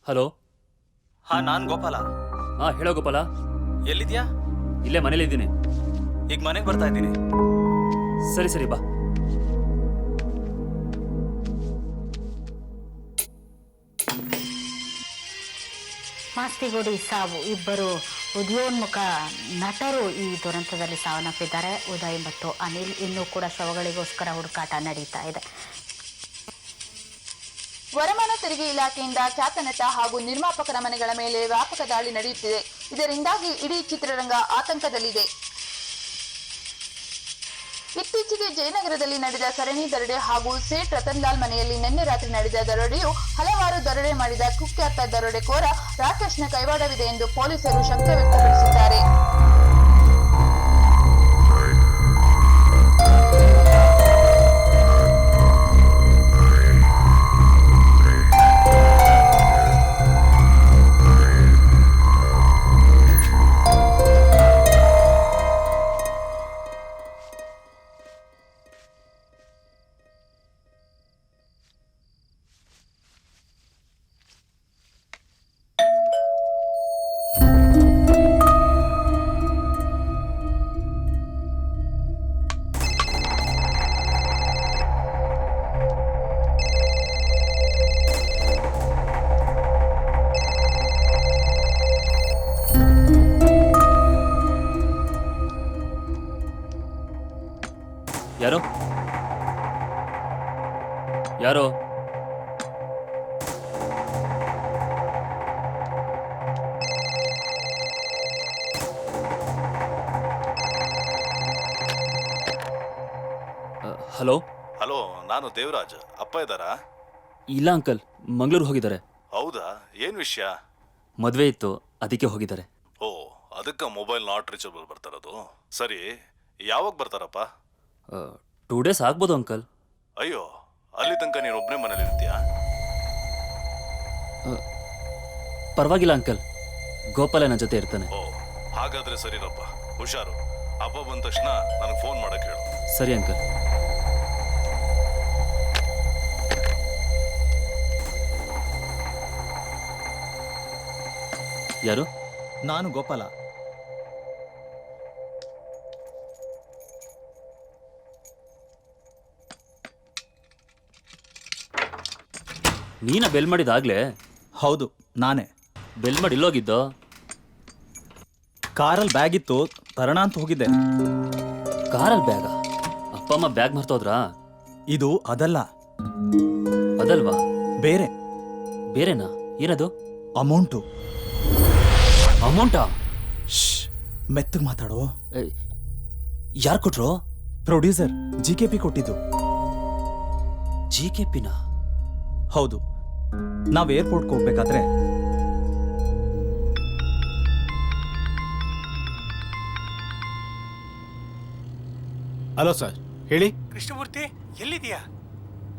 Hello. ಹಾಂ, ನಾನು ಗೋಪಾಲ. ಹಾಂ, ಹೇಳೋ ಗೋಪಾಲ. ಎಲ್ಲಿದ್ಯಾ? ಇಲ್ಲೇ ಮನೇಲಿದ್ದೀನಿ. ಈಗ ಮನೆಗೆ ಬರ್ತಾ ಇದ್ದೀನಿ. ಸರಿ ಸರಿ ಬಾ. ಮಾಸ್ತಿಗುಡಿ ಸಾವು. ಇಬ್ಬರು ಉದಯೋನ್ಮುಖ ನಟರು ಈ ದುರಂತದಲ್ಲಿ ಸಾವನ್ನಪ್ಪಿದ್ದಾರೆ. ಉದಯ್ ಮತ್ತು ಅನಿಲ್. ಇನ್ನೂ ಕೂಡ ಶವಗಳಿಗೋಸ್ಕರ ಹುಡುಕಾಟ ನಡೀತಾ ಇದೆ. ವರಮಾನ ತೆರಿಗೆ ಇಲಾಖೆಯಿಂದ ಖ್ಯಾತ ನಟ ಹಾಗೂ ನಿರ್ಮಾಪಕರ ಮನೆಗಳ ಮೇಲೆ ವ್ಯಾಪಕ ದಾಳಿ ನಡೆಯುತ್ತಿದೆ. ಇದರಿಂದಾಗಿ ಇಡೀ ಚಿತ್ರರಂಗ ಆತಂಕದಲ್ಲಿದೆ. ಇತ್ತೀಚೆಗೆ ಜಯನಗರದಲ್ಲಿ ನಡೆದ ಸರಣಿ ದರೋಡೆ ಹಾಗೂ ಸೇಠ್ ರತನ್ಲಾಲ್ ಮನೆಯಲ್ಲಿ ನಿನ್ನೆ ರಾತ್ರಿ ನಡೆದ ದರೋಡೆಯು ಹಲವಾರು ದರೋಡೆ ಮಾಡಿದ ಕುಖ್ಯಾತ ದರೋಡೆಕೋರ ರಾಕೇಶ್ನ ಕೈವಾಡವಿದೆ ಎಂದು ಪೊಲೀಸರು ಶಂಕೆ ವ್ಯಕ್ತಪಡಿಸಿದ್ದಾರೆ. ಯಾರೋ ಯಾರೋ ಹಲೋ. ಹಲೋ, ನಾನು ದೇವರಾಜ್. ಅಪ್ಪ ಇದ್ದಾರಾ? ಇಲ್ಲ ಅಂಕಲ್, ಮಂಗಳೂರು ಹೋಗಿದ್ದಾರೆ. ಹೌದಾ? ಏನ್ ವಿಷಯ? ಮದುವೆ ಇತ್ತು, ಅದಕ್ಕೆ ಹೋಗಿದ್ದಾರೆ. ಓ, ಅದಕ್ಕೆ ಮೊಬೈಲ್ ನಾಟ್ ರೀಚಬಲ್ ಬರ್ತಾರದು. ಸರಿ, ಯಾವಾಗ ಬರ್ತಾರಪ್ಪ? 2 days ಆಗ್ಬೋದು ಅಂಕಲ್. ಅಯ್ಯೋ, ಅಲ್ಲಿ ತನಕ ನೀನು ಒಬ್ಬನೇ ಮನೇಲಿ ಇರ್ತೀಯಾ? ಪರವಾಗಿಲ್ಲ ಅಂಕಲ್, ಗೋಪಾಲ ನನ್ನ ಜೊತೆ ಇರ್ತಾನೆ. ಓ, ಹಾಗಾದ್ರೆ ಸರಿರಪ್ಪ. ಹುಷಾರು. ಹಬ್ಬ ಬಂದ ತಕ್ಷಣ ನನಗೆ ಫೋನ್ ಮಾಡಕ್ಕೆ ಹೇಳು. ಸರಿ ಅಂಕಲ್. ಯಾರು? ನಾನು ಗೋಪಾಲ. ನೀನ ಬೆಲ್ ಮಾಡಿದಾಗ್ಲೇ? ಹೌದು, ನಾನೇ. ಬೆಲ್ ಮಾಡಿ ಇಲ್ಲೋಗಿದ್ದೋ? ಕಾರಲ್ಲಿ ಬ್ಯಾಗ್ ಇತ್ತು, ತರಣ ಅಂತ ಹೋಗಿದ್ದೆ. ಕಾರಲ್ಲಿ ಬ್ಯಾಗ? ಅಪ್ಪ ಅಮ್ಮ ಬ್ಯಾಗ್ ಮರ್ತೋದ್ರಾ? ಇದು ಅದಲ್ಲ. ಅದಲ್ವಾ? ಬೇರೆ. ಬೇರೆನಾ? ಏನದು? ಅಮೌಂಟು. ಅಮೌಂಟಾ? ಮೆತ್ತಗೆ ಮಾತಾಡೋ. ಯಾರು ಕೊಟ್ರು? ಪ್ರೊಡ್ಯೂಸರ್ GKP ಕೊಟ್ಟಿದ್ದು. GKPನ? ಹೌದು. ನಾವು ಏರ್ಪೋರ್ಟ್ಗೆ ಹೋಗ್ಬೇಕಾದ್ರೆ ಹಲೋ ಸರ್, ಹೇಳಿ. ಕೃಷ್ಣಮೂರ್ತಿ, ಎಲ್ಲಿದೆಯಾ?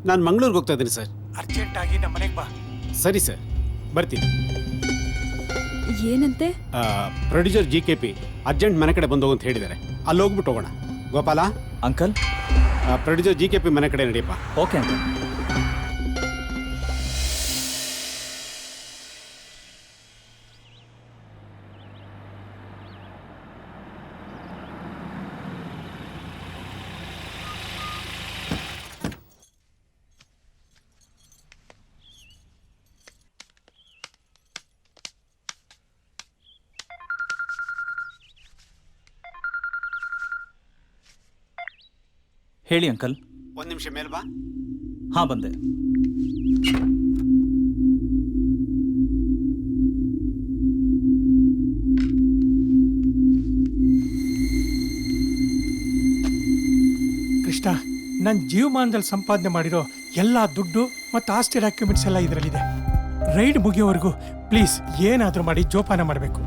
ನಾನು ಮಂಗಳೂರಿಗೆ ಹೋಗ್ತಾ ಇದ್ದೀನಿ ಸರ್. ಅರ್ಜೆಂಟ್ ಆಗಿ ನಮ್ಮ ಮನೆಗೆ ಬಾ. ಸರಿ ಸರ್, ಬರ್ತೀನಿ. ಏನಂತೆ? ಪ್ರೊಡ್ಯೂಸರ್ GKP ಅರ್ಜೆಂಟ್ ಮನೆ ಕಡೆ ಬಂದು ಹೋಗು ಅಂತ ಹೇಳಿದ್ದಾರೆ. ಅಲ್ಲಿ ಹೋಗ್ಬಿಟ್ಟು ಹೋಗೋಣ. ಗೋಪಾಲ ಅಂಕಲ್, ಪ್ರೊಡ್ಯೂಸರ್ GKP ಮನೆ ಕಡೆ ನಡಿಯಪ್ಪ. Okay uncle. ಹೇಳಿ ಅಂಕಲ್. 1 ನಿಮಿಷ ಮೇಲೆ ಬಾ. ಹಾಂ, ಬಂದೆ. ಕೃಷ್ಣ, ನನ್ನ ಜೀವಮಾನದಲ್ಲಿ ಸಂಪಾದನೆ ಮಾಡಿರೋ ಎಲ್ಲ ದುಡ್ಡು ಮತ್ತು ಆಸ್ತಿ ಡಾಕ್ಯುಮೆಂಟ್ಸ್ ಎಲ್ಲ ಇದರಲ್ಲಿದೆ. ರೈಡ್ ಮುಗಿಯೋವರೆಗೂ ಪ್ಲೀಸ್ ಏನಾದರೂ ಮಾಡಿ ಜೋಪಾನ ಮಾಡಬೇಕು.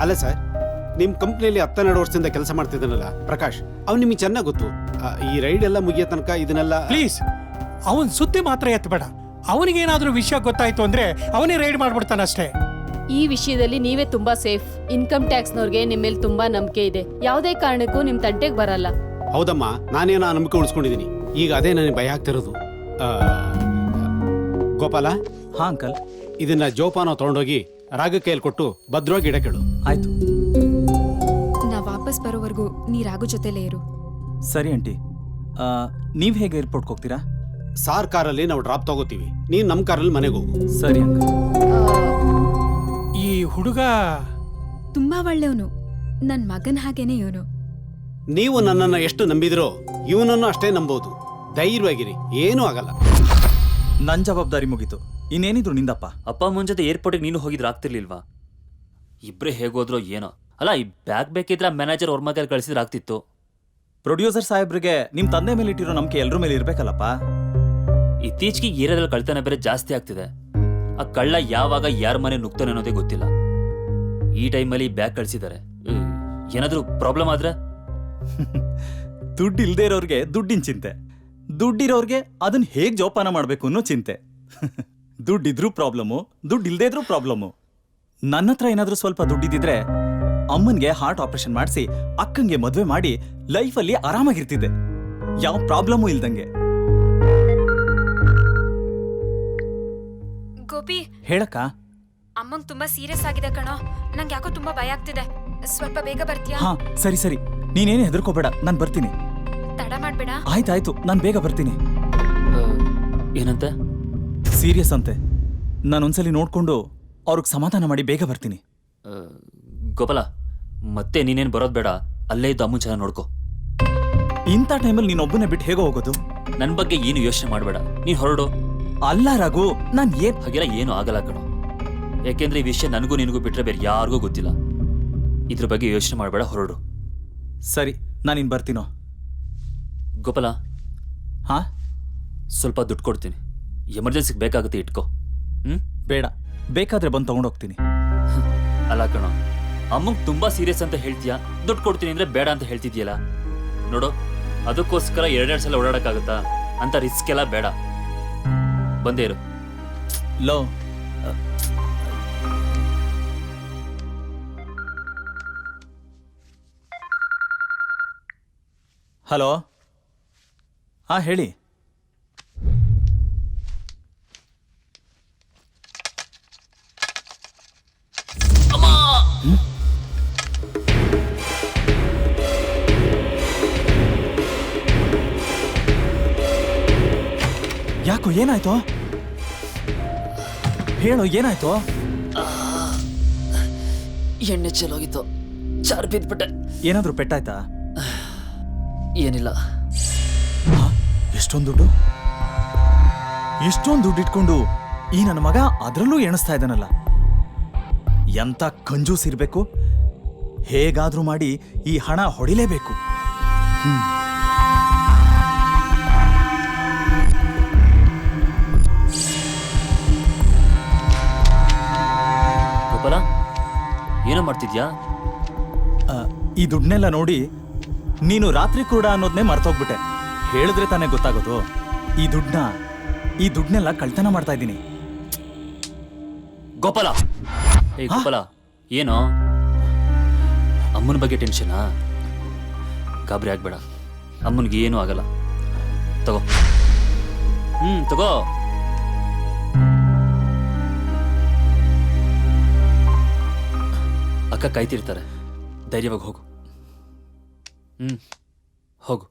ಅಲ್ಲ ಸರ್, ನಿಮ್ಮ ಕಂಪ್ನಿಯಲ್ಲಿ 12 ವರ್ಷದಿಂದ ಕೆಲಸ ಮಾಡ್ತಿದ್ದಾನಲ್ಲ ಪ್ರಕಾಶ್, ಅವ್ನು ನಿಮಗೆ ಚೆನ್ನಾಗಿ ಗೊತ್ತು. ಈ ರೈಡ್ ಎಲ್ಲ ಮುಗಿಯೋ ತನಕ ಇದನ್ನೆಲ್ಲ ಪ್ಲೀಸ್ ಅವನ್ ಸುದ್ದಿ ಮಾತ್ರ ಎತ್ತಬೇಡ. ಅವನಿಗೇನಾದ್ರೂ ವಿಷಯ ಗೊತ್ತಾಯ್ತು ಅಂದ್ರೆ ಅವನೇ ರೈಡ್ ಮಾಡ್ಬಿಡ್ತಾನಷ್ಟೇ. ಈ ವಿಷಯದಲ್ಲಿ ನೀವೇ ತುಂಬಾ ಸೇಫ್. ಇನ್ಕಮ್ ಟ್ಯಾಕ್ಸ್ನವ್ರಿಗೆ ನಿಮ್ಮ ಮೇಲೆ ತುಂಬಾ ನಂಬಿಕೆ ಇದೆ. ಯಾವುದೇ ಕಾರಣಕ್ಕೂ ನಿಮ್ ತಂಟೆಗೆ ಬರಲ್ಲ. ಹೌದಮ್ಮ, ನಾನೇನೋ ನಂಬಿಕೆ ಉಳಿಸ್ಕೊಂಡಿದ್ದೀನಿ. ಈಗ ಅದೇ ನನಗೆ ಭಯ ಆಗ್ತಿರೋದು. ಗೋಪಾಲ. ಹಾಂ ಅಂಕಲ್. ಇದನ್ನ ಜೋಪಾನ ತಗೊಂಡೋಗಿ ರಾಗ ಕೈಯಲ್ಲಿ ಕೊಟ್ಟು ಭದ್ರವಾಗಿ ಇಡಕೇಳು. ಆಯ್ತು. ನಾ ವಾಪಸ್ ಬರೋವರೆಗೂ ನೀ ರಾಘು ಜೊತೆಲೇ ಇರು. ಸರಿ ಆಂಟಿ. ನೀವು ಹೇಗೆ ಏರ್ಪೋರ್ಟ್ಗೆ ಹೋಗ್ತೀರಾ? ಸಾರ್ ಕಾರಲ್ಲಿ ನಾವು ಡ್ರಾಪ್ ತಗೋತೀವಿ, ನೀನು ನಮ್ಮ ಕಾರಲ್ಲಿ ಮನೆಗೆ ಹೋಗು. ಸರಿ ಅಂಕಲ್. ಈ ಹುಡುಗ ತುಂಬಾ ಒಳ್ಳೆಯವನು, ನನ್ ಮಗನ್ ಹಾಗೇನೆ ಇವನು. ನೀವು ನನ್ನನ್ನು ಎಷ್ಟು ನಂಬಿದ್ರೋ ಇವನನ್ನು ಅಷ್ಟೇ ನಂಬೋದು. ಧೈರ್ಯವಾಗಿರಿ, ಏನೂ ಆಗಲ್ಲ. ನನ್ನ ಜವಾಬ್ದಾರಿ ಮುಗೀತು, ಇನ್ನೇನಿದ್ರು ನಿಂದಪ್ಪ. ಅಪ್ಪ ಅಮ್ಮನ ಜೊತೆ ಏರ್ಪೋರ್ಟಿಗೆ ನೀನು ಹೋಗಿದ್ರೆ ಆಗ್ತಿರ್ಲಿಲ್ವಾ? ಇಬ್ಬರೇ ಹೇಗೋದ್ರೋ ಏನೋ. ಅಲ್ಲ, ಈ ಬ್ಯಾಗ್ ಬೇಕಿದ್ರೆ ಮ್ಯಾನೇಜರ್ ಅವ್ರ ಮಗಲ್ಲಿ ಕಳಿಸಿದ್ರೆ ಆಗ್ತಿತ್ತು. ಪ್ರೊಡ್ಯೂಸರ್ ಸಾಹೇಬ್ರಿಗೆ ನಿಮ್ಮ ತಂದೆ ಮೇಲೆ ಇಟ್ಟಿರೋ ನಂಬಿಕೆ ಎಲ್ಲರ ಮೇಲೆ ಇರ್ಬೇಕಲ್ಲಪ್ಪ. ಇತ್ತೀಚೆಗೆ ಏರಿಯಾದಲ್ಲಿ ಕಳ್ತನ ಬೇರೆ ಜಾಸ್ತಿ ಆಗ್ತಿದೆ. ಆ ಕಳ್ಳ ಯಾವಾಗ ಯಾರ ಮನೆ ನುಗ್ತಾನೆ ಅನ್ನೋದೇ ಗೊತ್ತಿಲ್ಲ. ಈ ಟೈಮಲ್ಲಿ ಬ್ಯಾಗ್ ಕಳಿಸಿದ್ದಾರೆ. ಏನಾದರೂ ಪ್ರಾಬ್ಲಮ್ ಆದ್ರೆ ದುಡ್ಡು ಇಲ್ದೇ ಇರೋರ್ಗೆ ದುಡ್ಡಿನ ಚಿಂತೆ, ದುಡ್ಡಿರೋರ್ಗೆ ಅದನ್ನ ಹೇಗೆ ಜೋಪಾನ ಮಾಡಬೇಕು ಅನ್ನೋ ಚಿಂತೆ. ದುಡ್ಡಿದ್ರೂ ಪ್ರಾಬ್ಲಮ್ಮು, ದುಡ್ಡು ಇಲ್ದೇ ಇದ್ರೂ ಪ್ರಾಬ್ಲಮ್ಮು. ನನ್ನ ಹತ್ರ ಏನಾದರೂ ಸ್ವಲ್ಪ ದುಡ್ಡಿದ್ದಿದ್ರೆ ಅಮ್ಮನ್ಗೆ ಹಾರ್ಟ್ ಆಪರೇಷನ್ ಮಾಡಿಸಿ ಅಕ್ಕಂಗೆ ಮದುವೆ ಮಾಡಿ ಲೈಫಲ್ಲಿ ಆರಾಮಾಗಿರ್ತಿದ್ದೆ, ಯಾವ ಪ್ರಾಬ್ಲಮ್ಮು ಇಲ್ದಂಗೆ. ಗೋಪಿ, ಹೇಳಕ್ಕ. ಅಮ್ಮಂಗ್ ತುಂಬಾ ಸೀರಿಯಸ್ ಆಗಿದೆ ಕಣೋ. ನಂಗೆ ಯಾಕೋ ತುಂಬಾ ಭಯ ಆಗ್ತಿದೆ. ಸ್ವಲ್ಪ ಬೇಗ ಬರ್ತೀಯಾ? ಹಾ ಸರಿ ಸರಿ, ನೀನೇನು ಹೆದರ್ಕೋಬೇಡ, ನಾನು ಬರ್ತೀನಿ. ತಡ ಮಾಡ್ಬೇಡ. ಆಯ್ತಾಯ್ತು, ನಾನು ಬೇಗ ಬರ್ತೀನಿ. ಏನಂತೆ? ಸೀರಿಯಸ್ ಅಂತೆ. ನಾನೊಂದ್ಸಲಿ ನೋಡ್ಕೊಂಡು ಅವ್ರಿಗೆ ಸಮಾಧಾನ ಮಾಡಿ ಬೇಗ ಬರ್ತೀನಿ. ಗೋಪಾಲ, ಮತ್ತೆ ನೀನೇನು ಬರೋದು ಬೇಡ, ಅಲ್ಲೇ ಇದ್ದು ಅಮ್ಮನ ಚೆನ್ನಾಗಿ ನೋಡ್ಕೊ. ಇಂಥ ಟೈಮಲ್ಲಿ ನೀನೊಬ್ಬನೇ ಬಿಟ್ಟು ಹೇಗೋ ಹೋಗೋದು? ನನ್ನ ಬಗ್ಗೆ ಏನು ಯೋಚನೆ ಮಾಡಬೇಡ, ನೀನು ಹೊರಡು. ಅಲ್ಲ ರಘು, ನಾನು ಹಾಗೆಲ್ಲ ಏನೂ ಆಗಲ್ಲ ಕಣೋ. ಯಾಕೆಂದ್ರೆ ಈ ವಿಷಯ ನನಗೂ ನಿನಗೂ ಬಿಟ್ಟರೆ ಬೇರೆ ಯಾರಿಗೂ ಗೊತ್ತಿಲ್ಲ. ಇದ್ರ ಬಗ್ಗೆ ಯೋಚನೆ ಮಾಡಬೇಡ, ಹೊರಡು. ಸರಿ, ನಾನಿನ್ ಬರ್ತೀನೋ. ಗೋಪಾಲ, ಹಾ, ಸ್ವಲ್ಪ ದುಡ್ಡು ಕೊಡ್ತೀನಿ, ಎಮರ್ಜೆನ್ಸಿಗೆ ಬೇಕಾಗುತ್ತೆ, ಇಟ್ಕೋ. ಬೇಡ, ಬೇಕಾದ್ರೆ ಬಂದು ತಗೊಂಡೋಗ್ತೀನಿ. ಅಲ್ಲ ಕಣೋ, ಅಮ್ಮಂಗೆ ತುಂಬಾ ಸೀರಿಯಸ್ ಅಂತ ಹೇಳ್ತೀಯಾ, ದುಡ್ಡು ಕೊಡ್ತೀನಿ ಅಂದ್ರೆ ಬೇಡ ಅಂತ ಹೇಳ್ತಿದ್ಯಲ್ಲ. ನೋಡು, ಅದಕ್ಕೋಸ್ಕರ ಎರಡೆರಡು ಸಲ ಓಡಾಡಕ್ಕಾಗತ್ತಾ? ಅಂತ ರಿಸ್ಕ್ ಎಲ್ಲ ಬೇಡ, ಬಂದೇ ಇರು. Low, hello. ಹಾ ಹೇಳಿ. ಯಾಕೋ, ಏನಾಯ್ತು? ಹೇಳೋ, ಏನಾಯ್ತು? ಎಣ್ಣೆ ಚೆಲ್ಲೋಗಿತ್ತು, ಚಾರ್ ಬಿದ್ಬಿಟ್ಟೆ. ಏನಾದ್ರೂ ಪೆಟ್ಟಾಯ್ತಾ? ಏನಿಲ್ಲ. ಎಷ್ಟೊಂದು ದುಡ್ಡು? ಎಷ್ಟೊಂದು ದುಡ್ಡು ಇಟ್ಕೊಂಡು ಈ ನನ್ನ ಮಗ ಅದರಲ್ಲೂ ಎಣಿಸ್ತಾ ಇದ್ದಾನಲ್ಲ. ಎಂತ ಕಂಜೂಸ್ ಇರ್ಬೇಕು. ಹೇಗಾದ್ರೂ ಮಾಡಿ ಈ ಹಣ ಹೊಡಿಲೇಬೇಕು. ಗೋಪಾಲ, ಏನೋ ಮಾಡ್ತಿದ್ಯಾ? ಈ ದುಡ್ಡನ್ನೆಲ್ಲ ನೋಡಿ ನೀನು ರಾತ್ರಿ ಕೂಡ ಅನ್ನೋದನ್ನೇ ಮರ್ತೋಗ್ಬಿಟ್ಟೆ. ಹೇಳಿದ್ರೆ ತಾನೇ ಗೊತ್ತಾಗೋದು. ಈ ದುಡ್ಡನ್ನೆಲ್ಲ ಕಳ್ತನ ಮಾಡ್ತಾ ಇದ್ದೀನಿ. ಗೋಪಾಲ, ಏ ಗೋಪಾಲ, ಏನೋ ಅಮ್ಮನ ಬಗ್ಗೆ ಟೆನ್ಷನಾ? ಗಾಬರಿ ಆಗ್ಬೇಡ, ಅಮ್ಮನಿಗೆ ಏನೂ ಆಗಲ್ಲ. ತಗೋ, ತಗೋ. ಅಕ್ಕ ಕಾಯ್ತಿರ್ತಾರೆ, ಧೈರ್ಯವಾಗಿ ಹೋಗು. ಹೋಗು.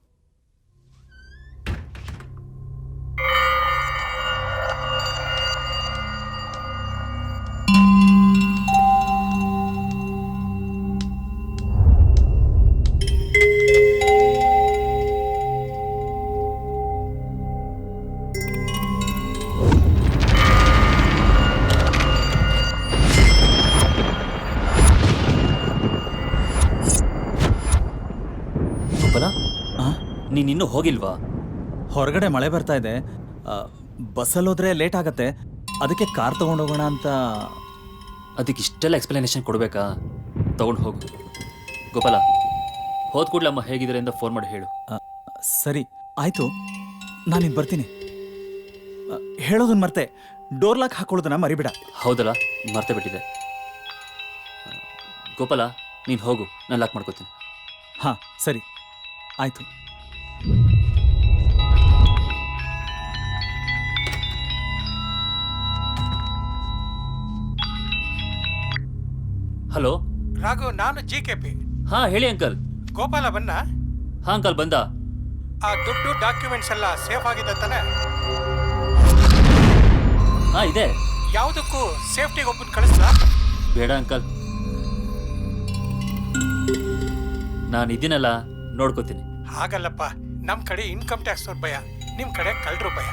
ನೀನಿನ್ನೂ ಹೋಗಿಲ್ವಾ? ಹೊರಗಡೆ ಮಳೆ ಬರ್ತಾ ಇದೆ, ಬಸ್ಸಲ್ಲೋದ್ರೆ ಲೇಟ್ ಆಗತ್ತೆ, ಅದಕ್ಕೆ ಕಾರ್ ತಗೊಂಡೋಗೋಣ ಅಂತ. ಅದಕ್ಕೆ ಇಷ್ಟೆಲ್ಲ ಎಕ್ಸ್ಪ್ಲನೇಷನ್ ಕೊಡಬೇಕಾ? ತಗೊಂಡು ಹೋಗು. ಗೋಪಾಲ, ಹೋದ ಕೂಡಲೇ ಅಮ್ಮ ಹೇಗಿದ್ದಾರೆ ಅಂತ ಫೋನ್ ಮಾಡಿ ಹೇಳು. ಸರಿ ಆಯ್ತು, ನಾನಿನ್ ಬರ್ತೀನಿ. ಹೇಳೋದನ್ನ ಮರ್ತೆ, ಡೋರ್ ಲಾಕ್ ಹಾಕೊಳ್ಳೋದನ್ನ ಮರಿಬೇಡ. ಹೌದಲ್ಲ, ಮರ್ತೇ ಬಿಟ್ಟಿದೆ. ಗೋಪಾಲ, ನೀನು ಹೋಗು, ನಾನು ಲಾಕ್ ಮಾಡ್ಕೋತೀನಿ. ಹಾಂ ಸರಿ ಆಯಿತು. ಹಲೋ. ರಾಘು, ನಾನು GKP. ಹಾ ಹೇಳಿ ಅಂಕಲ್. ಗೋಪಾಲ ಬನ್ನ? ಹಾ ಅಂಕಲ್ ಬಂದ. ಆ ದುಡ್ಡು ಡಾಕ್ಯುಮೆಂಟ್ಸ್ ಎಲ್ಲ ಸೇಫ್ ಆಗಿದೆ ತಾನೆ? ಹಾ ಇದೆ. ಯಾವುದಕ್ಕೂ ಸೇಫ್ಟಿಗೆ ಒಬ್ಬನ್ ಕಳಿಸ್ಲಾ? ಬೇಡ ಅಂಕಲ್, ನಾನು ಇದೀನಲ್ಲ, ನೋಡ್ಕೋತೀನಿ. ಹಾಗಲ್ಲಪ್ಪ, ನಮ್ ಕಡೆ ಇನ್ಕಮ್ ಟ್ಯಾಕ್ಸ್ ಅವ್ರ ಭಯ, ನಿಮ್ ಕಡೆ ಕಳ್ರು ಭಯ.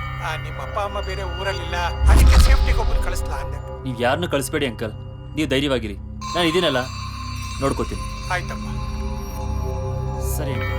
ನಿಮ್ಮ ಅಪ್ಪ ಅಮ್ಮ ಬೇರೆ ಊರಲ್ಲಿಲ್ಲ, ಅದಕ್ಕೆ ಸೇಫ್ಟಿಗೆ ಒಬ್ಬನ್ ಕಳಿಸ್ಲಾ ಅಂದೆ. ನೀವು ಯಾರನ್ನೂ ಕಳಿಸ್ಬೇಡಿ ಅಂಕಲ್, ನೀವು ಧೈರ್ಯವಾಗಿರಿ. ನಾನು ಇದೀನಲ್ಲ, ನೋಡ್ಕೋತೀನಿ. ಆಯ್ತಪ್ಪ. ಸರಿ uncle.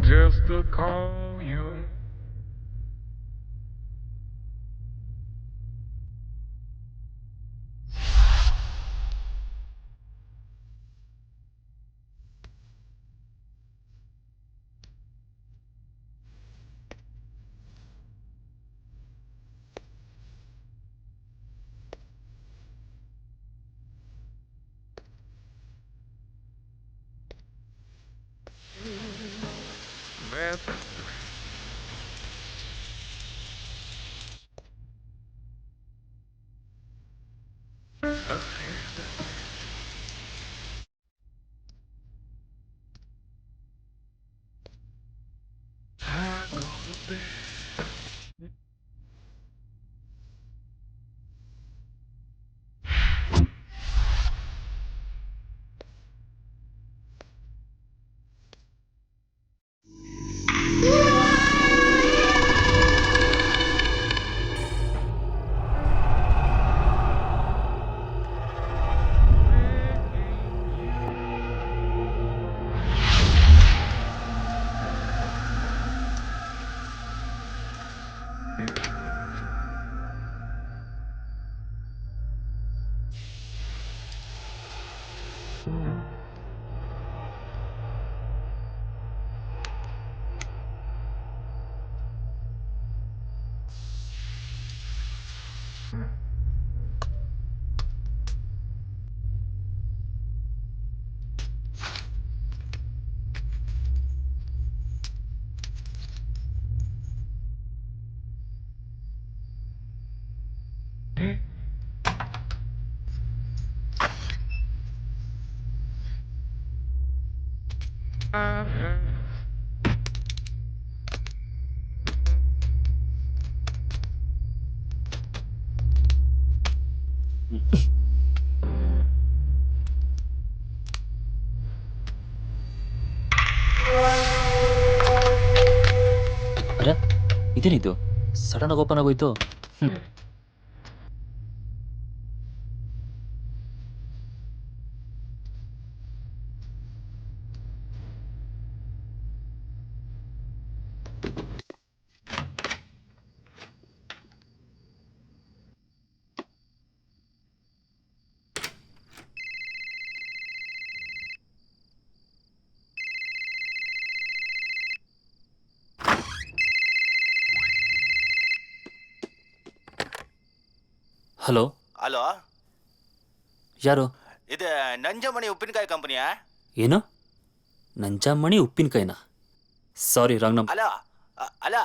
Just to call you. That's ಅರೆ ಇದೇನಿದು, ಸಡನ್ ಆಗಿ ಓಪನ್ ಆಗೋಯ್ತು. ಹಲೋ, ಹಲೋ, ಯಾರು? ಇದು ನಂಜಮಣಿ ಉಪ್ಪಿನಕಾಯಿ ಕಂಪನಿಯಾ? ಏನು? ನಂಜಾಮಣಿ ಉಪ್ಪಿನಕಾಯಿನ? Sorry, wrong number. Hello hello,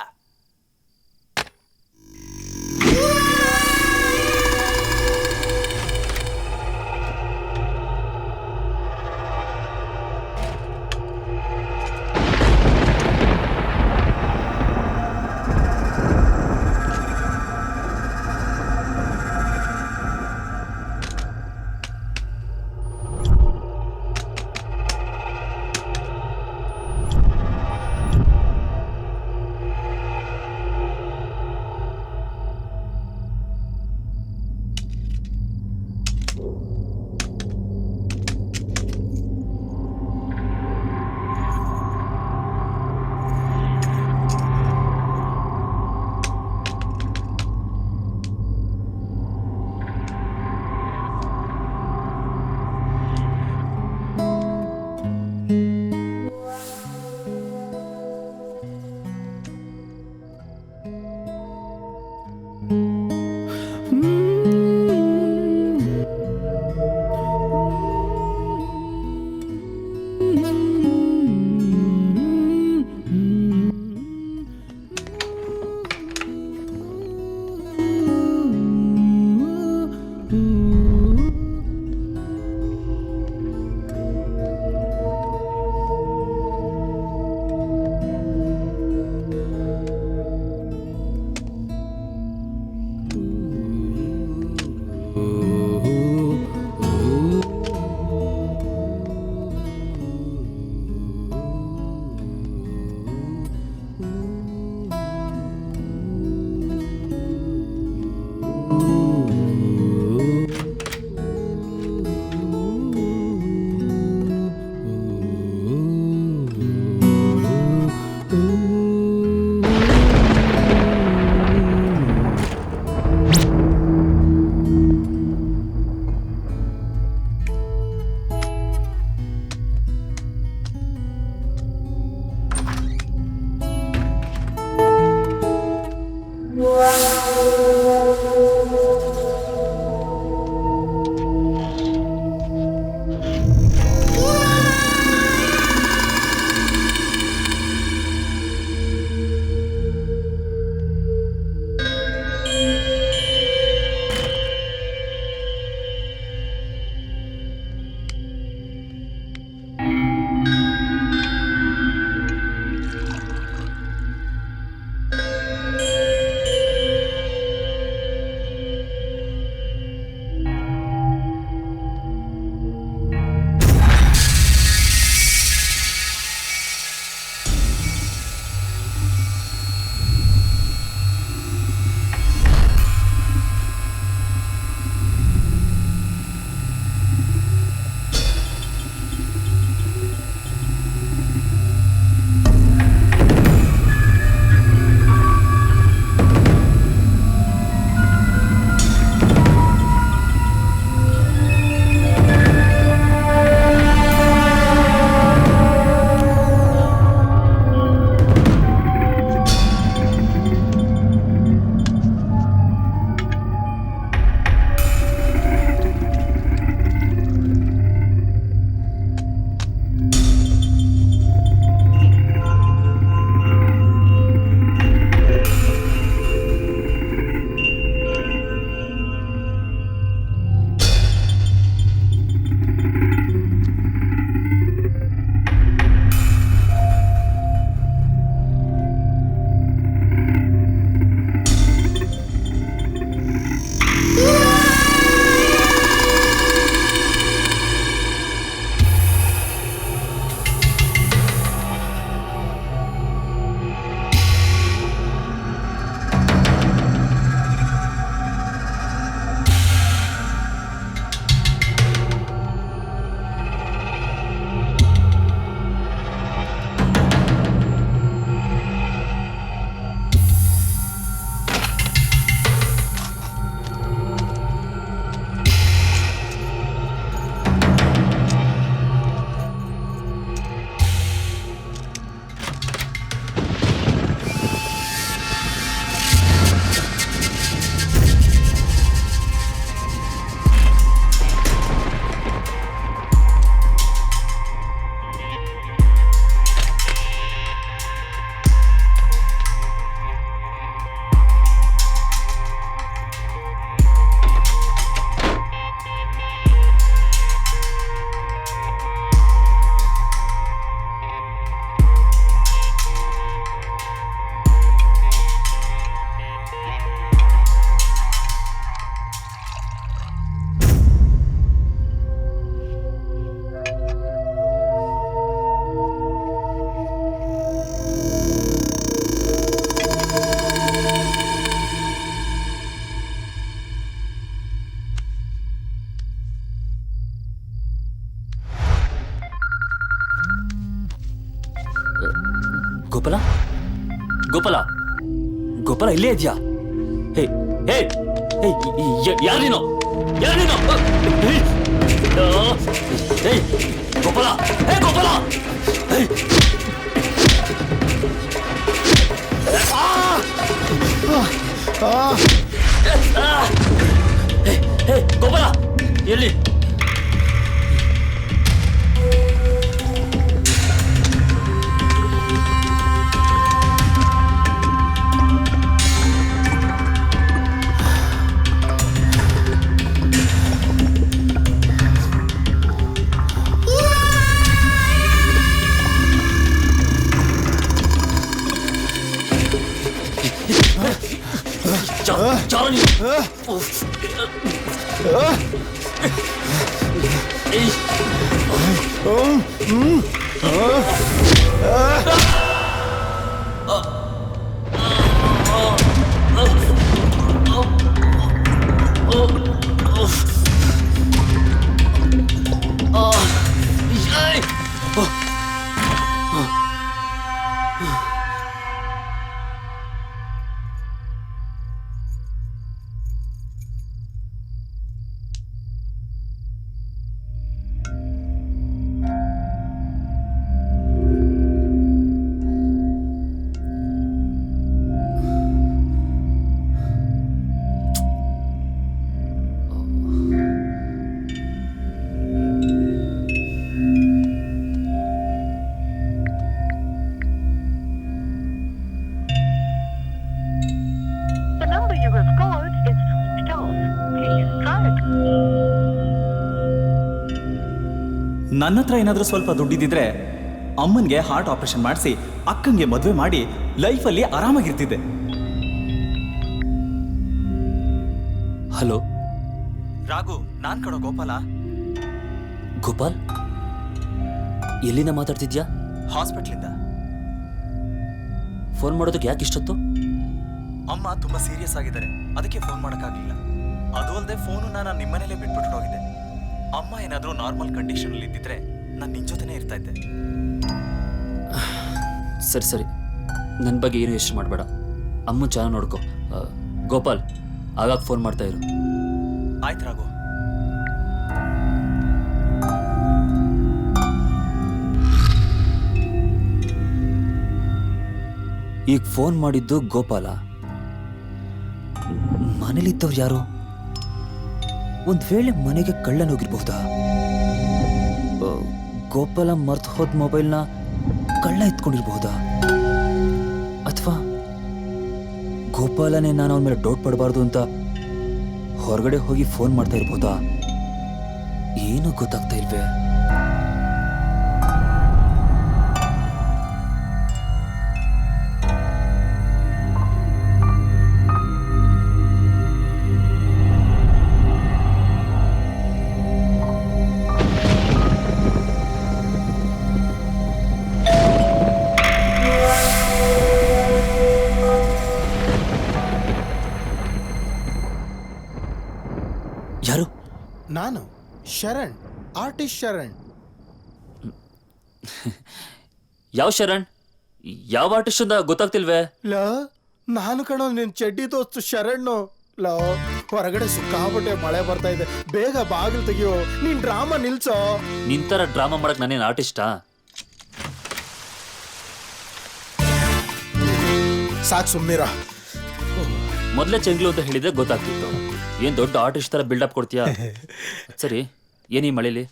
Gopala Gopala Gopala ಇಲ್ಲೇ ಇದೆಯಾ? ಹೇ ಹೇ ಹೇ ಯಾರು ನೀನು? ಯಾರು ನೀನು? ಹೇ ಗೋಪಾಲ, ಹೇ ಗೋಪಾಲ, ಹೇ ಹೇ ಗೋಪಾಲ ಎಲ್ಲಿ? Johnny! ನನ್ನ ಹತ್ರ ಏನಾದರೂ ಸ್ವಲ್ಪ ದುಡ್ಡಿದ್ದಿದ್ರೆ ಅಮ್ಮನಿಗೆ ಹಾರ್ಟ್ ಆಪರೇಷನ್ ಮಾಡಿಸಿ ಅಕ್ಕಂಗೆ ಮದುವೆ ಮಾಡಿ ಲೈಫಲ್ಲಿ ಆರಾಮಾಗಿರ್ತಿದ್ದೆ. ಹಲೋ ರಾಘು, ನಾನ್ ಕಣೋ ಗೋಪಾಲ. ಗೋಪಾಲ್, ಎಲ್ಲಿಂದ ಮಾತಾಡ್ತಿದ್ಯಾ? ಹಾಸ್ಪಿಟ್ಲಿಂದ. ಫೋನ್ ಮಾಡೋದಕ್ಕೆ ಯಾಕೆ ಇಷ್ಟೊತ್ತು? ಅಮ್ಮ ತುಂಬಾ ಸೀರಿಯಸ್ ಆಗಿದ್ದಾರೆ, ಅದಕ್ಕೆ ಫೋನ್ ಮಾಡೋಕ್ಕಾಗಲಿಲ್ಲ. ಅದು ಅಲ್ಲದೆ ಫೋನು ನಾನು ನಿಮ್ಮನೇಲೆ ಬಿಟ್ಬಿಟ್ಟು ಹೋಗಿದ್ದೆ. ಅಮ್ಮ ಏನಾದರೂ ನಾರ್ಮಲ್ ಕಂಡೀಷನ್ ಅಲ್ಲಿ ಇದ್ದಿದ್ರೆ ನಾನು ನಿನ್ ಜೊತೆನೇ ಇರ್ತಾ ಇದ್ದೆ. ಸರಿ ಸರಿ, ನನ್ನ ಬಗ್ಗೆ ಏನು ಯೋಚನೆ ಮಾಡಬೇಡ. ಅಮ್ಮ ಚೆನ್ನಾಗಿ ನೋಡ್ಕೊ. ಗೋಪಾಲ್, ಆಗಾಗ ಫೋನ್ ಮಾಡ್ತಾ ಇರು. ಆಯ್ತು ರಾಘು. ಈಗ ಫೋನ್ ಮಾಡಿದ್ದು ಗೋಪಾಲ. ಮನೇಲಿದ್ದವ್ರು ಯಾರು? ಒಂದ್ ವೇಳೆ ಮನೆಗೆ ಕಳ್ಳನೋಗಿರ್ಬಹುದಾ? ಗೋಪಾಲ ಮರ್ತು ಹೋದ ಮೊಬೈಲ್ನ ಕಳ್ಳ ಎತ್ಕೊಂಡಿರ್ಬಹುದಾ? ಅಥವಾ ಗೋಪಾಲನೇ ನಾನು ಅವನ ಮೇಲೆ ಡೌಟ್ ಪಡಬಾರ್ದು ಅಂತ ಹೊರಗಡೆ ಹೋಗಿ ಫೋನ್ ಮಾಡ್ತಾ ಇರ್ಬೋದಾ? ಏನು ಗೊತ್ತಾಗ್ತಾ ಇಲ್ವೇ? ಯಾರು? ನಾನು ಶರಣ್, ಆರ್ಟಿಸ್ಟ್ ಶರಣ್. ಯಾವ ಶರಣ್? ಯಾವ ಆರ್ಟಿಸ್ಟ್ ಅಂತ ಗೊತ್ತಾಗ್ತಿಲ್ವೇ? ಲ ನಾನು ಕಣೋ ನಿನ್ ಚಡ್ಡಿ ದೋಸ್ತು ಶರಣ್. ಲ ಹೊರಗಡೆ ಸಿಕ್ಕಾಪಟ್ಟೆ ಮಳೆ ಬರ್ತಾ ಇದೆ, ಬೇಗ ಬಾಗಿಲು ತೆಗಿಯೋ, ನೀನ್ ಡ್ರಾಮಾ ನಿಲ್ಸೋ. ನಿಂತರ ಡ್ರಾಮಾ ಮಾಡಕ್ ನಾನೇನು ಆರ್ಟಿಸ್ಟಾ? ಸಾಕ್ ಸುಮ್ನಿರ. ಮೊದಲೇ ಚೆಂಗ್ಲು ಅಂತ ಹೇಳಿದ್ರೆ ಗೊತ್ತಾಗ್ತಿತ್ತು. ಏನ್ ದೊಡ್ಡ ಆರ್ಟಿಸ್ಟ್ ತರ ಬಿಲ್ಡಪ್ ಕೊಡ್ತೀಯಾ? ಸರಿ, ಏನಿ ಮಳೇಲಿ?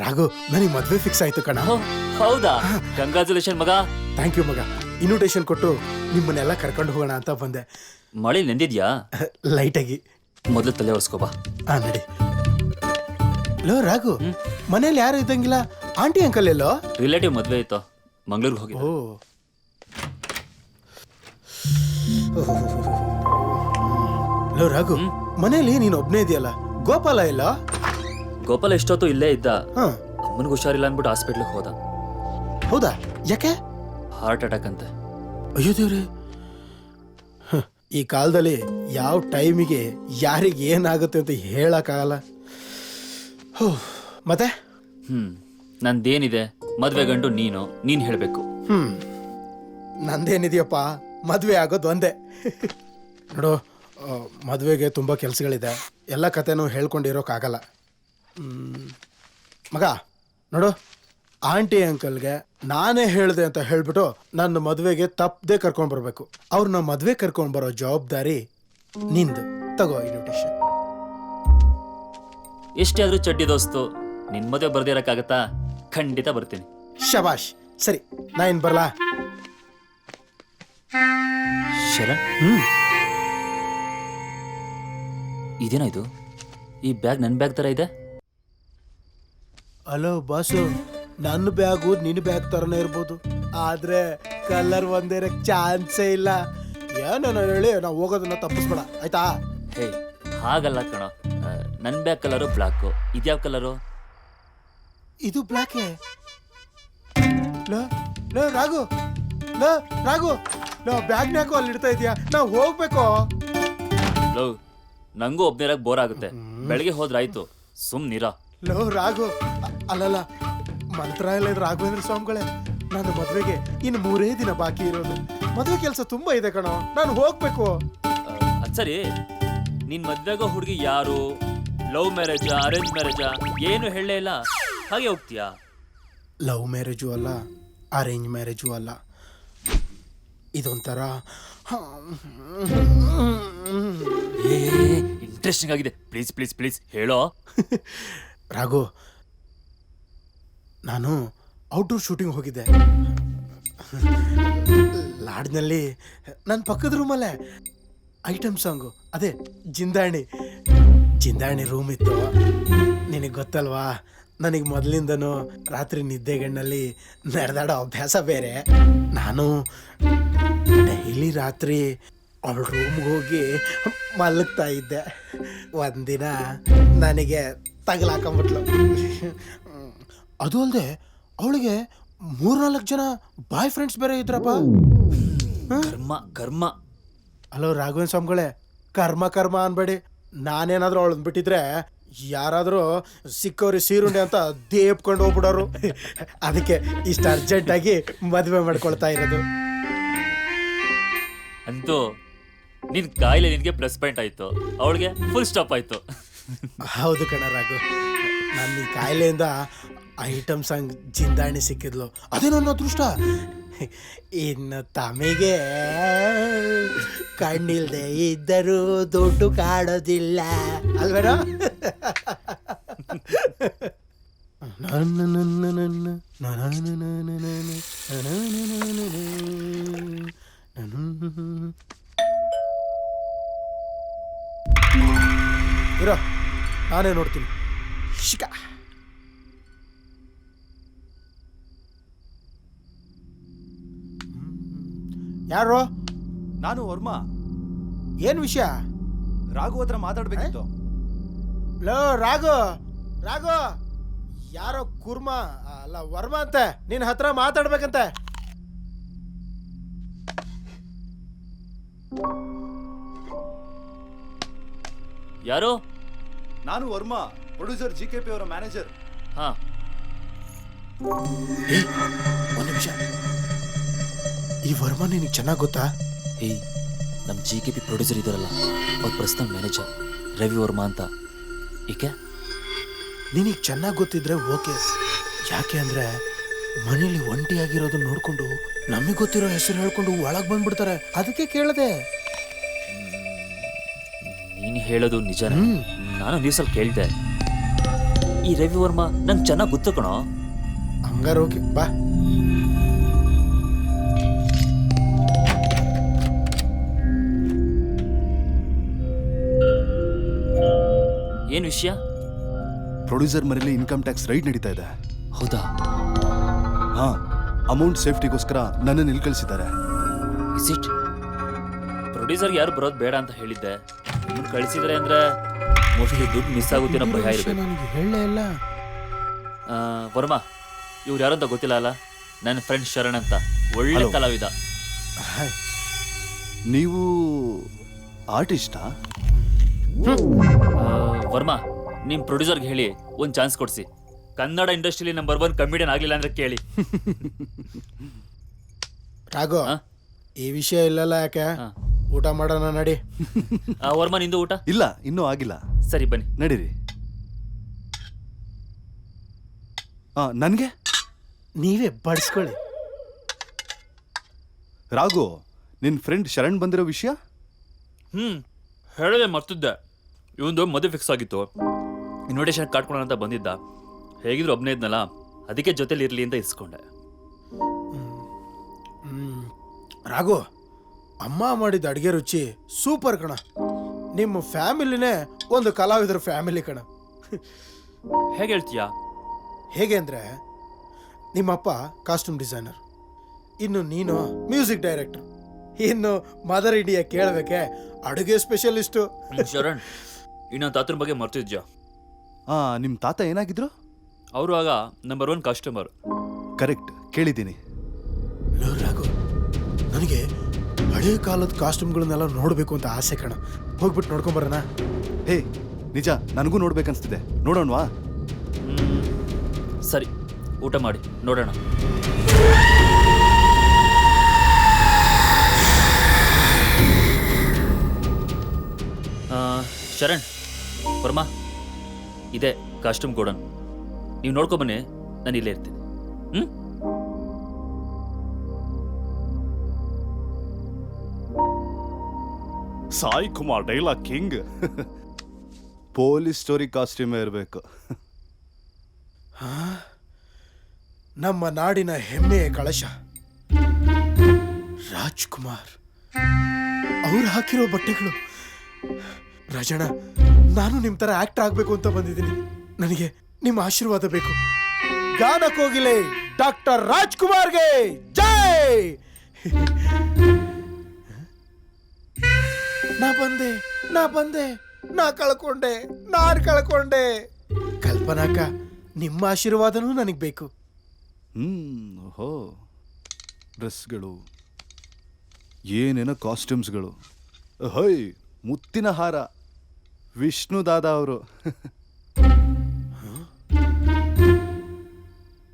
ರಾಘು, ನನಗೆ ಮದ್ವೆ ಫಿಕ್ಸ್ ಆಯ್ತು ಕಣ. ಹೌದಾ? ಕಂಗ್ರಾಚುಲೇಷನ್ ಮಗ. ಥ್ಯಾಂಕ್ ಯು ಮಗ. ಇನ್ವಿಟೇಷನ್ ಕೊಟ್ಟು ನಿಮ್ಮನ್ನೆಲ್ಲ ಕರ್ಕೊಂಡು ಹೋಗೋಣ ಅಂತ ಬಂದೆ. ಮಳೇಲಿ ನೆಂದಿದ್ಯಾ? ಲೈಟಾಗಿ. ಮೊದಲು ತಲೆ ಒರೆಸ್ಕೋಬಾ. ನಡಿ. ಲೋ ರಾಘು, ಮನೇಲಿ ಯಾರು ಇದ್ದಂಗಿಲ್ಲ, ಆಂಟಿ ಅಂಕಲ್ ಎಲ್ಲೋ? ರಿಲೇಟಿವ್ ಮದ್ವೆ ಇತ್ತು, ಮಂಗ್ಳೂರ್ಗೆ ಹೋಗಿ. ಲೋ ರಾಘು, ಮನೇಲಿ ನೀನ್ ಒಬ್ನೇ ಇದೆಯಲ್ಲ, ಗೋಪಾಲ ಇಲ್ಲ? ಗೋಪಾಲ ಎಷ್ಟೊತ್ತು ಇಲ್ಲೇ ಇದ್ದ. ಅಮ್ಮನಿಗೆ ಹುಷಾರಿಲ್ಲ ಅಂದ್ಬಿಟ್ಟು ಹಾಸ್ಪಿಟ್ಲಿಗೆ ಹೋದ. ಹೌದಾ? ಯಾಕೆ? ಹಾರ್ಟ್ ಅಟ್ಯಾಕ್ ಅಂತೆ. ಅಯ್ಯೋ ದೇವ್ರೆ, ಈ ಕಾಲದಲ್ಲಿ ಯಾವ ಟೈಮಿಗೆ ಯಾರಿಗೆ ಏನಾಗುತ್ತೆ ಅಂತ ಹೇಳಕ್ಕಾಗಲ್ಲ. ಮತ್ತೆ ನಂದೇನಿದೆ, ಮದ್ವೆ ಗಂಡು ನೀನು ಹೇಳ್ಬೇಕು. ನಂದೇನಿದೆಯಪ್ಪ, ಮದುವೆ ಆಗೋದು ಒಂದೇ. ನೋಡು, ಮದುವೆಗೆ ತುಂಬ ಕೆಲಸಗಳಿದೆ, ಎಲ್ಲ ಕತೆನೂ ಹೇಳ್ಕೊಂಡಿರೋಕ್ಕಾಗಲ್ಲ. ಮಗ ನೋಡು, ಆಂಟಿ ಅಂಕಲ್ಗೆ ನಾನೇ ಹೇಳಿದೆ ಅಂತ ಹೇಳ್ಬಿಟ್ಟು ನನ್ನ ಮದುವೆಗೆ ತಪ್ಪದೆ ಕರ್ಕೊಂಡು ಬರಬೇಕು. ಅವ್ರನ್ನ ಮದುವೆ ಕರ್ಕೊಂಡು ಬರೋ ಜವಾಬ್ದಾರಿ ನಿಂದು. ತಗೋ ಇನ್ವಿಟೇಷನ್. ಎಷ್ಟೇ ಆದ್ರೂ ಚಡ್ಡಿ ದೋಸ್ತು, ನಿನ್ ಮದುವೆ ಬರ್ದೇ ಇರಕ್ಕಾಗತ್ತಾ? ಖಂಡಿತ ಬರ್ತೀನಿ. ಶಬಾಷ್. ಸರಿ, ನಾ ಇನ್ ಬರ್ಲಾ? ಶರಣ್, ಇದೇನಾ ಇದು? ಈ ಬ್ಯಾಗ್ ನನ್ನ ಬ್ಯಾಗ್ ತರ ಇದೆ. ಹಲೋ ಬಾಸು, ನನ್ನ ಬ್ಯಾಗು ನಿನ್ನ ಬ್ಯಾಗ್ ತರನೇ ಇರ್ಬೋದು, ಆದ್ರೆ ಕಲರ್ ಒಂದೇ ಚಾನ್ಸೇ ಇಲ್ಲ. ಏನೋ ಹೇಳಿ ನಾವು ಹೋಗೋದನ್ನ ತಪ್ಪಿಸ್ಬೇಡ, ಆಯ್ತಾ? ಹೇ, ಹಾಗಲ್ಲ ಕಣ. ನನ್ನ ಬ್ಯಾಗ್ ಕಲರು ಬ್ಲಾಕು. ಇದ್ಯಾವ ಕಲರು? ಇದು ಬ್ಲಾಕೆ. ಲೋ ರಾಘು, ರಾಘು, ಬ್ಯಾಗ್ ಯಾಕೋ ಅಲ್ಲಿ ಇಡ್ತಾ ಇದೀಯಾ? ನಾವು ಹೋಗ್ಬೇಕು. ಲೋ, ನಂಗೂ ಒಬ್ನೇರಾಗ ಬೋರ್ ಆಗುತ್ತೆ. ಬೆಳಗ್ಗೆ ಹೋದ್ರಾಯ್ತು, ಸುಮ್ನಿರ. ಲೋ ರಾಘು, ಅಲ್ಲಲ್ಲ, ಮಂತ್ರ ಎಲ್ಲ ಇದ್ರೆ ರಾಘವೇಂದ್ರ ಸ್ವಾಮಿಗಳೇ, ನನ್ನ ಮದ್ವೆಗೆ ಇನ್ನು 3 ದಿನ ಬಾಕಿ ಇರೋದು. ಮದುವೆ ಕೆಲಸ ತುಂಬಾ ಇದೆ ಕಣೋ, ನಾನು ಹೋಗ್ಬೇಕು. ಅದ್ ಸರಿ, ನಿನ್ ಮದ್ವೆಗೋ ಹುಡುಗಿ ಯಾರು? ಲವ್ ಮ್ಯಾರೇಜಾ, ಅರೇಂಜ್ ಮ್ಯಾರೇಜಾ? ಏನು ಹೇಳಲೇ ಇಲ್ಲ, ಹಾಗೆ ಹೋಗ್ತೀಯಾ? ಲವ್ ಮ್ಯಾರೇಜು ಅಲ್ಲ, ಅರೇಂಜ್ ಮ್ಯಾರೇಜು ಅಲ್ಲ, ಇದೊಂಥರ ಇಂಟ್ರೆಸ್ಟಿಂಗ್ ಆಗಿದೆ. ಪ್ಲೀಸ್ ಪ್ಲೀಸ್ ಪ್ಲೀಸ್ ಹೇಳೋ. ರಾಘು, ನಾನು ಔಟ್ಡೋರ್ ಶೂಟಿಂಗ್ ಹೋಗಿದ್ದೆ ಲಾಡ್ಜ್ನಲ್ಲಿ. ನನ್ನ ಪಕ್ಕದ ರೂಮಲ್ಲೇ ಐಟಮ್ ಸಾಂಗು, ಅದೇ ಜಿಂದಾಣಿ ರೂಮ್ ಇತ್ತು. ನಿನಗೆ ಗೊತ್ತಲ್ವಾ, ನನಗೆ ಮೊದಲಿಂದನೂ ರಾತ್ರಿ ನಿದ್ದೆಗಣ್ಣಲ್ಲಿ ನಡೆದಾಡೋ ಅಭ್ಯಾಸ ಬೇರೆ. ನಾನು ಡೈಲಿ ರಾತ್ರಿ ಅವಳ ರೂಮ್ಗೆ ಹೋಗಿ ಮಲಗ್ತಾ ಇದ್ದೆ. ಒಂದಿನ ನನಗೆ ತಗಲಾಕೊಂಬಿಟ್ಲು. ಅದು ಅಲ್ಲದೆ ಅವಳಿಗೆ 3-4 ಜನ ಬಾಯ್ ಫ್ರೆಂಡ್ಸ್ ಬೇರೆ ಇದ್ರಪ್ಪ. ಕರ್ಮ. ಹಲೋ ರಾಘವೇಂದ್ರ ಸ್ವಾಮಿಗಳೇ, ಕರ್ಮ ಅನ್ಬೇಡಿ. ನಾನೇನಾದ್ರೂ ಅವಳನ್ನ ಬಿಟ್ಟಿದ್ರೆ ಯಾರಾದರೂ ಸಿಕ್ಕವ್ರಿ ಸೀರುಂಡೆ ಅಂತ ದೇಪ್ಕೊಂಡು ಹೋಗ್ಬಿಡೋರು. ಅದಕ್ಕೆ ಇಷ್ಟು ಅರ್ಜೆಂಟಾಗಿ ಮದುವೆ ಮಾಡ್ಕೊಳ್ತಾ ಇರೋದು. ಅಂತೂ ನಿನ್ ಕಾಯಿಲೆ ನಿನ್ಗೆ ಪ್ಲಸ್ ಪಾಯಿಂಟ್ ಆಯ್ತು, ಅವಳಿಗೆ ಫುಲ್ ಸ್ಟಾಪ್ ಆಯ್ತು. ಹೌದು ಕಣ ರಾಘು, ನನ್ನ ಈ ಕಾಯಿಲೆಯಿಂದ ಐಟಮ್ ಸಾಂಗ್ ಜಿಂದಾಣಿ ಸಿಕ್ಕಿದ್ಲು, ಅದೇ ನನ್ನ ಅದೃಷ್ಟ. ಇನ್ನು ತಮಗೆ ಕಣ್ಣಿಲ್ದೆ ಇದ್ದರೂ ದುಡ್ಡು ಕಾಡೋದಿಲ್ಲ ಅಲ್ವೇನ? ಇರೋ, ನಾನೇ ನೋಡ್ತೀನಿ. ಶಿಕ ಯಾರು? ನಾನು ವರ್ಮಾ. ಏನ್ ವಿಷಯ? ರಾಘು ಹತ್ರ ಮಾತಾಡ್ಬೇಕಿತ್ತು. ಲೋ ರಾಘು, ಯಾರೋ ಕುರ್ಮಾ ಅಲ್ಲ ವರ್ಮಾ ಅಂತೆ ನಿನ್ನ ಹತ್ರ ಮಾತಾಡ್ಬೇಕಂತೆ. ಯಾರು? ನಾನು ವರ್ಮಾ, ಪ್ರೊಡ್ಯೂಸರ್ GKP ಅವರ ಮ್ಯಾನೇಜರ್. ಹಾ, ಒಂದು ನಿಮಿಷ, ಈ ವರ್ಮಾ ನಿನಗೆ ಚೆನ್ನಾಗಿ ಗೊತ್ತಾ? ಏಯ್, ನಮ್ಮ GKP ಪ್ರೊಡ್ಯೂಸರ್ ಇದಾರಲ್ಲ, ಅವ್ರ ಪರ್ಸನಲ್ ಮ್ಯಾನೇಜರ್ ರವಿ ವರ್ಮಾ ಅಂತ. ಏಕೆ? ನಿನಗೆ ಚೆನ್ನಾಗಿ ಗೊತ್ತಿದ್ರೆ ಓಕೆ. ಯಾಕೆ ಅಂದ್ರೆ ಮನೇಲಿ ಒಂಟಿಯಾಗಿರೋದನ್ನ ನೋಡ್ಕೊಂಡು ನಮಗೆ ಗೊತ್ತಿರೋ ಹೆಸರು ಹೇಳ್ಕೊಂಡು ಒಳಗೆ ಬಂದ್ಬಿಡ್ತಾರೆ, ಅದಕ್ಕೆ ಕೇಳಿದೆ. ನೀನು ಹೇಳೋದು ನಿಜಾನೇ. ನಾನು ನ್ಯೂಸಲ್ಲಿ ಕೇಳಿದೆ. ಈ ರವಿ ವರ್ಮಾ ನಂಗೆ ಚೆನ್ನಾಗಿ ಗೊತ್ತು ಕಣೋ. ಹಂಗಾರ ಓಕೆ, ಬಾ. ಏನ್ ವಿಷಯ? ಪ್ರೊಡ್ಯೂಸರ್ ಮನೇಲಿ ಇನ್ಕಮ್ ಟ್ಯಾಕ್ಸ್ ರೈಡ್ ನಡೀತಾ ಇದೆ. ಹೌದಾ? ಹಾ, ಅಮೌಂಟ್ ಸೇಫ್ಟಿಗೋಸ್ಕರ ನನ್ನನ್ನು ಇಲ್ಲಿ ಕಳಿಸಿದ್ದಾರೆ. Is it? ಪ್ರೊಡ್ಯೂಸರ್ಗೆ ಯಾರು ಬರೋದು ಬೇಡ ಅಂತ ಹೇಳಿದ್ದೆ. ನಿಮ್ಮನ್ನು ಕಳಿಸಿದ್ರೆ ಅಂದ್ರೆ ಮೋಸ್ಟ್ಲಿ ದುಡ್ಡು ಮಿಸ್ ಆಗುತ್ತೆ ಅನ್ನೋ ಭಯ ಇರಬೇಕು. ನನಗೆ ಹೇಳಲೇ ಇಲ್ಲ. ವರ್ಮಾ, ಇವ್ರು ಯಾರು ಅಂತ ಗೊತ್ತಿಲ್ಲ ಅಲ್ಲ? ನನ್ನ ಫ್ರೆಂಡ್ ಶರಣ್ ಅಂತ, ಒಳ್ಳೆ ಕಲಾವಿದ. ನೀವು ಆರ್ಟಿಸ್ಟಾ? ವರ್ಮಾ, ನಿಮ್ಮ ಪ್ರೊಡ್ಯೂಸರ್ಗೆ ಹೇಳಿ ಒಂದು ಚಾನ್ಸ್ ಕೊಡಿಸಿ. ಕನ್ನಡ ಇಂಡಸ್ಟ್ರಿಲಿ ನಂಬರ್ 1 ಕಮಿಡಿಯನ್ ಆಗಲಿಲ್ಲ ಅಂದ್ರೆ ಕೇಳಿ. ರಾಘು, ಈ ವಿಷಯ ಇಲ್ಲಲ್ಲ ಯಾಕೆ ಹಾ. ಊಟ ಮಾಡೋಣ ನಡಿ. ವರ್ಮ ನಿಂದು ಊಟ ಇಲ್ಲ ಇನ್ನೂ ಆಗಿಲ್ಲ. ಸರಿ ಬನ್ನಿ. ನಡೀರಿ. ನನಗೆ ನೀವೇ ಬಡಿಸ್ಕೊಳ್ಳಿ. ರಾಘು, ನಿನ್ನ ಫ್ರೆಂಡ್ ಶರಣ್ ಬಂದಿರೋ ವಿಷಯ? ಹೇಳದೆ ಮರ್ತಿದ್ದೆ. ಇವಂದು ಮದುವೆ ಫಿಕ್ಸ್ ಆಗಿತ್ತು, ಇನ್ವಿಟೇಷನ್ ಕಾಟ್ಕೊಳ್ಳೋಣ ಅಂತ ಬಂದಿದ್ದ. ಹೇಗಿದ್ರು ಒಬ್ಬನೇ ಇದ್ನಲ್ಲ, ಅದಕ್ಕೆ ಜೊತೆಲಿ ಇರಲಿ ಅಂತ ಇಸ್ಕೊಂಡೆ. ರಾಘು, ಅಮ್ಮ ಮಾಡಿದ ಅಡುಗೆ ರುಚಿ ಸೂಪರ್ ಕಣ. ನಿಮ್ಮ ಫ್ಯಾಮಿಲಿನೇ ಒಂದು ಕಲಾವಿದರ ಫ್ಯಾಮಿಲಿ ಕಣ. ಹೇಗೆ ಹೇಳ್ತೀಯಾ? ಹೇಗೆ ಅಂದರೆ, ನಿಮ್ಮಪ್ಪ ಕಾಸ್ಟ್ಯೂಮ್ ಡಿಸೈನರ್, ಇನ್ನು ನೀನು ಮ್ಯೂಸಿಕ್ ಡೈರೆಕ್ಟರ್, ಇನ್ನು ಮದರ್ ಇಂಡಿಯಾ ಕೇಳಬೇಕೆ ಅಡುಗೆ ಸ್ಪೆಷಲಿಸ್ಟು. ಶರಣ್, ಇನ್ನು ತಾತನ ಬಗ್ಗೆ ಮರ್ತಿದ್ಯಾ? ನಿಮ್ಮ ತಾತ ಏನಾಗಿದ್ರು? ಅವರು ಆಗ ನಂಬರ್ 1 ಕಸ್ಟಮರ್. ಕರೆಕ್ಟ್, ಕೇಳಿದ್ದೀನಿ. ರಾಘು, ನನಗೆ ಹಳೆಯ ಕಾಲದ ಕಾಸ್ಟ್ಯೂಮ್ಗಳನ್ನೆಲ್ಲ ನೋಡಬೇಕು ಅಂತ ಆಸೆ ಕಣ. ಹೋಗ್ಬಿಟ್ಟು ನೋಡ್ಕೊಂಬರೋಣ? ಹೇ ನಿಜ, ನನಗೂ ನೋಡ್ಬೇಕನ್ಸ್ತಿದೆ. ನೋಡೋಣವಾ? ಸರಿ, ಊಟ ಮಾಡಿ ನೋಡೋಣ. ಶರಣ್, ವರ್ಮಾ, ಇದೆ ಕಾಸ್ಟ್ಯೂಮ್ ಗೋಡನ್. ನೀವು ನೋಡ್ಕೊಬನ್ನಿ, ನಾನು ಇಲ್ಲೇ ಇರ್ತೀನಿ. Sai Kumar dialogue king. Police story ಕಾಸ್ಟ್ಯೂಮೇ ಇರಬೇಕು. ನಮ್ಮ ನಾಡಿನ ಹೆಮ್ಮೆಯ ಕಳಶ ರಾಜ್ಕುಮಾರ್ ಅವ್ರು ಹಾಕಿರೋ ಬಟ್ಟೆಗಳು. ರಾಜಣ್ಣ, ನಾನು ನಿಮ್ಮ ಥರ ಆಕ್ಟರ್ ಆಗಬೇಕು ಅಂತ ಬಂದಿದ್ದೀನಿ. ನನಗೆ ನಿಮ್ಮ ಆಶೀರ್ವಾದ ಬೇಕು. ಗಾನ ಕೋಗಿಲೆ ಡಾಕ್ಟರ್ ರಾಜ್ಕುಮಾರ್ಗೆ ಜೈ. ನಾ ಬಂದೆ, ನಾನು ಕಳ್ಕೊಂಡೆ. ಕಲ್ಪನಾಕ, ನಿಮ್ಮ ಆಶೀರ್ವಾದನೂ ನನಗೆ ಬೇಕು. ಓಹೋ, ಡ್ರೆಸ್ಗಳು, ಏನೇನೋ ಕಾಸ್ಟ್ಯೂಮ್ಸ್ಗಳು. ಹೊಯ್, ಮುತ್ತಿನ ಹಾರ, ವಿಷ್ಣು ದಾದಾ ಅವರು.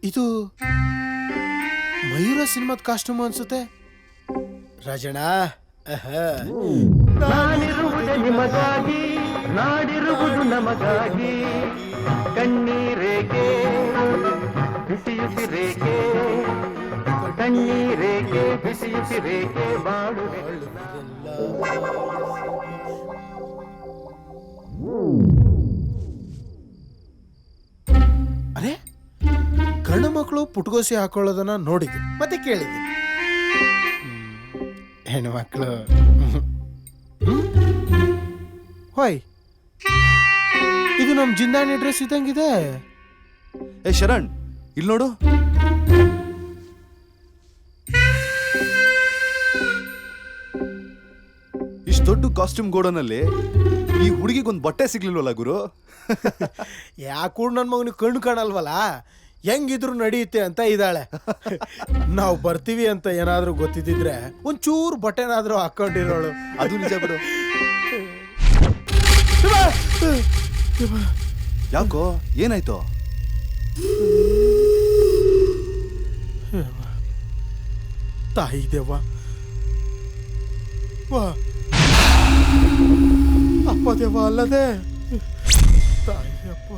ಇದು ಮಯೂರ ಸಿನಿಮಾದ ಕಾಸ್ಟ್ಯೂಮ್ ಅನ್ಸುತ್ತೆ. ರಾಜಣ್ಣ, ನಾನಿರುವುದು ನಿಮಗಾಗಿ, ನಾಡಿರುವುದು ನಮಗಾಗಿ. ಕಣ್ಣೀರೇಕೆ ಬಿಸಿಯುಸಿರೇಕೆ, ಕಣ್ಣೀರೇಕೆ ಬಿಸಿಯುಸಿರೇಕೆ ಬಾಳುವೆ. ಅರೆ, ಗಂಡು ಮಕ್ಕಳು ಪುಟ್ಗೋಸಿ ಹಾಕೊಳ್ಳೋದನ್ನ ನೋಡಿದ್ದೀನಿ, ಮತ್ತೆ ಕೇಳಿದ್ದೀನಿ. ಹೆಣ್ಣು ಮಕ್ಕಳು ಹೋಯ್, ಇದು ನಮ್ಮ ಜಿಂದಾಣಿ ಡ್ರೆಸ್ ಇದ್ದಂಗಿದೆ. ಏ ಶರಣ್, ಇಲ್ಲಿ ನೋಡು. ಇಷ್ಟು ದೊಡ್ಡ ಕಾಸ್ಟ್ಯೂಮ್ ಗೋಡನಲ್ಲಿ ಈ ಹುಡುಗಿಗೊಂದು ಬಟ್ಟೆ ಸಿಗ್ಲಿಲ್ವಲ್ಲ ಗುರು? ಯಾಕೂ ನನ್ನ ಮಗನಿಗೆ ಕಣ್ಣು ಕಾಣಲ್ವಲ್ಲ, ಹೆಂಗಿದ್ರು ನಡೆಯುತ್ತೆ ಅಂತ ಇದ್ದಾಳೆ. ನಾವು ಬರ್ತೀವಿ ಅಂತ ಏನಾದ್ರೂ ಗೊತ್ತಿದ್ರೆ ಒಂಚೂರು ಬಟ್ಟೆನಾದ್ರೂ ಹಾಕೊಂಡಿರೋಳು. ಅದು ನಿಜ ಬಿಡು. ಯಾಕೋ, ಏನಾಯ್ತು? ತಾಯಿ ದೇವ, ಅಪ್ಪ ದೇವ ಅಲ್ಲದೆ ತಾಯಿ ಅಪ್ಪ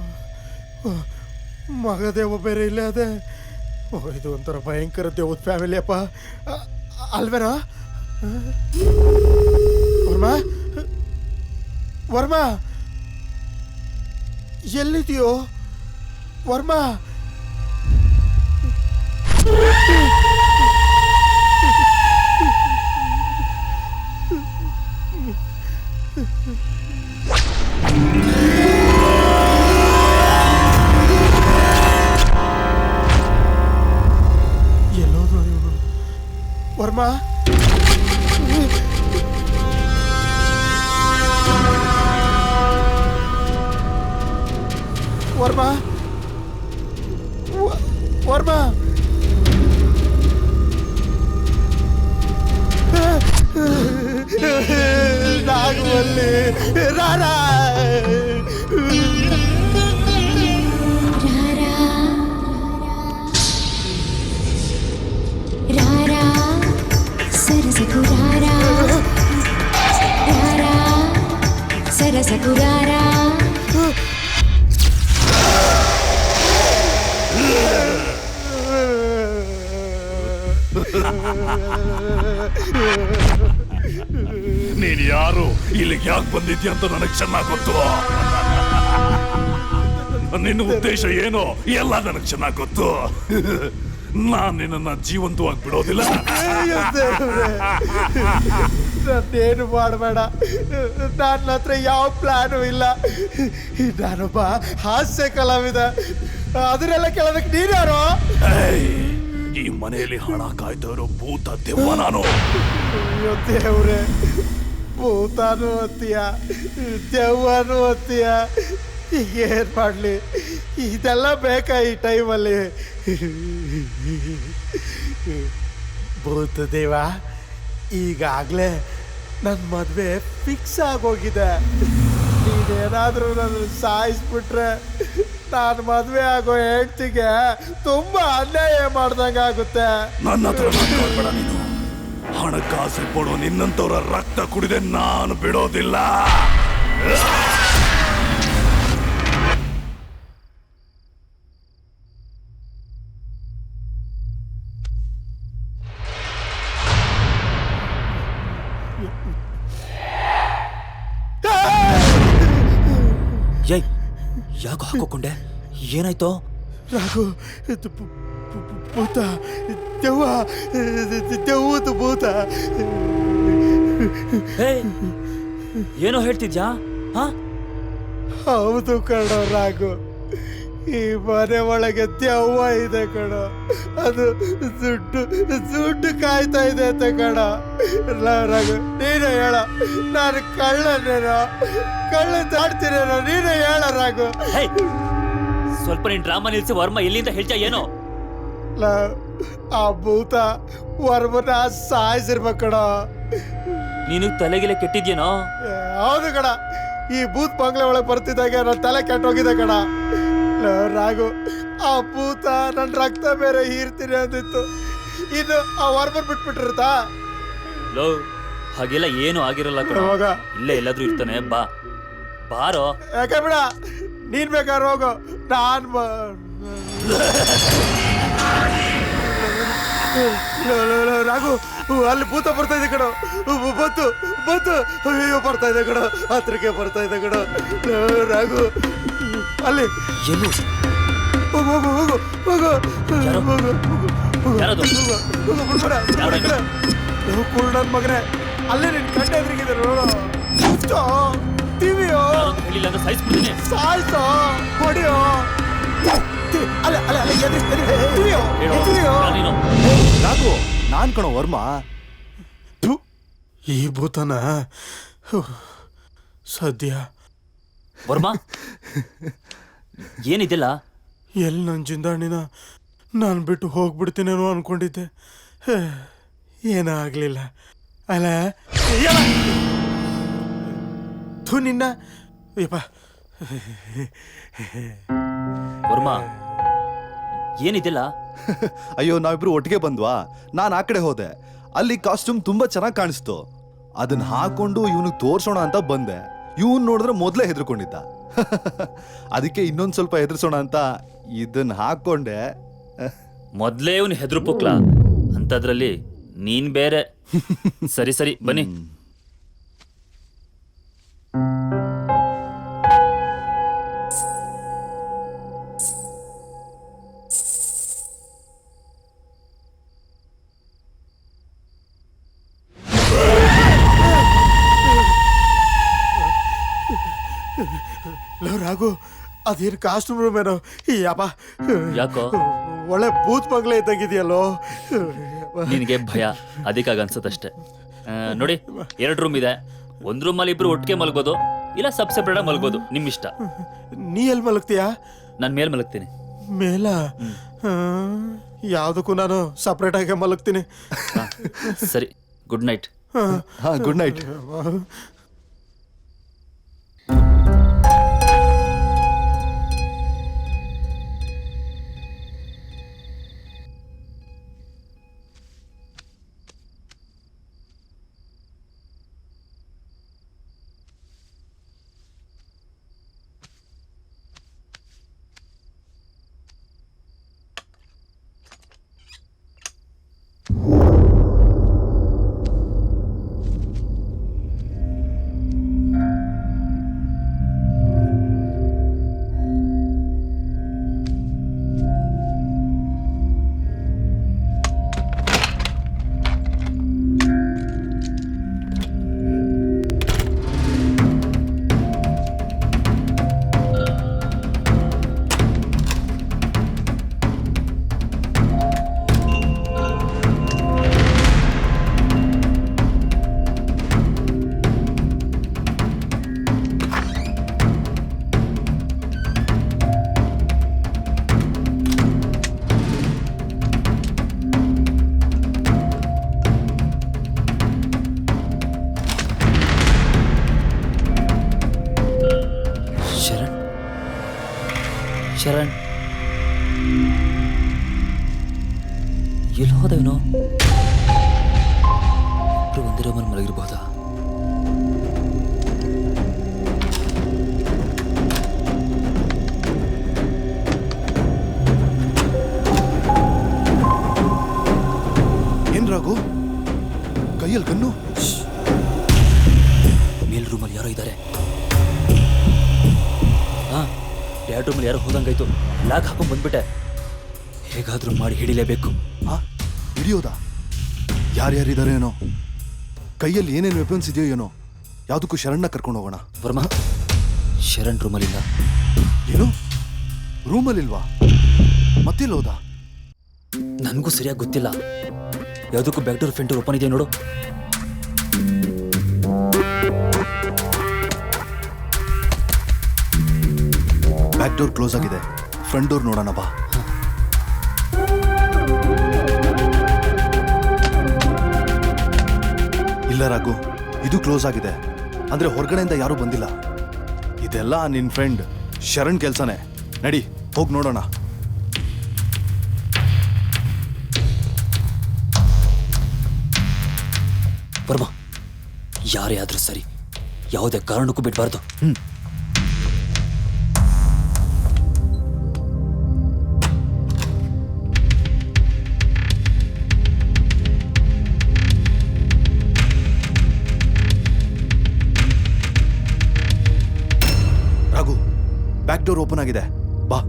ಮಗ ದೇವ ಬೇರೆ ಇಲ್ಲ ಅದೇ. ಇದು ಒಂಥರ ಭಯಂಕರ ದೇವದ ಫ್ಯಾಮಿಲಿ ಅಪ್ಪ, ಅಲ್ವೇನಾ? ವರ್ಮಾ, ವರ್ಮಾ, ಎಲ್ಲಿದೆಯೋ ವರ್ಮಾ? ಎಲ್ಲೋದ್ರು ಇವನು? ವರ್ಮಾ, ವರ್ಮಾ, ವರ್ಮಾ, ನಾಗವಲ್ಲಿ ರಾರಾ. ಸರಸಗೋ ಇಲ್ಲಿಗೆ ಯಾಕೆ ಬಂದಿದ್ಯಾ ಅಂತ ನನಗೆ ಚೆನ್ನಾಗಿ ಗೊತ್ತು. ನಿನ್ನ ಉದ್ದೇಶ ಏನೋ ಎಲ್ಲ ನನಗೆ ಚೆನ್ನಾಗಿ ಗೊತ್ತು. ನಾನ್ ನಿನ್ನ ಜೀವಂತವಾಗಿ ಬಿಡೋದಿಲ್ಲ. ನನ್ನೇನು ಮಾಡಬೇಡ, ನನ್ನ ಹತ್ರ ಯಾವ ಪ್ಲಾನು ಇಲ್ಲ. ನಾನೊಬ್ಬ ಹಾಸ್ಯ ಕಲಾವಿದ, ಅದನ್ನೆಲ್ಲ ಕೇಳೋದಕ್ಕೆ ನೀನ್ಯಾರೋ? ಈ ಮನೆಯಲ್ಲಿ ಹಣ ಕಾಯ್ತಾ ಇರೋ ಭೂತ ದೆವ್ವ ನಾನು. ಅಯ್ಯೋ ದೇವ್ರೆ, ಭೂತಾನು ಅತ್ತೀಯ, ದೆವ್ವನು ಅತ್ತೀಯ, ಈಗ ಏನ್ ಮಾಡ್ಲಿ? ಇದೆಲ್ಲ ಬೇಕಾ ಈ ಟೈಮಲ್ಲಿ? ಭೂತ ದೇವ, ಈಗಾಗಲೇ ನನ್ನ ಮದುವೆ ಫಿಕ್ಸ್ ಆಗೋಗಿದೆ. ನೀನೇನಾದರೂ ನನ್ನ ಸಾಯಿಸ್ಬಿಟ್ರೆ ನಾನು ಮದುವೆ ಆಗೋ ಹೆಂಡ್ತಿಗೆ ತುಂಬಾ ಅನ್ಯಾಯ ಮಾಡ್ದಂಗೆ ಆಗುತ್ತೆ. ನನ್ನ ಹತ್ರ ಮಾತಾಡ್ಬೇಡ ನೀನು. ಹಣಕ್ಕಾಸೆ ಪಡೋ ನಿನ್ನಂತವ್ರ ರಕ್ತ ಕುಡಿದೆ ನಾನು ಬಿಡೋದಿಲ್ಲ. ಯಾಕೋ ಹಾಕೋಕೊಂಡೆ? ಏನಾಯ್ತು? ರಾಘು, ಭೂತ, ದೆವ್ವ, ದೆವ್ವದ ಭೂತ. ಏನೋ ಹೇಳ್ತಿದ್ಯಾ? ಹೌದು ಕಣೋ ರಾಘು, ಈ ಮನೆ ಒಳಗೆ ದೆವ್ವ ಇದೆ ಕಣೋ. ಅದು ದುಡ್ಡು ಕಾಯ್ತಾ ಇದೆ ಅಂತ ಕಣ. ರಾಘು, ನೀನೇ ಹೇಳ, ನಾನು ಕಳ್ಳನೇನೋ, ಕಳ್ಳ ತಾಡ್ತೀನೇನೋ, ನೀನೇ ಹೇಳ ರಾಘು. ಸ್ವಲ್ಪ ನೀನ್ ಡ್ರಾಮಾ ನಿಲ್ಸಿ ವರ್ಮ ಎಲ್ಲಿಂದ ಹೇಳ್ತೀಯ ಏನೋ? ಆ ಭೂತ ವರ್ಮನ ಸಾಯಿಸಿರ್ಬೇಕು ಕಣ. ನೀನು ತಲೆಗೆಲೆ ಕೆಟ್ಟಿದ್ಯೇನೋ? ಹೌದು ಕಣ, ಈ ಭೂತ್ ಬಂಗ್ಲೆ ಒಳಗೆ ಬರ್ತಿದ್ದಾಗ ನನ್ನ ತಲೆ ಕೆಟ್ಟೋಗಿದೆ ಕಣ. ರಾಘು, ಆ ಭೂತ ನನ್ನ ರಕ್ತ ಬೇರೆ ಹೀರ್ತೀನಿ ಅಂದಿತ್ತು. ಇನ್ನು ಆ ವರ್ಮನ್ ಬಿಟ್ಬಿಟ್ಟಿರುತ್ತಾ? ಲೋ, ಹಾಗೆಲ್ಲ ಏನು ಆಗಿರಲ್ಲ ಕಣ. ಇಲ್ಲೇ ಎಲ್ಲಾದ್ರೂ ಇರ್ತಾನೆ. ಬಾರೋ. ಯಾಕೆ ಬಿಡ, ನೀನ್ ಬೇಕಾದ್ರೆ ಹೋಗು, ನಾನ್ ರಾಘು, ಅಲ್ಲಿ ಭೂತ ಬರ್ತಾ ಇದೆ ಕಣ. ಬತ್ತು ಅಯ್ಯೋ ಬರ್ತಾ ಇದೆ ಕಣ, ಹತ್ರಕ್ಕೆ ಬರ್ತಾ ಇದೆ ಕಣ. ರಾಘು, ಅಲ್ಲಿ ಹೋಗು ಹೋಗು ಹೋಗು ಹೋಗು ಕುರುಡ ಮಗನೇ, ಅಲ್ಲೇ ನಿನ್ ಕಂಡ ಎದುರಿಗಿದೆ ನೋಡು. ಟಿವಿಯೋ ಸಾಯ್ಸೋ, ಹೊಡಿಯೋ. ರಾಘು, ನಾನ್ ಕಣೋ ವರ್ಮ. ಈ ಭೂತನ ಸದ್ಯ ವರ್ಮ ಏನಿದೆಲ್ಲ? ಎಲ್ಲಿ ನನ್ನ ಜಿಂದಾಣಿನ ನಾನು ಬಿಟ್ಟು ಹೋಗ್ಬಿಡ್ತೀನೇನೋ ಅನ್ಕೊಂಡಿದ್ದೆ. ಏನೂ ಆಗ್ಲಿಲ್ಲ ಅಲ್ಲ. ನಿನ್ನ ವರ್ಮ ಏನಿದೆಲ್ಲ? ಅಯ್ಯೋ, ನಾವಿಬ್ರು ಒಟ್ಟಿಗೆ ಬಂದ್ವಾ. ನಾನು ಆ ಕಡೆ ಹೋದೆ, ಅಲ್ಲಿ ಕಾಸ್ಟ್ಯೂಮ್ ತುಂಬಾ ಚೆನ್ನಾಗಿ ಕಾಣಿಸ್ತು. ಅದನ್ನ ಹಾಕೊಂಡು ಇವನಿಗೆ ತೋರ್ಸೋಣ ಅಂತ ಬಂದೆ. ಇವನ್ ನೋಡಿದ್ರೆ ಮೊದಲೇ ಹೆದರ್ಕೊಂಡಿದ್ದ. ಅದಕ್ಕೆ ಇನ್ನೊಂದ್ ಸ್ವಲ್ಪ ಹೆದರ್ಸೋಣ ಅಂತ ಇದನ್ನ ಹಾಕೊಂಡೆ. ಮೊದ್ಲೇ ಇವನು ಹೆದ್ರು ಪುಕ್ಲ ಅಂತದ್ರಲ್ಲಿ ನೀನ್ ಬೇರೆ. ಸರಿ ಸರಿ ಬನ್ನಿ. ರಾಘು, ಅದೇನು ಕಾಸ್ಟ್ಯೂಮ್ ರೂಮ್ ಏನೋ? ಯಪ್ಪ, ಯಾಕೋ ಒಳ್ಳೆ ಭೂತ್ ಬಂಗ್ಲೆ ಇದ್ದಂಗಿದೆಯಲ್ಲೋ. ನಿನಗೆ ಭಯ ಅದಕ್ಕಾಗ ಅನ್ಸತ್ತಷ್ಟೇ. ನೋಡಿ, 2 ರೂಮ್ ಇದೆ. ಒಂದ್ ರೂಮಲ್ಲಿ ಇಬ್ರು ಒಟ್ಟಿಗೆ ಮಲಗೋದು, ಇಲ್ಲ ಸಬ್ ಸೆಪರೇಟ್ ಮಲಗೋದು, ನಿಮ್ಮಿಷ್ಟ. ನೀ ಎಲ್ಲಿ ಮಲಗ್ತೀಯಾ? ನಾನು ಮೇಲ್ ಮಲಗ್ತೀನಿ. ಮೇಲ? ಯಾವುದಕ್ಕೂ ನಾನು ಸಪ್ರೇಟ್ ಆಗಿ ಮಲಗ್ತೀನಿ. ಸರಿ, good night. Good night. Sharan ಎಲ್ಲಿ ಹೋದ ಇವನು? ಇಬ್ರು ಒಂದೇ ರೂಮಲ್ಲಿ ಮಲಗಿರ್ಬೋದಾ? ಏನ್ ರಾಘು, ಕೈಯಲ್ಲಿ ಕಣ್ಣು? ಮೇಲ್ ರೂಮಲ್ಲಿ ಯಾರೋ ಇದ್ದಾರೆ. ಹಾ, ಡ್ಯಾಡ್ ರೂಮಲ್ಲಿ ಯಾರೋ ಹೋದಂಗಾಯ್ತು. ಲಾಕ್ ಹಾಕೊಂಡ್ ಬಂದ್ಬಿಟ್ಟೆ. ಹೇಗಾದ್ರೂ ಮಾಡಿ ಹಿಡಿಲೇಬೇಕು. ಹಾ, ಹಿಡಿಯೋದಾ? ಯಾರ್ಯಾರಿದ್ದಾರೆ ಏನೋ, ಕೈಯಲ್ಲಿ ಏನೇನು ವೆಪನ್ಸ್ ಇದೆಯೋ ಏನೋ. ಯಾವುದಕ್ಕೂ ಶರಣ್ನ ಕರ್ಕೊಂಡು ಹೋಗೋಣ. ವರ್ಮಾ, ಶರಣ್ ರೂಮಲ್ಲಿಲ್ಲ. ಏನು, ರೂಮಲ್ಲಿಲ್ವಾ? ಮತ್ತೆಲ್ಲ ಹೋದ? ನನಗೂ ಸರಿಯಾಗಿ ಗೊತ್ತಿಲ್ಲ. ಯಾವುದಕ್ಕೂ back door front door open ಇದೆ ನೋಡು. ಬ್ಯಾಕ್ ಡೋರ್ ಕ್ಲೋಸ್ ಆಗಿದೆ, ಫ್ರಂಟ್ ಡೋರ್ ನೋಡೋಣ ಬಾ. ಇಲ್ಲ ರಾಘು, ಇದು ಕ್ಲೋಸ್ ಆಗಿದೆ. ಅಂದ್ರೆ ಹೊರಗಡೆಯಿಂದ ಯಾರೂ ಬಂದಿಲ್ಲ. ಇದೆಲ್ಲ ನಿನ್ ಫ್ರೆಂಡ್ ಶರಣ್ ಕೆಲ್ಸನೇ. ನಡಿ ಹೋಗಿ ನೋಡೋಣ. ವರ್ಮಾ, ಯಾರೇ ಆದ್ರೂ ಸರಿ, ಯಾವುದೇ ಕಾರಣಕ್ಕೂ ಬಿಡಬಾರ್ದು. ರಾಘು, ಬ್ಯಾಕ್ ಡೋರ್ ಓಪನ್ ಆಗಿದೆ, ಬಾ.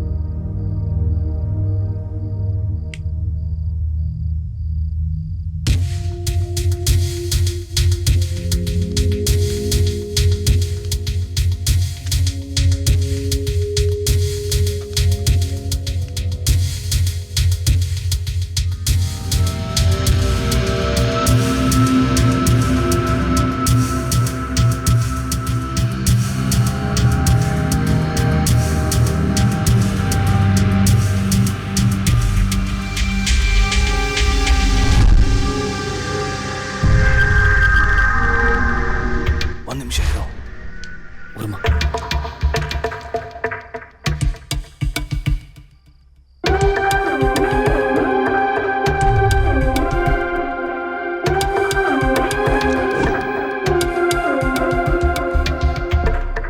ಒಂದ್ ನಿಮಿಷ ಇರೋ ವರ್ಮಾ.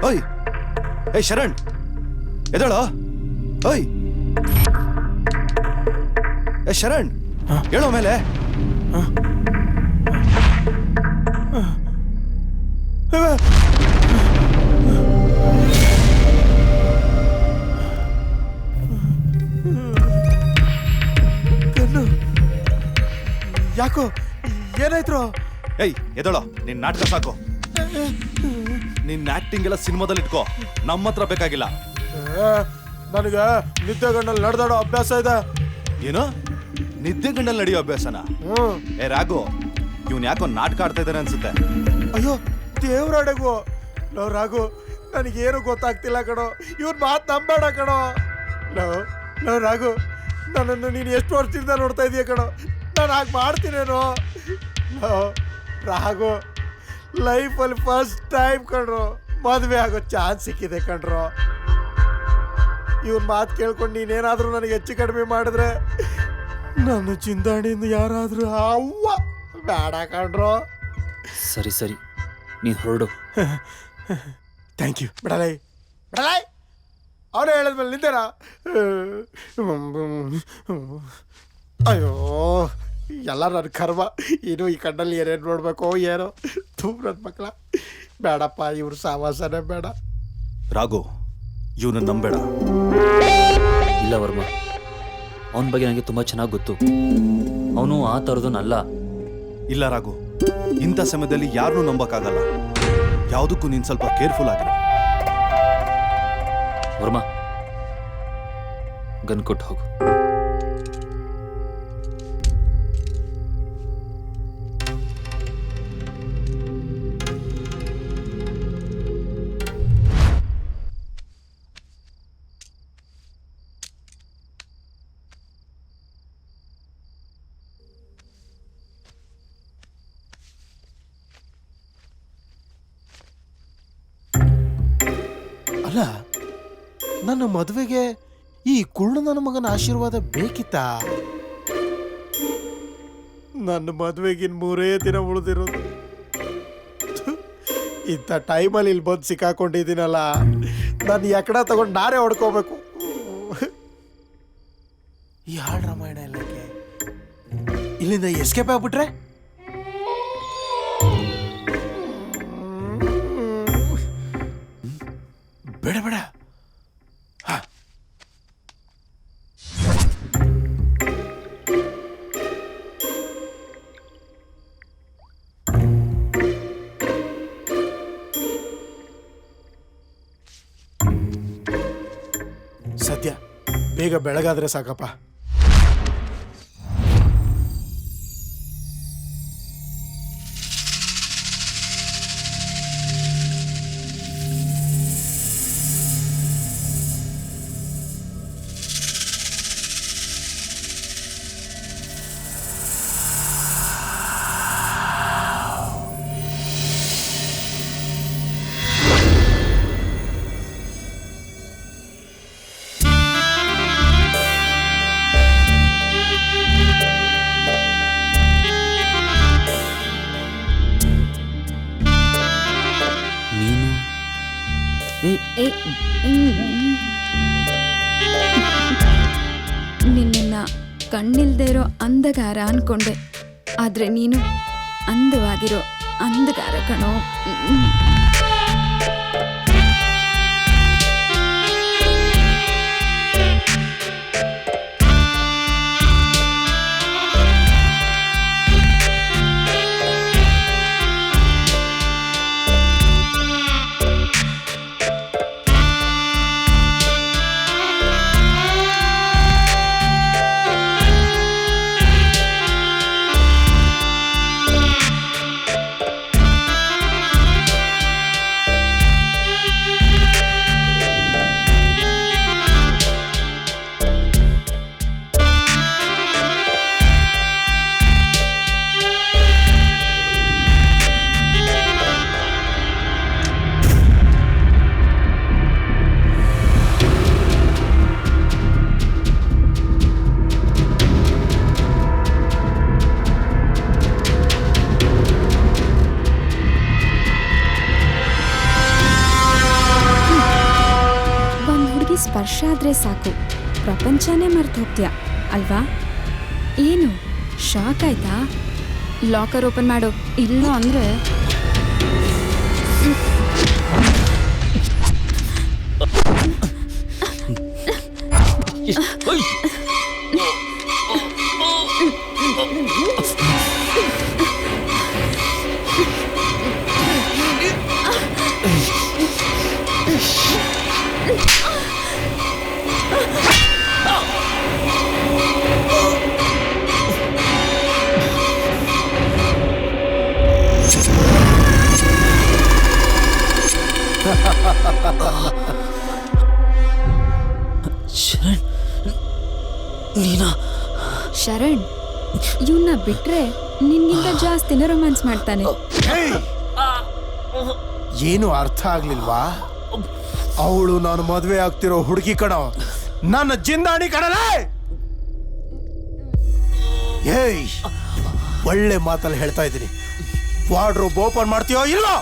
ಓಯ್, ಏಯ್ ಶರಣ್, ಎದಳ? ಓಯ್, ಏ ಶರಣ್, ಹೇಳೋ ಮೇಲೆ. ಯಾಕೋ, ಏನಾಯ್ತು? ಏಯ್ ಎದಳ, ನಿನ್ ನಾಟಕ ಸಾಕು. ನಿನ್ ಆಕ್ಟಿಂಗ್ ಎಲ್ಲ ಸಿನಿಮಾದಲ್ಲಿ ಇಟ್ಕೋ, ನಮ್ಮ ಹತ್ರ ಬೇಕಾಗಿಲ್ಲ. ನನಗೆ ನಿದ್ದೆ ಗಂಡಲ್ಲಿ ನಡೆದಾಡೋ ಅಭ್ಯಾಸ ಇದೆ. ಏನು, ನಿದ್ದೆ ಗಂಡಲ್ಲಿ ನಡೆಯೋ ಅಭ್ಯಾಸನ? ಏ ರಾಘು, ಇವನ್ ಯಾಕೋ ನಾಟಕ ಆಡ್ತಾ ಇದ್ದಾನೆ ಅನ್ಸುತ್ತೆ. ಅಯ್ಯೋ ದೇವ್ರಾಡೆಗು, ಲೋ ರಾಘು, ನನಗೇನು ಗೊತ್ತಾಗ್ತಿಲ್ಲ ಕಣೋ. ಇವ್ನ ಮಾತು ನಂಬೇಡ ಕಣೋ. ಲೋ ರಾಘು, ನನ್ನನ್ನು ನೀನು ಎಷ್ಟು ವರ್ಷದಿಂದ ನೋಡ್ತಾ ಇದೀಯ ಕಣೋ. ನಾನು ಹಾಗೆ ಮಾಡ್ತೀನೇನೋ? ಲೋ ರಾಘು, ಲೈಫಲ್ಲಿ ಫಸ್ಟ್ ಟೈಮ್ ಕಣ್ರು ಮದುವೆ ಆಗೋ ಚಾನ್ಸ್ ಸಿಕ್ಕಿದೆ ಕಣ್ರು. ಇವನ್ ಮಾತು ಕೇಳ್ಕೊಂಡು ನೀನೇನಾದರೂ ನನಗೆ ಹೆಚ್ಚು ಕಡಿಮೆ ಮಾಡಿದ್ರೆ ನನ್ನ ಚಿಂದಾಣಿಯಿಂದ ಯಾರಾದರೂ ಅವ್ವ ಬೇಡ ಕಣ್ರು. ಸರಿ ಸರಿ, ನೀನು ಹೊರಡು. Thank you. ಬಿಡಲೈ ಬಿಡಲೈ, ಅವನೇ ಹೇಳಿದ್ಮೇಲೆ ನಿಂತೇನ? ಅಯ್ಯೋ, ಎಲ್ಲ ನನ್ನ ಕರ್ಮ. ಇನ್ನು ಈ ಕಣ್ಣಲ್ಲಿ ಏನೇನು ನೋಡ್ಬೇಕೋ ಏನೋ. ನನ್ನ ಮಕ್ಕಳ ಬೇಡಪ್ಪ, ಇವ್ರ ಸಾವಾಸನೇ ಬೇಡ. ರಾಘು, ಇವನನ್ನ ನಂಬೇಡ. ಇಲ್ಲ ವರ್ಮಾ, ಅವನ ಬಗ್ಗೆ ನನಗೆ ತುಂಬ ಚೆನ್ನಾಗಿ ಗೊತ್ತು. ಅವನು ಆ ಥರದವನಲ್ಲ. ಇಲ್ಲ ರಾಘು, ಇಂಥ ಸಮಯದಲ್ಲಿ ಯಾರನ್ನೂ ನಂಬಕ್ಕಾಗಲ್ಲ. ಯಾವುದಕ್ಕೂ ನೀನು ಸ್ವಲ್ಪ ಕೇರ್ಫುಲ್ ಆಗಿರು. ವರ್ಮಾ, ಗನ್ ಕೊಟ್ಟು ಹೋಗು. ಅಲ್ಲ, ನನ್ನ ಮದುವೆಗೆ ಈ ಕುರುಡು ನನ್ನ ಮಗನ ಆಶೀರ್ವಾದ ಬೇಕಿತ್ತಾ? ನನ್ನ ಮದುವೆಗಿನ್ 3 ದಿನ ಉಳಿದಿರೋದು. ಇಂಥ ಟೈಮಲ್ಲಿ ಇಲ್ಲಿ ಬಂದು ಸಿಕ್ಕಾಕೊಂಡಿದ್ದೀನಲ್ಲ, ನಾನು ಎಕಡ ತಗೊಂಡು ನಾರೇ ಹೊಡ್ಕೋಬೇಕು. ಈ ಹಾಳು ರಾಮಾಯಣ ಎಲ್ಲಕ್ಕೆ ಇಲ್ಲಿಂದ ಎಸ್ಕೇಪ್ ಆಗ್ಬಿಟ್ರೆ ಬೇಡ ಬೇಡ. ಸದ್ಯ ಬೇಗ ಬೆಳಗಾದ್ರೆ ಸಾಕಪ್ಪ. ನಿನ್ನ ಕಣ್ಣಿಲ್ದೇ ಇರೋ ಅಂಧಗಾರ ಅನ್ಕೊಂಡೆ, ಆದ್ರೆ ನೀನು ಅಂದವಾಗಿರೋ ಅಂಧಗಾರ ಕಣೋ. ಸ್ಪರ್ಶ ಆದ್ರೆ ಸಾಕು, ಪ್ರಪಂಚನೇ ಮರ್ತು ಹೋಗ್ತೀಯ ಅಲ್ವಾ? ಏನು ಶಾಕ್ ಆಯ್ತಾ? ಲಾಕರ್ ಓಪನ್ ಮಾಡು, ಇಲ್ಲ ಅಂದ್ರೆ ಶರಣ್, ನೀನಾ? ಶರಣ್ ಇವನ್ನ ಬಿಟ್ರೆ ನಿನ್ಗಿಂತ ಜಾಸ್ತಿನ ರೊಮ್ಯಾನ್ಸ್ ಮಾಡ್ತಾನೆ. ಏನು ಅರ್ಥ ಆಗ್ಲಿಲ್ವಾ? ಅವಳು ನಾನು ಮದುವೆ ಆಗ್ತಿರೋ ಹುಡುಗಿ ಕಣೋ, ನನ್ನ ಜಿಂದಾಣಿ ಕಣಲೇ. ಏಯ್, ಒಳ್ಳೆ ಮಾತಲ್ಲಿ ಹೇಳ್ತಾ ಇದ್ದೀನಿ, ವಾರ್ಡ್ರೋಬ್ ಓಪನ್ ಮಾಡ್ತೀಯೋ ಇಲ್ಲೋ?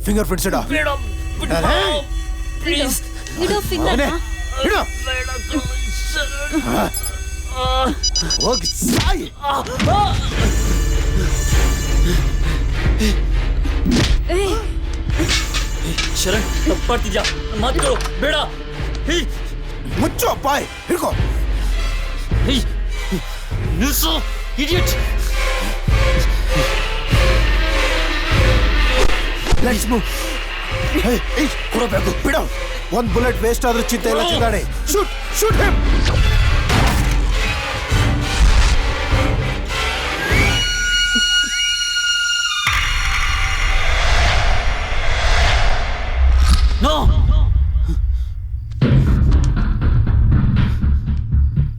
ಫಿಂಗರ್ ಪ್ರಿಂಟ್ಸ್ ಇಡ. ಹೋಗಿ ಸಾಯಿ. ಶರಣ್, ತಪ್ಪಾಡ್ತಿದ್ಯಾ, ಮಾತುಗಳು ಬೇಡ. ಮುಚ್ಚೋ ಬಾಯ್, ಹಿಡ್ಕೋ. ನಿಲ್ಸು ಇಡಿಯಟ್. Let's move. ಕೊಡಬೇಕು, ಬಿಡೋ. ಒಂದು ಬುಲೆಟ್ ವೇಸ್ಟ್ ಆದ್ರೂ ಚಿಂತೆ ಇಲ್ಲ ಚಿಂತಾಣೆ. Shoot shoot him. ನೋ,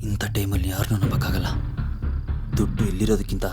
ಇಂಥ ಟೈಮಲ್ಲಿ ಯಾರನ್ನೂ ನಂಬಕ್ಕಾಗಲ್ಲ. ದುಡ್ಡು ಎಲ್ಲಿರೋದಕ್ಕಿಂತ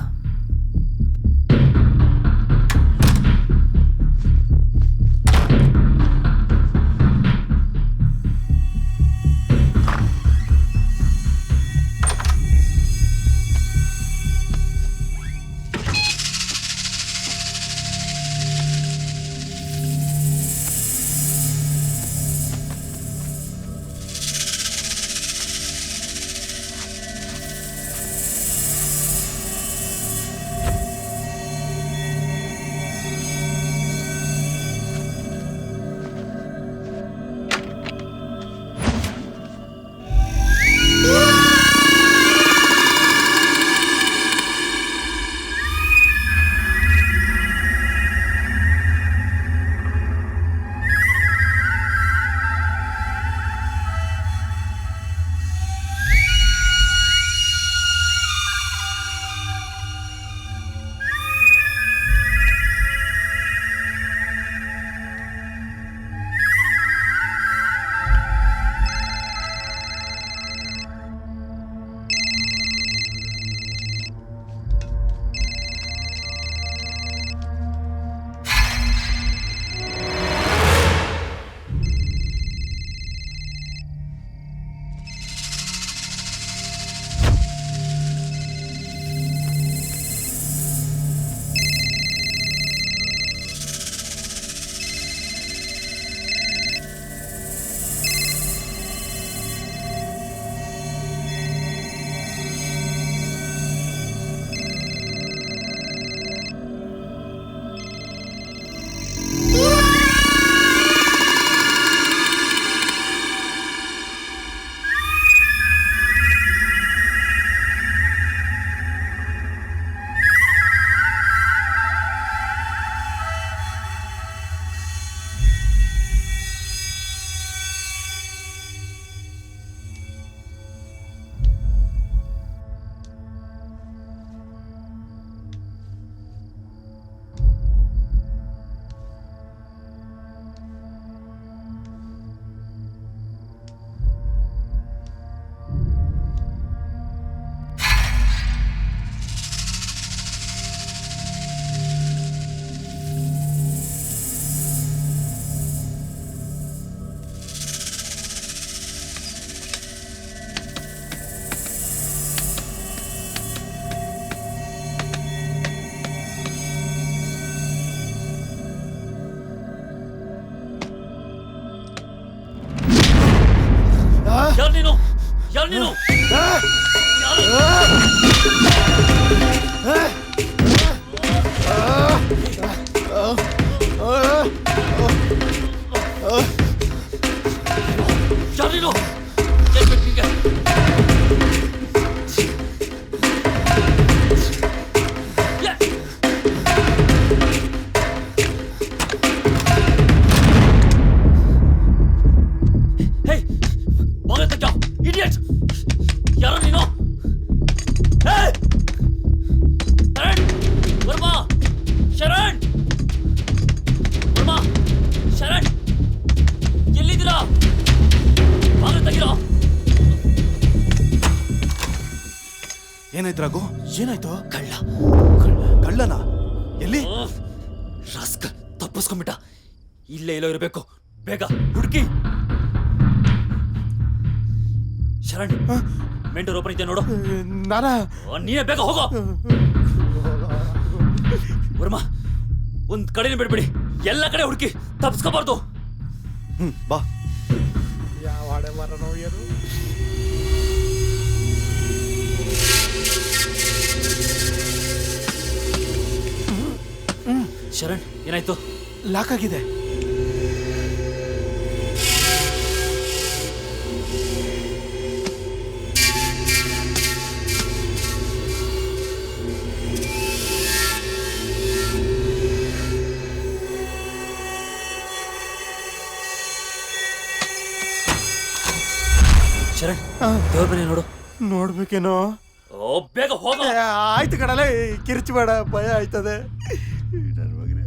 ನೀನು? ಯಾರು ನೀನು? ಯಾರು ನೀನು? ಏನ್ ಬೇಕು ನಿಂಗೆ? Hey! ಬಾಗಿಲು ತೆಗ್ಯೋ, idiot! ಯಾರು ನೀನು? Hey! ಶರಣ್! ವರ್ಮಾ! ಶರಣ್! ವರ್ಮಾ! ಶರಣ್! ಎಲ್ಲಿದ್ದೀರಾ? ಬಾಗಿಲು ತೆಗಿರೋ. ಏನಾಯ್ತು ರಾಘು? ಏನಾಯ್ತು? ಕಳ್ಳ. ಕಳ್ಳನ ಎಲ್ಲಿ? ರಾಸ್ಕಲ್ ತಪ್ಪಿಸ್ಕೊಂಡ್ಬಿಟ್ಟ. ಇಲ್ಲೇ ಎಲ್ಲೋ ಇರಬೇಕು. ಬೇಗ ಹುಡುಕಿ. ಶರಣ್, ಮೇನ್ ಡೋರ್ ಓಪನ್ ಇದೆಯಾ ನೋಡು. ನಾನಾ? ನೀನೇ ಬೇಗ ಹೋಗೋ. ವರ್ಮಾ, ಒಂದ್ ಕಡೆನೇ ಬಿಡ್ಬೇಡಿ, ಎಲ್ಲ ಕಡೆ ಹುಡುಕಿ, ತಪ್ಪಿಸ್ಕೋಬಾರ್ದು. ಬಾ. ಯಾವ ಹಾಡೆ ಮಾರನೋ ಏನು? ಶರಣ್, ಏನಾಯ್ತು? ಲಾಕ್ ಆಗಿದೆ. ಶರಣ್, ದೇವ್ರ ಮನೆ ನೋಡು. ನೋಡ್ಬೇಕೇನೋ? ಓ, ಬೇಗ ಹೋಗ. ಆಯ್ತು ಕಡಲೆ, ಕಿರ್ಚಬೇಡ, ಭಯ ಆಯ್ತದೆ. ನನ್ ಮಗನೇ.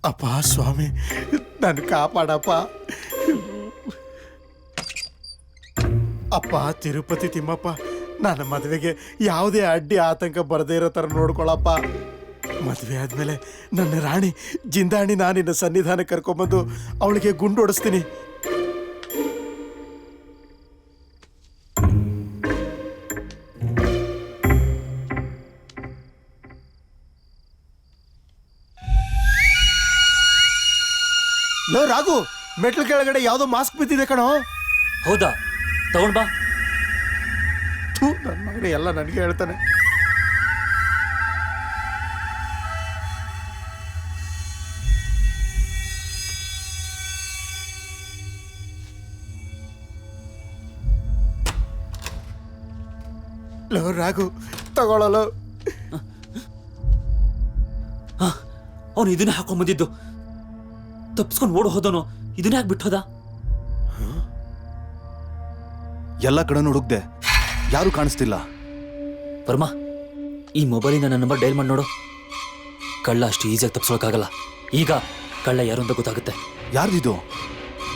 ಅಪ್ಪ ಸ್ವಾಮಿ, ನನ್ನ ಕಾಪಾಡಪ್ಪ. ಅಪ್ಪ ತಿರುಪತಿ ತಿಮ್ಮಪ್ಪ, ನನ್ನ ಮದುವೆಗೆ ಯಾವುದೇ ಅಡ್ಡಿ ಆತಂಕ ಬರದೇ ಇರೋ ಥರ ನೋಡ್ಕೊಳಪ್ಪ. ಮದುವೆ ಆದಮೇಲೆ ನನ್ನ ರಾಣಿ ಜಿಂದಾಣಿ ನಾನಿನ್ನ ಸನ್ನಿಧಾನ ಕರ್ಕೊಂಬಂದು ಅವಳಿಗೆ ಗುಂಡು ಹೊಡಿಸ್ತೀನಿ. ಲೋ ರಾಘು, ಮೆಟ್ಲು ಕೆಳಗಡೆ ಯಾವುದೋ ಮಾಸ್ಕ್ ಬಿದ್ದಿದೆ ಕಣೋ. ಹೌದಾ? ತಗೊಂಡ್ ಬಾ. ನನ್ನ ಮಗನೇ ಎಲ್ಲ ನನಗೆ ಹೇಳ್ತಾನೆ. ಲೋ ರಾಘು, ತಗೊಳ್ಳಲು. ಅವನು ಇದನ್ನೇ ಹಾಕೊಂಡ್ ತಪ್ಪಿಸ್ಕೊಂಡು ಓಡ್ ಹೋದನು. ಇದನ್ನೇ ಯಾಕೆ ಬಿಟ್ಟು ಹೋದ? ಎಲ್ಲ ಕಡೆ ಹುಡುಕ್ದೆ, ಯಾರು ಕಾಣಿಸ್ತಿಲ್ಲ. ವರ್ಮಾ, ಈ ಮೊಬೈಲಿಂದ ನನ್ನ ನಂಬರ್ ಡೈಲ್ ಮಾಡಿ ನೋಡು. ಕಳ್ಳ ಅಷ್ಟು ಈಸಿಯಾಗಿ ತಪ್ಪಿಸೋಕ್ಕಾಗಲ್ಲ. ಈಗ ಕಳ್ಳ ಯಾರು ಅಂತ ಗೊತ್ತಾಗುತ್ತೆ. ಯಾರ್ದಿದು?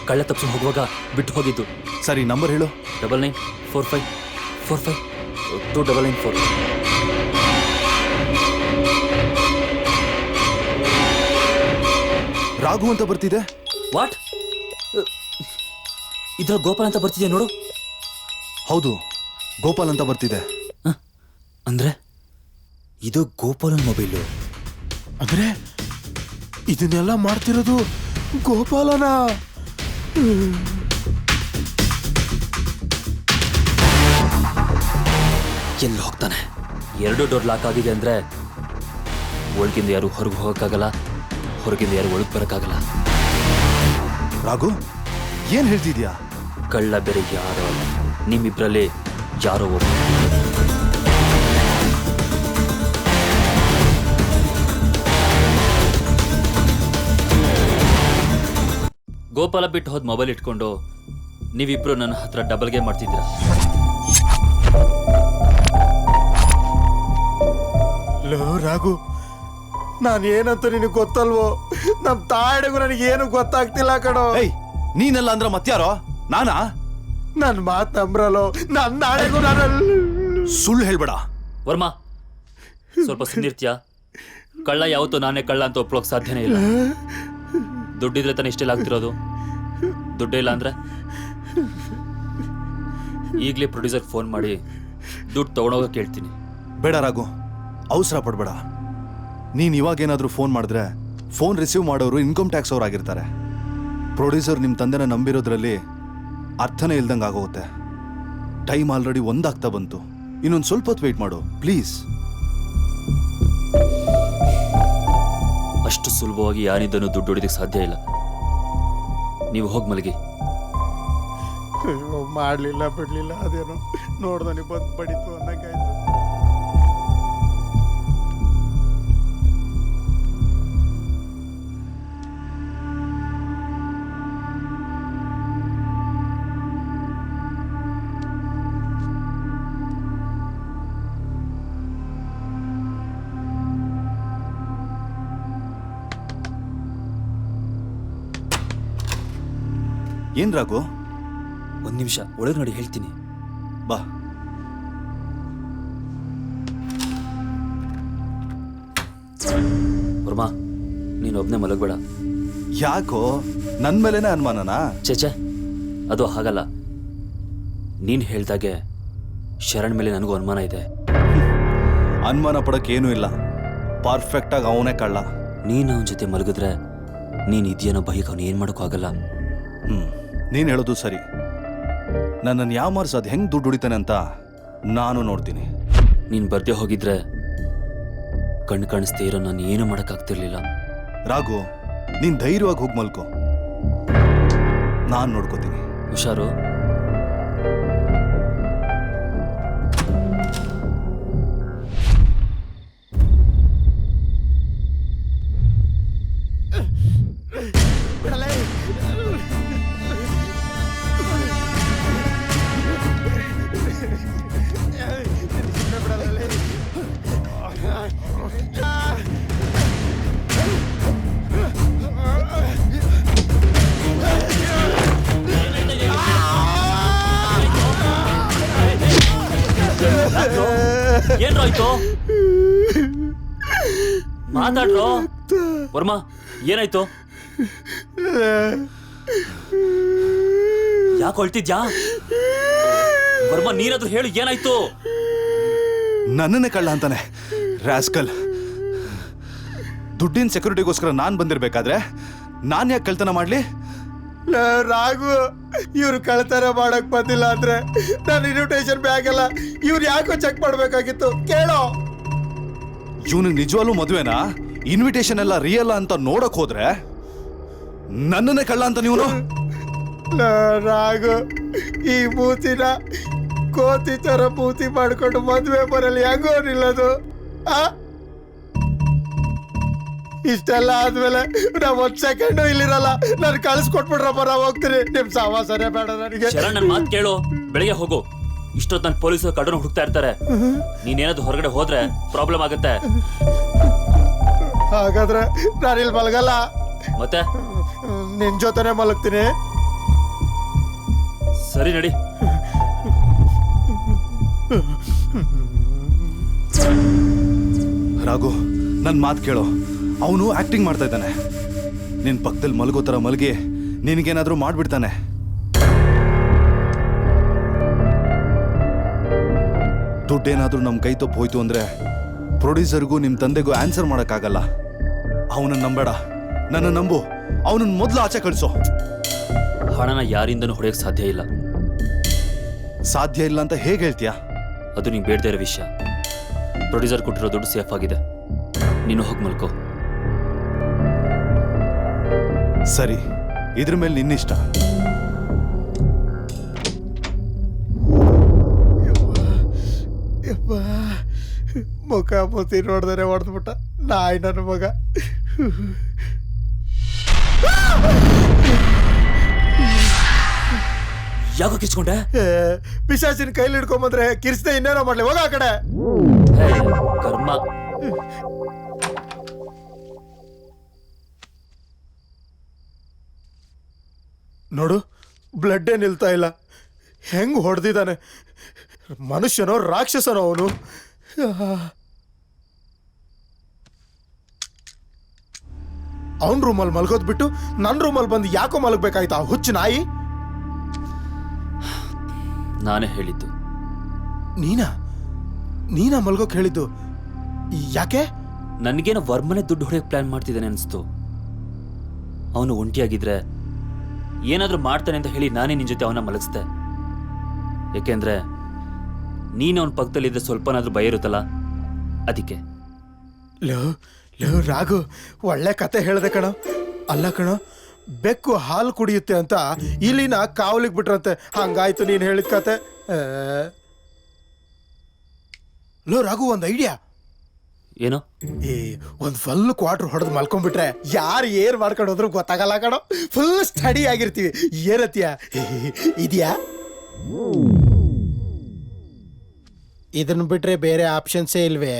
ಕಳ್ಳ ತಪ್ಪಿಸ್ಕೊಂಡು ಹೋಗುವಾಗ ಬಿಟ್ಟು ಹೋಗಿದ್ದು. ಸರಿ, ನಂಬರ್ ಹೇಳು. 9945452994. ರಾಘು ಅಂತ ಬರ್ತಿದೆ. ವಾಟ್? ಇದ್ರ ಗೋಪಾಲ್ ಅಂತ ಬರ್ತಿದೆ ನೋಡು. ಹೌದು, ಗೋಪಾಲ್ ಅಂತ ಬರ್ತಿದೆ. ಅಂದ್ರೆ ಇದು ಗೋಪಾಲನ್ ಮೊಬೈಲು. ಅಂದ್ರೆ ಇದನ್ನೆಲ್ಲ ಮಾಡ್ತಿರೋದು ಗೋಪಾಲನ. ಎಲ್ಲಿ ಹೋಗ್ತಾನೆ? 2 ಡೋರ್ ಲಾಕ್ ಆಗಿದೆ ಅಂದ್ರೆ ಒಳಗಿಂದ ಯಾರು ಹೊರಗೆ ಹೋಗಕ್ಕಾಗಲ್ಲ, ಹೊರಗಿಂದ ಯಾರು ಒಳಗೆ ಬರಕ್ಕಾಗಲ್ಲ. ರಾಘು, ಏನ್ ಹೇಳ್ತಿದ್ಯಾ? ಕಳ್ಳ ಬೇರೆ ಯಾರೋ ಅಲ್ಲ, ನಿಮ್ಮಿಬ್ರಲ್ಲಿ ಯಾರೋ ಒಬ್ಬ. ಗೋಪಾಲ ಬಿಟ್ಟು ಹೋದ್ ಮೊಬೈಲ್ ಇಟ್ಕೊಂಡು ನೀವಿಬ್ರು ನನ್ನ ಹತ್ರ ಡಬಲ್ ಗೇಮ್ ಮಾಡ್ತಿದ್ದೀರಾ. ಲೋ ರಾಘು, ನಾನು ಏನಂತ ನಿನಗೆ ಗೊತ್ತಲ್ವೋ? ನಮ್ ತಾಯಿಗೂ ನನಗೇನು ಗೊತ್ತಾಗ್ತಿಲ್ಲ ಕಣೋ. ನೀನೆಲ್ಲ ಅಂದ್ರ ಮತ್ಯಾರೋ? ನಾನಾ? ನನ್ ಮಾತ್ ನಂಬ್ರಲ್ಲೋ? ನನ್ನ ನಾಳೆಗೂ ನಾನು ಸುಳ್ಳು ಹೇಳ್ಬೇಡ. ವರ್ಮಾ, ಸ್ವಲ್ಪ ಸುಂದಿರ್ತೀಯ? ಕಳ್ಳ ಯಾವತ್ತೂ ನಾನೇ ಕಳ್ಳ ಅಂತ ಒಪ್ಳೋಕ್ ಸಾಧ್ಯನೇ ಇಲ್ಲ. ದುಡ್ಡಿದ್ರೆ ತಾನೇ ಇಷ್ಟೆಲ್ಲ ಆಗ್ತಿರೋದು. ದುಡ್ಡೇ ಇಲ್ಲ ಅಂದ್ರೆ ಈಗಲೇ ಪ್ರೊಡ್ಯೂಸರ್ಗೆ ಫೋನ್ ಮಾಡಿ ದುಡ್ಡು ತೊಗೊಂಡೋಗಕ್ಕೆ ಹೇಳ್ತೀನಿ. ಬೇಡ ರಾಘು, ಅವಸರ ಪಡ್ಬೇಡ. ನೀನು ಇವಾಗೇನಾದರೂ ಫೋನ್ ಮಾಡಿದ್ರೆ ಫೋನ್ ರಿಸೀವ್ ಮಾಡೋರು ಇನ್ಕಮ್ ಟ್ಯಾಕ್ಸ್ ಅವ್ರು ಆಗಿರ್ತಾರೆ. ಪ್ರೊಡ್ಯೂಸರ್ ನಿಮ್ಮ ತಂದೆನ ನಂಬಿರೋದ್ರಲ್ಲಿ ಅರ್ಥನೇ ಇಲ್ದಂಗೆ ಆಗೋಗುತ್ತೆ. ಟೈಮ್ ಆಲ್ರೆಡಿ 1 ಆಗ್ತಾ ಬಂತು. ಇನ್ನೊಂದು ಸ್ವಲ್ಪ ಹೊತ್ತು ವೆಯ್ಟ್ ಮಾಡು ಪ್ಲೀಸ್. ಅಷ್ಟು ಸುಲಭವಾಗಿ ಯಾರಿದ್ದನ್ನು ದುಡ್ಡು ಹೊಡಿದಕ್ಕೆ ಸಾಧ್ಯ ಇಲ್ಲ. ನೀವು ಹೋಗಿ ಮಲಗಿ. ಮಾಡಲಿಲ್ಲ ಬಿಡ್ಲಿಲ್ಲ, ಅದೇನೋ ನೋಡ್ದನಿ ಬಂದು ಬಡಿತು ಅನ್ನಂಗಾಯ್ತು. ಏನ್ ರಾಘು? 1 ನಿಮಿಷ ಒಳಗೆ ನೋಡಿ ಹೇಳ್ತೀನಿ. ಬಾ. ವರ್ಮಾ, ನೀನು ಒಬ್ಬನೇ ಮಲಗಬೇಡ. ಯಾಕೋ ನನ್ನ ಮೇಲೇನೆ ಅನುಮಾನನಾ? ಚೇಚೆ, ಅದು ಹಾಗಲ್ಲ. ನೀನು ಹೇಳ್ದಾಗೆ ಶರಣ್ ಮೇಲೆ ನನಗೂ ಅನುಮಾನ ಇದೆ. ಅನುಮಾನ ಪಡೋಕೆ ಏನೂ ಇಲ್ಲ. ಪರ್ಫೆಕ್ಟಾಗಿ ಅವನೇ ಕಳ್ಳ. ನೀನು ಅವನ ಜೊತೆ ಮಲಗಿದ್ರೆ ನೀನು ಇದೆಯೇನೋ ಬೈಕ್ ಅವನು ಏನು ಮಾಡೋಕ್ಕೂ ಆಗಲ್ಲ. ನೀನು ಹೇಳೋದು ಸರಿ. ನನ್ನನ್ನು ಯಾಮಾರ್ಸ್ ಅದು ಹೆಂಗೆ ದುಡ್ಡು ಹೊಡಿತಾನೆ ಅಂತ ನಾನು ನೋಡ್ತೀನಿ. ನೀನು ಬರ್ದೇ ಹೋಗಿದ್ರೆ ಕಣ್ಣು ಕಾಣಿಸ್ದೇ ಇರೋ ನಾನು ಏನು ಮಾಡೋಕ್ಕಾಗ್ತಿರ್ಲಿಲ್ಲ. ರಾಘು, ನೀನು ಧೈರ್ಯವಾಗಿ ಹೋಗಿ ಮಲ್ಕೋ, ನಾನು ನೋಡ್ಕೋತೀನಿ. ಹುಷಾರು. ಏನಾಯ್ತು? ಮಾತಾಡ್ರೋ. ವರ್ಮಾ, ಏನಾಯ್ತು? ಯಾಕೆ ಹೊಳ್ತಿದ್ಯಾ? ವರ್ಮಾ, ನೀನಾದ್ರೂ ಹೇಳು, ಏನಾಯ್ತು? ನನ್ನನ್ನೇ ಕಳ್ಳ ಅಂತಾನೆ ರಾಸ್ಕಲ್. ದುಡ್ಡಿನ ಸೆಕ್ಯೂರಿಟಿಗೋಸ್ಕರ ನಾನು ಬಂದಿರ್ಬೇಕಾದ್ರೆ ನಾನು ಯಾಕೆ ಕಳ್ತನ ಮಾಡ್ಲಿ? ರಾಘು, ಇವ್ರು ಕಳ್ತನ ಮಾಡಕ್ ಬಂದಿಲ್ಲ ಅಂದ್ರೆ ನಾನು ಇನ್ವಿಟೇಷನ್ ಬ್ಯಾಗ್ ಎಲ್ಲ ಇವ್ರು ಯಾಕೋ ಚೆಕ್ ಮಾಡ್ಬೇಕಾಗಿತ್ತು ಕೇಳೋ. ಇವನಿಗೆ ನಿಜವಾಗ್ಲೂ ಮದುವೆನಾ, ಇನ್ವಿಟೇಷನ್ ಎಲ್ಲ ರಿಯಲ್ ಅಂತ ನೋಡಕ್ ಹೋದ್ರೆ ನನ್ನನ್ನೇ ಕಳ್ಳ ಅಂತ ನೀವು? ರಾಘು, ಈ ಮೂತಿನ ಕೋತಿ ತರ ಮೂತಿ ಮಾಡ್ಕೊಂಡು ಮದ್ವೆ ಬರಲಿ ಹೆಂಗೋ ನಿಲ್ಲದು? ಇಷ್ಟೆಲ್ಲ ಆದ್ಮೇಲೆ ನಾವ್ 1 ಸೆಕೆಂಡು ಇಲ್ಲಿರಲ್ಲ. ನಾನು ಕಳಿಸ್ಕೊಟ್ಬಿಡ್ರಪ್ಪ, ನಾವು ಹೋಗ್ತೀನಿ. ನಿಮ್ ಸವಾಸನೆ ಬೇಡ ನನಗೆ. ಶರಣ್, ನನ್ನ ಮಾತು ಕೇಳು. ಬೆಳಿಗ್ಗೆ ಹೋಗು. ಇಷ್ಟೊತ್ತು ನನ್ನ ಪೊಲೀಸರು ಕಳ್ಳರನ್ನ ಹುಡುಕ್ತಾ ಇರ್ತಾರೆ. ನೀನೇನಾದ್ರು ಹೊರಗಡೆ ಹೋದ್ರೆ ಪ್ರಾಬ್ಲಮ್ ಆಗುತ್ತೆ. ಹಾಗಾದ್ರೆ ನಾನಿಲ್ಲಿ ಮಲಗಲ್ಲ. ಮತ್ತೆ ನಿನ್ ಜೊತೆನೆ ಮಲಗ್ತೀನಿ. ಸರಿ, ನಡಿ. ರಾಘು, ನನ್ನ ಮಾತು ಕೇಳೋ. ಅವನು ಆಕ್ಟಿಂಗ್ ಮಾಡ್ತಾ ಇದ್ದಾನೆ. ನಿನ್ ಪಕ್ಕದಲ್ಲಿ ಮಲಗೋ ಥರ ಮಲಗಿ ನಿನಗೇನಾದ್ರೂ ಮಾಡ್ಬಿಡ್ತಾನೆ. ದುಡ್ಡೇನಾದ್ರೂ ನಮ್ಮ ಕೈ ತಪ್ಪು ಹೋಯ್ತು ಅಂದ್ರೆ ಪ್ರೊಡ್ಯೂಸರ್ಗೂ ನಿಮ್ಮ ತಂದೆಗೂ ಆನ್ಸರ್ ಮಾಡೋಕ್ಕಾಗಲ್ಲ. ಅವನನ್ನು ನಂಬೇಡ, ನನ್ನ ನಂಬು. ಅವನನ್ನು ಮೊದಲು ಆಚೆ ಕಳಿಸೋ. ಹಣನ ಯಾರಿಂದನೂ ಹೊಡೆಯಕ್ಕೆ ಸಾಧ್ಯ ಇಲ್ಲ. ಸಾಧ್ಯ ಇಲ್ಲ ಅಂತ ಹೇಗೆ ಹೇಳ್ತೀಯಾ? ಅದು ನೀನು ಬೇಡದೇ ಇರೋ ವಿಷಯ. ಪ್ರೊಡ್ಯೂಸರ್ ಕೊಟ್ಟಿರೋ ದುಡ್ಡು ಸೇಫ್ ಆಗಿದೆ. ನೀನು ಹೋಗಿ ಮಲ್ಕೋ. ಸರಿ, ಇದ್ರ ಮೇಲೆ ನಿನ್ನಿಷ್ಟ. ಮುಖ ಮೂತಿ ನೋಡಿದ್ರೆ ಹೊಡೆದ್ಬಿಟ್ಟ ನಾಯಿ ನನ್ನ ಮಗ. ಯಾಕೋ ಕಿಚ್ಕೊಂಡೆ? ಪಿಶಾಚಿನ ಕೈಲಿ ಹಿಡ್ಕೊಂಬಂದ್ರೆ ಕಿರ್ಸ್ದೆ ಇನ್ನೇನೋ ಮಾಡ್ಲಿ. ಹೋಗ ಆ ಕಡೆ. ಕರ್ಮ. ನೋಡು, ಬ್ಲಡ್ಡೇ ನಿಲ್ತಾ ಇಲ್ಲ. ಹೆಂಗ್ ಹೊಡೆದಿದ್ದಾನೆ. ಮನುಷ್ಯನೋ ರಾಕ್ಷಸನೋ ಅವನು? ಅವನ ರೂಮಲ್ಲಿ ಮಲ್ಗೋದ್ ಬಿಟ್ಟು ನನ್ನ ರೂಮಲ್ಲಿ ಬಂದು ಯಾಕೋ ಮಲಗಬೇಕಾಯ್ತಾ ಹುಚ್ಚು ನಾಯಿ? ನಾನೇ ಹೇಳಿದ್ದು. ನೀನಾ ಮಲ್ಗೋಕ್ ಹೇಳಿದ್ದು? ಯಾಕೆ? ನನಗೇನೋ ವರ್ಮನೆ ದುಡ್ಡು ಹೊಡೆಯಕ್ಕೆ ಪ್ಲಾನ್ ಮಾಡ್ತಿದ್ದಾನೆ ಅನಿಸ್ತು. ಅವನು ಒಂಟಿಯಾಗಿದ್ರೆ ಏನಾದರೂ ಮಾಡ್ತಾನೆ ಅಂತ ಹೇಳಿ ನಾನೇ ನಿನ್ನ ಜೊತೆ ಅವನ ಮಲಗಿಸ್ದೆ. ಏಕೆಂದ್ರೆ ನೀನು ಅವನ ಪಕ್ಕದಲ್ಲಿದ್ದರೆ ಸ್ವಲ್ಪನಾದ್ರೂ ಭಯ ಇರುತ್ತಲ್ಲ, ಅದಕ್ಕೆ. ಲೋ ರಾಘು, ಒಳ್ಳೆ ಕತೆ ಹೇಳ್ದೆ ಕಣೋ. ಅಲ್ಲ ಕಣೋ, ಬೆಕ್ಕು ಹಾಲು ಕುಡಿಯುತ್ತೆ ಅಂತ ಇಲ್ಲಿನ ಕಾವಲಿಗೆ ಬಿಟ್ರಂತೆ. ಹಂಗಾಯ್ತು ನೀನು ಹೇಳಿದ ಕತೆ. ಲೋ ರಾಘು, ಒಂದು ಐಡಿಯಾ. ಏನೋ? ಒಂದು ಫುಲ್ ಕ್ವಾರ್ಟರ್ ಹೊಡೆದು ಮಲ್ಕೊಂಡ್ಬಿಟ್ರೆ ಯಾರು ಏನ್ ಮಾಡ್ಕೊಂಡು ಹೋದ್ರು ಗೊತ್ತಾಗಲ್ಲ ಕಣೋ. ಫುಲ್ ಸ್ಟಡಿ ಆಗಿರ್ತೀವಿ. ಏನತ್ತೀಯ? ಇದೆಯಾ? ಇದನ್ನ ಬಿಟ್ರೆ ಬೇರೆ ಆಪ್ಷನ್ಸೇ ಇಲ್ವೇ?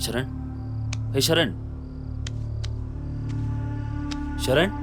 ಶರಣ್, ಹೇ ಶರಣ್, ಶರಣ್.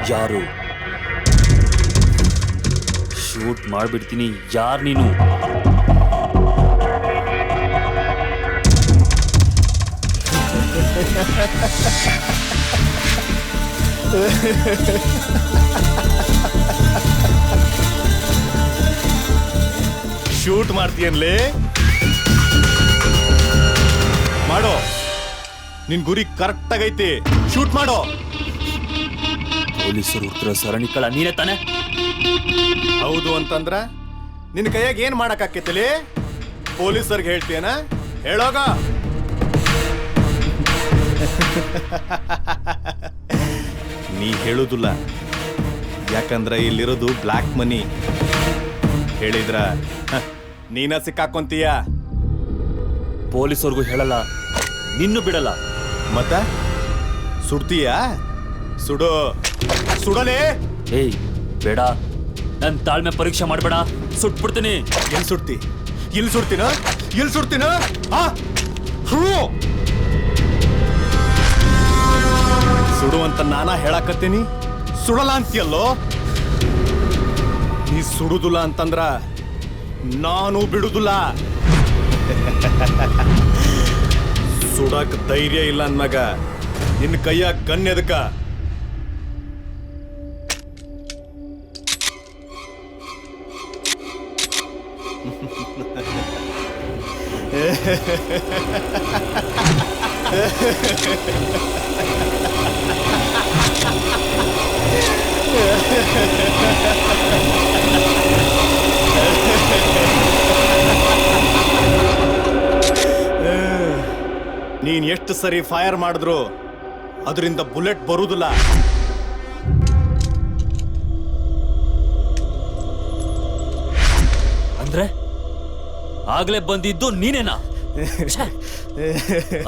ಯಾರು? ಶೂಟ್ ಮಾಡ್ಬಿಡ್ತೀನಿ. ಯಾರು ನೀನು? ಶೂಟ್ ಮಾಡ್ತೀಯನ್ಲೇ? ಮಾಡೋ, ನಿನ್ ಗುರಿ ಕರೆಕ್ಟ್ ಆಗೈತಿ. ಶೂಟ್ ಮಾಡೋ. ಪೊಲೀಸರು ಹುಡ್ತಿರೋ ಸರಣಿ ಕಳ ನೀನೇ ತಾನೆ? ಹೌದು ಅಂತಂದ್ರ ನಿನ್ ಕೈಯಾಗ ಏನ್ ಮಾಡಕ್ಕಾಕೈತಿಲಿ? ಪೊಲೀಸರ್ಗೆ ಹೇಳ್ತೀಯನ? ಹೇಳೋಗ. ನೀ ಹೇಳುದಿಲ್ಲ, ಯಾಕಂದ್ರ ಇಲ್ಲಿರೋದು ಬ್ಲ್ಯಾಕ್ ಮನಿ. ಹೇಳಿದ್ರ ನೀನ ಸಿಕ್ಕಾಕೊಂತೀಯ. ಪೊಲೀಸವ್ರಿಗೂ ಹೇಳಲ್ಲ, ನಿನ್ನೂ ಬಿಡಲ್ಲ. ಮತ್ತ ಸುಡ್ತೀಯ? ಸುಡು, ಸುಡಲೇ. ಏಯ್ ಬೇಡ, ನನ್ ತಾಳ್ಮೆ ಪರೀಕ್ಷೆ ಮಾಡ್ಬೇಡ, ಸುಟ್ಬಿಡ್ತೀನಿ. ಎಲ್ಲಿ ಸುಡ್ತಿ? ಇಲ್ಲಿ ಸುಡ್ತೀನ? ಇಲ್ಲಿ ಸುಡ್ತೀನ? ಸುಡು ಅಂತ ನಾನಾ ಹೇಳಾಕತ್ತೀನಿ, ಸುಡಲ್ಲ ಅಂತೀಯಲ್ಲೋ. ನೀ ಸುಡುದಿಲ್ಲ ಅಂತಂದ್ರ ನಾನು ಬಿಡುದಿಲ್ಲ. ಸುಡಕ್ ಧೈರ್ಯ ಇಲ್ಲ ಅನ್ಮಗ ನಿನ್ನ ಕೈಯಾಗ ಗನ್ ಎದಕ? ನೀನ್ ಎಷ್ಟು ಸರಿ ಫೈರ್ ಮಾಡಿದ್ರು ಅದರಿಂದ ಬುಲೆಟ್ ಬರುವುದಿಲ್ಲ. ಅಂದ್ರೆ ಆಗ್ಲೇ ಬಂದಿದ್ದು ನೀನೇನಾ?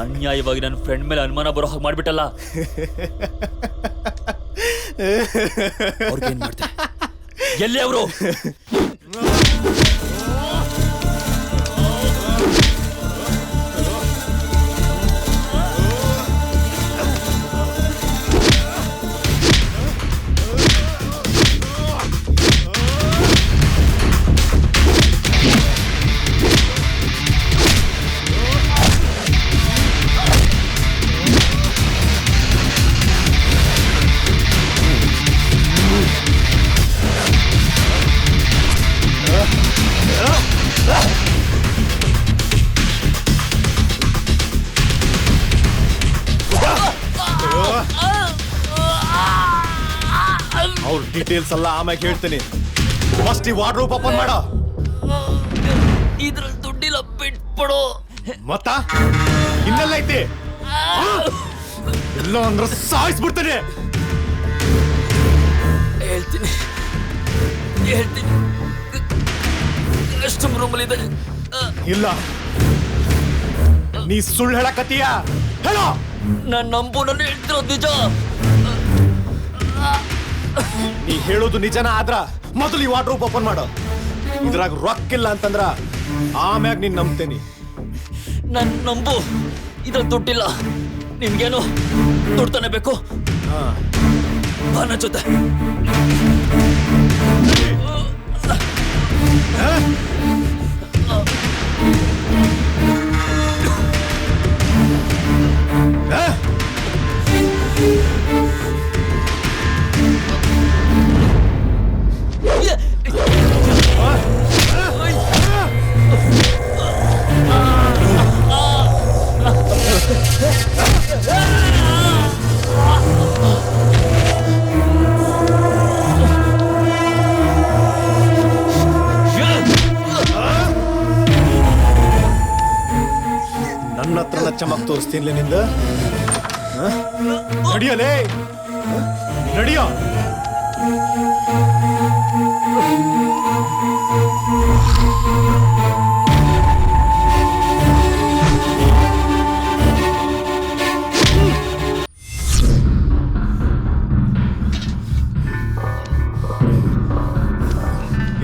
ಅನ್ಯಾಯವಾಗಿ ನನ್ನ ಫ್ರೆಂಡ್ ಮೇಲೆ ಅನುಮಾನ ಬರೋ ಹಾಗೆ ಮಾಡ್ಬಿಟ್ಟಲ್ಲ. ಅವ್ರಿಗೇನ್ ಮಾಡ್ದೆ? ಎಲ್ಲಿ ಅವರು? ಅವ್ರ ಡೀಟೇಲ್ಸ್ ಎಲ್ಲ ಆಮ್ಯಾಗ ಹೇಳ್ತೀನಿ. ಫಸ್ಟ್ ಈ ವಾರ್ಡ್ರೋಬ್ ಓಪನ್ ಮಾಡೋ. ಇದ್ರಲ್ಲಿ ದುಡ್ಡಿಲ್ಲ, ಬಿಟ್ಬಿಡು. ಮತ್ತ ಇನ್ನೆಲ್ಲ ಐತಿ? ಎಲ್ಲ ಅಂದ್ರೆ ಸಾಯಿಸ್ಬಿಡ್ತೇನೆ. ಹೇಳ್ತೀನಿ ಎಷ್ಟು ರೂಮಲ್ಲಿದೆ? ಇಲ್ಲ, ನೀ ಸುಳ್ಳು ಹೇಳಕತ್ತೀಯ. ಹೇಳೋ. ನಾನು ನಂಬು, ನನ್ನ ಹೇಳ್ತಿರೋದು ನಿಜ. ನೀ ಹೇಳೋದು ನಿಜನ ಆದ್ರ ಮೊದಲು ಈ ವಾರ್ಡ್ರೋಬ್ ಓಪನ್ ಮಾಡೋ. ಇದ್ರಾಗ ರೊಕ್ಕಿಲ್ಲ ಅಂತಂದ್ರ ಆಮ್ಯಾಗ ನೀನ್ ನಂಬ್ತೇನಿ. ನನ್ ನಂಬು, ಇದ್ರಲ್ಲಿ ದುಡ್ಡಿಲ್ಲ. ನಿನ್ಗೇನು ದುಡ್ಡು ತಾನೆ ಬೇಕು? ಬಾ ನನ್ನ ಜೊತೆ. ನನ್ನ ಹತ್ರ ಚಮಕ್ ತೋರಿಸ್ತೀನಿ ನಿಂದ. ನಡಿಯಲೇ, ನಡಿಯೋ.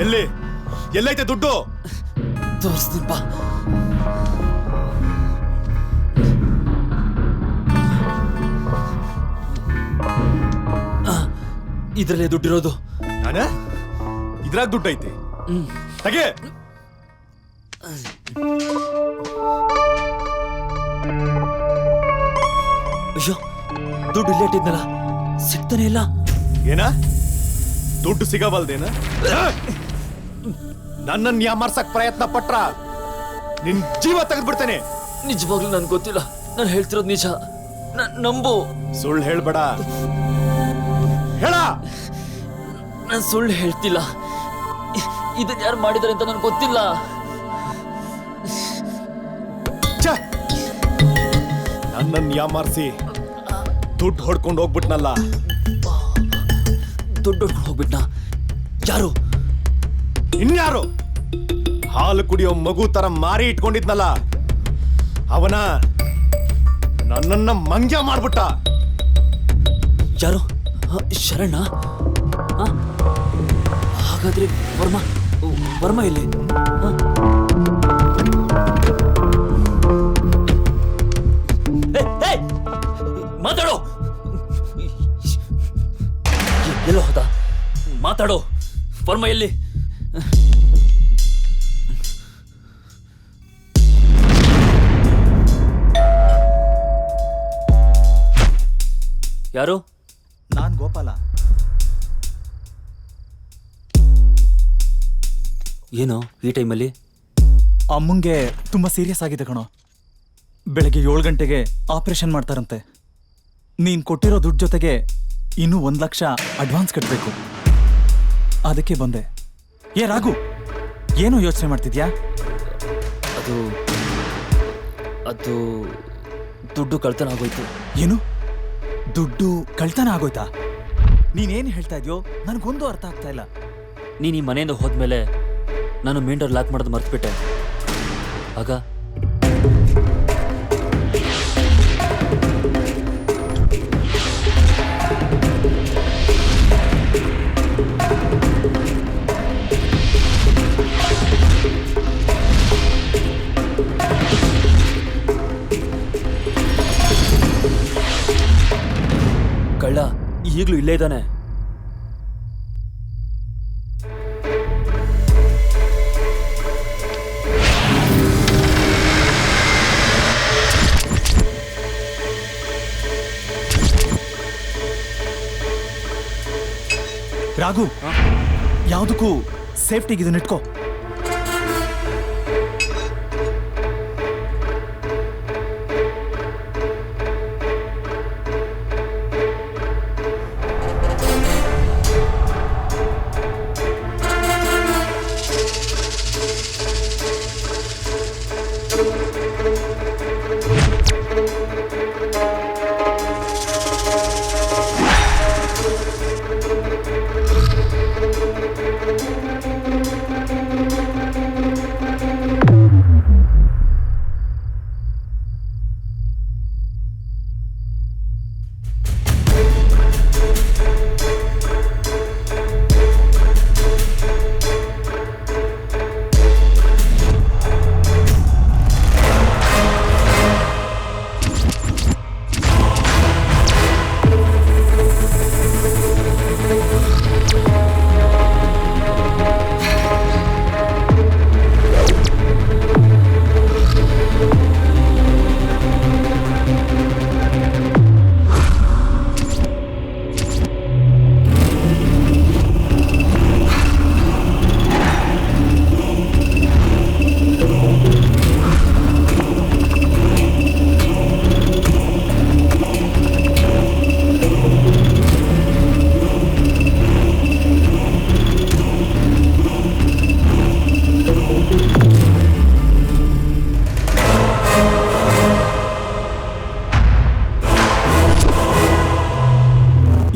ಎಲ್ಲೈತೆ ದುಡ್ಡು? ತೋರಿಸ್ತೀನಿ ಬಾ. ಇದರಲ್ಲೇ ದುಡ್ಡಿರೋದು. ಇದ್ರಾಗ ದುಡ್ಡು ಐತಿ. ತಗೆ. ಅಯ್ಯೋ, ದುಡ್ಡು ಇಲ್ಲೇ ಇಟ್ಟಿದ್ನಲ್ಲ, ಸಿಗ್ತಾನೆ ಇಲ್ಲ. ಏನ ದುಡ್ಡು ಸಿಗಬಲ್ದೇನ? ನನ್ನನ್ನು ಯಾಮಾರ್ಸಕ್ ಪ್ರಯತ್ನ ಪಟ್ರ ನಿನ್ ಜೀವ ತೆಗೆದ್ಬಿಡ್ತೇನೆ. ನಿಜವಾಗ್ಲೂ ನನ್ಗೆ ಗೊತ್ತಿಲ್ಲ, ನಾನು ಹೇಳ್ತಿರೋದು ನಿಜ, ನಂಬು. ಸುಳ್ಳು ಹೇಳ್ಬೇಡ. ಹೇಳ. ನಾನು ಸುಳ್ಳು ಹೇಳ್ತಿಲ್ಲ. ಇದನ್ನ ಯಾರು ಮಾಡಿದಾರೆ ಅಂತ ನನ್ಗೆ ಗೊತ್ತಿಲ್ಲ. ನನ್ನನ್ನು ಯಾಮಾರ್ಸಿ ದುಡ್ಡು ಹೊಡ್ಕೊಂಡು ಹೋಗ್ಬಿಟ್ನಲ್ಲ. ದುಡ್ಡು ಹೊಡ್ಕೊಂಡು ಹೋಗ್ಬಿಟ್ನಾ? ಯಾರು? ಇನ್ಯಾರು? ಹಾಲು ಕುಡಿಯೋ ಮಗು ತರ ಮಾರಿ ಇಟ್ಕೊಂಡಿದ್ನಲ್ಲ ಅವನ ನನ್ನನ್ನ ಮಂಗ್ಯ ಮಾಡ್ಬಿಟ್ಟ. ಯಾರು? ಶರಣ? ಹಾಗಾದ್ರೆ ವರ್ಮ ಇಲ್ಲಿ? ಮಾತಾಡೋ. ಎಲ್ಲೋ ಹೋದ? ಮಾತಾಡೋ. ವರ್ಮ ಎಲ್ಲಿ? ಯಾರು? ನಾನ್ ಗೋಪಾಲ. ಏನು ಈ ಟೈಮಲ್ಲಿ? ಅಮ್ಮಂಗೆ ತುಂಬಾ ಸೀರಿಯಸ್ ಆಗಿದೆ ಕಣೋ. ಬೆಳಗ್ಗೆ 7 ಗಂಟೆಗೆ ಆಪರೇಷನ್ ಮಾಡ್ತಾರಂತೆ. ನೀನ್ ಕೊಟ್ಟಿರೋ ದುಡ್ಡು ಜೊತೆಗೆ ಇನ್ನೂ 1 ಲಕ್ಷ ಅಡ್ವಾನ್ಸ್ ಕಟ್ಟಬೇಕು. ಅದಕ್ಕೆ ಬಂದೆ. ಏ ರಾಘು, ಏನೋ ಯೋಚನೆ ಮಾಡ್ತಿದ್ಯಾ? ಅದು ದುಡ್ಡು ಕಳ್ತನ ಆಗೋಯ್ತು. ಏನು? ದುಡ್ಡು ಕಳ್ತನ ಆಗೋಯ್ತಾ? ನೀನೇನು ಹೇಳ್ತಾ ಇದೆಯೋ ನನಗೊಂದು ಅರ್ಥ ಆಗ್ತಾ ಇಲ್ಲ. ನೀನು ಈ ಮನೆಯಿಂದ ಹೋದ್ಮೇಲೆ ನಾನು ಮೇನ್ ಡೋರ್ ಲಾಕ್ ಮಾಡೋದು ಮರ್ತ್ಬಿಟ್ಟೆ. ಆಗ ಕಳ್ಳ ಈಗಲೂ ಇಲ್ಲೇ ಇದ್ದಾನೆ. ರಾಘು, ಯಾವುದಕ್ಕೂ ಸೇಫ್ಟಿಗೆ ಇದನ್ನ ಇಟ್ಕೋ.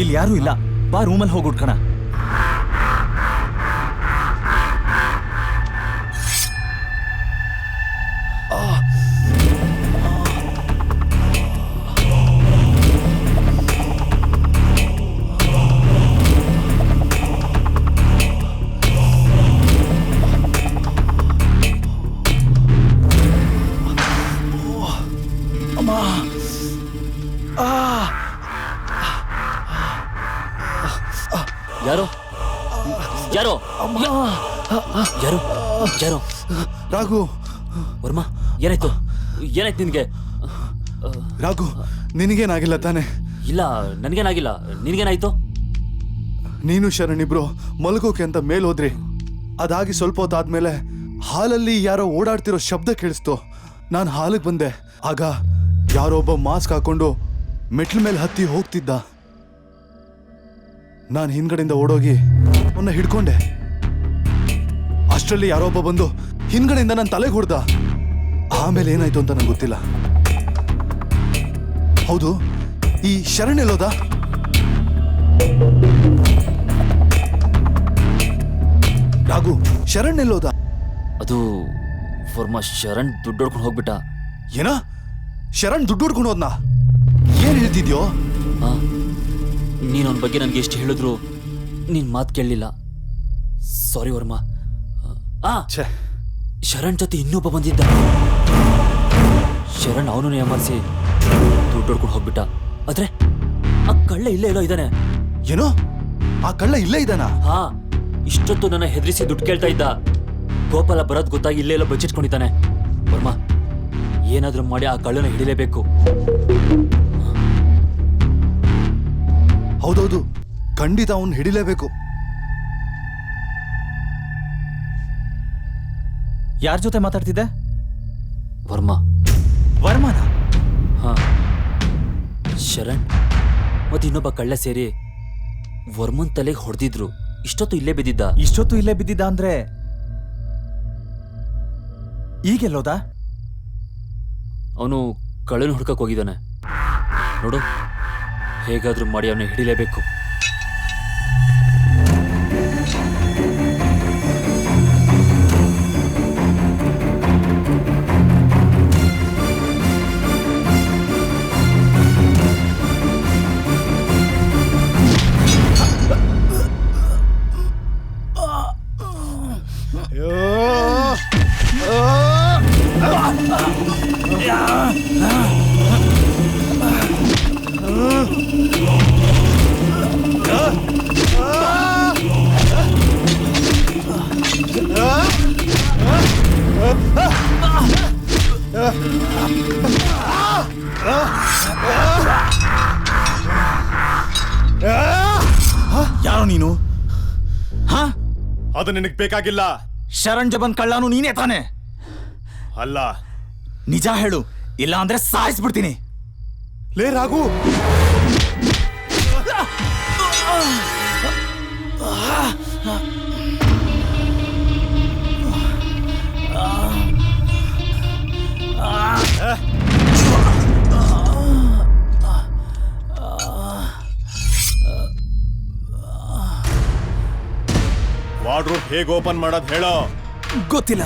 ಇಲ್ಲಿ ಯಾರೂ ಇಲ್ಲ, ಬಾ ರೂಮಲ್ಲಿ ಹೋಗಿ ಉಟ್ಕಣ. ಯಾರು ಯಾರು ಯಾರು ರಾಘು ವರ್ಮಾ ಏನಾಯ್ತು ಏನಾಯ್ತು ನಿನ್ಗೆ ರಾಘು ನಿನಗೇನಾಗಿಲ್ಲ ತಾನೆ? ಇಲ್ಲ ನನ್ಗೇನಾಗಿಲ್ಲ, ನಿನ್ಗೇನಾಯ್ತು? ನೀನು ಶರಣ್ ಇಬ್ರು ಮಲಗೋಕೆ ಅಂತ ಮೇಲ್ ಹೋದ್ರಿ. ಅದಾಗಿ ಸ್ವಲ್ಪ ಹೊತ್ತಾದ್ಮೇಲೆ ಹಾಲಲ್ಲಿ ಯಾರೋ ಓಡಾಡ್ತಿರೋ ಶಬ್ದ ಕೇಳಿಸ್ತು. ನಾನು ಹಾಲಿಗೆ ಬಂದೆ. ಆಗ ಯಾರೋ ಒಬ್ಬ ಮಾಸ್ಕ್ ಹಾಕೊಂಡು ಮೆಟ್ಲ ಮೇಲೆ ಹತ್ತಿ ಹೋಗ್ತಿದ್ದ. ನಾನು ಹಿಂದ್ಗಡೆಯಿಂದ ಓಡೋಗಿ ಅವನ್ನ ಹಿಡ್ಕೊಂಡೆ. ಅಷ್ಟರಲ್ಲಿ ಯಾರೋ ಒಬ್ಬ ಬಂದು ಹಿಂದ್ಗಡೆಯಿಂದ ನನ್ನ ತಲೆಗೆ ಹೊಡ್ದ. ಆಮೇಲೆ ಏನಾಯ್ತು ಅಂತ ನಂಗೆ ಗೊತ್ತಿಲ್ಲ. ಹೌದು, ಈ ಶರಣ್ ಎಲ್ಲೋದ? ರಾಘು, ಶರಣ್ ಎಲ್ಲೋದ? ಅದು ವರ್ಮಾ, ಶರಣ್ ದುಡ್ಡು ಹೊಡ್ಕೊಂಡು ಹೋಗ್ಬಿಟ್ಟ. ಏನ? ಶರಣ್ ದುಡ್ಡು ಹೊಡ್ಕೊಂಡು ಹೋದ್ನಾ? ಏನ್ ಹೇಳ್ತಿದ್ಯೋ? ನೀನ್ ಅವನ ಬಗ್ಗೆ ನನ್ಗೆ ಎಷ್ಟು ಹೇಳಿದ್ರು ನೀನ್ ಮಾತು ಕೇಳಲಿಲ್ಲ. ಸಾರಿ ವರ್ಮಾ. ಶರಣ್ ಜೊತೆ ಇನ್ನೊಬ್ಬ ಬಂದಿದ್ದ. ಶರಣ್ ಅವನು ಏಮಾರಿಸಿ ದುಡ್ಡು ಹೊಡ್ಕೊಂಡು ಹೋಗ್ಬಿಟ್ಟ. ಆದ್ರೆ ಆ ಕಳ್ಳ ಇಲ್ಲೇ ಎಲ್ಲೋ ಇದ್ದಾನೆ. ಏನೋ? ಆ ಕಳ್ಳ ಇಲ್ಲೇ ಇದ್ದಾನ? ಹಾ, ಇಷ್ಟೊತ್ತು ನನ್ನ ಹೆದರಿಸಿ ದುಡ್ಡು ಕೇಳ್ತಾ ಇದ್ದ. ಗೋಪಾಲ ಬರೋದ್ ಗೊತ್ತಾಗಿ ಇಲ್ಲೇ ಎಲ್ಲೋ ಬಚ್ಚಿಟ್ಕೊಂಡಿದ್ದಾನೆ. ವರ್ಮಾ, ಏನಾದ್ರೂ ಮಾಡಿ ಆ ಕಳ್ಳನ ಹಿಡಿಲೇಬೇಕು. ಹೌದೌದು, ಖಂಡಿತ ಅವನ್ ಹಿಡಿಲೇಬೇಕು. ಯಾರ ಜೊತೆ ಮಾತಾಡ್ತಿದ್ದೆ? ವರ್ಮಾ. ವರ್ಮಾನ? ಹಾ, ಶರಣ್ ಮತ್ತೆ ಇನ್ನೊಬ್ಬ ಕಳ್ಳ ಸೇರಿ ವರ್ಮನ್ ತಲೆಗೆ ಹೊಡೆದಿದ್ರು. ಇಷ್ಟೊತ್ತು ಇಲ್ಲೇ ಬಿದ್ದಿದ್ದ. ಇಷ್ಟೊತ್ತು ಇಲ್ಲೇ ಬಿದ್ದಿದ್ದ ಅಂದ್ರೆ ಈಗೆಲ್ಲೋದ? ಅವನು ಕಳ್ಳನ ಹುಡ್ಕಕ್ ಹೋಗಿದ್ದಾನೆ. ನೋಡು, ಹೇಗಾದ್ರೂ ಮಾಡಿ ಅವನ್ನ ಹಿಡಿಲೇಬೇಕು. ಯಾರೋ ನೀನು? ಹಾ, ಅದು ನಿನಗೆ ಬೇಕಾಗಿಲ್ಲ. ಶರಣ್ ಜಬನ್ ಕಳ್ಳನು ನೀನೇ ತಾನೆ? ಅಲ್ಲ. ನಿಜ ಹೇಳು, ಇಲ್ಲ ಅಂದ್ರೆ ಸಾಯಿಸ್ಬಿಡ್ತೀನಿ. ಲೇ ರಾಘು, ವಾರ್ಡ್ರೋಬ್ ಹೇಗೆ ಓಪನ್ ಮಾಡೋದು ಹೇಳೋ. ಗೊತ್ತಿಲ್ಲ.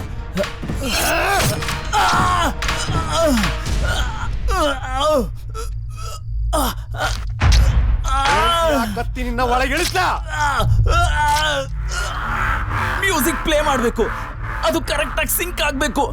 ಕತ್ತಿ ನಿನ್ನ ಒಳಗೆ ಇಳಿಸ್ಲಾ? ಮ್ಯೂಸಿಕ್ ಪ್ಲೇ ಮಾಡ್ಬೇಕು, ಅದು ಕರೆಕ್ಟ್ ಆಗಿ ಸಿಂಕ್ ಆಗ್ಬೇಕು.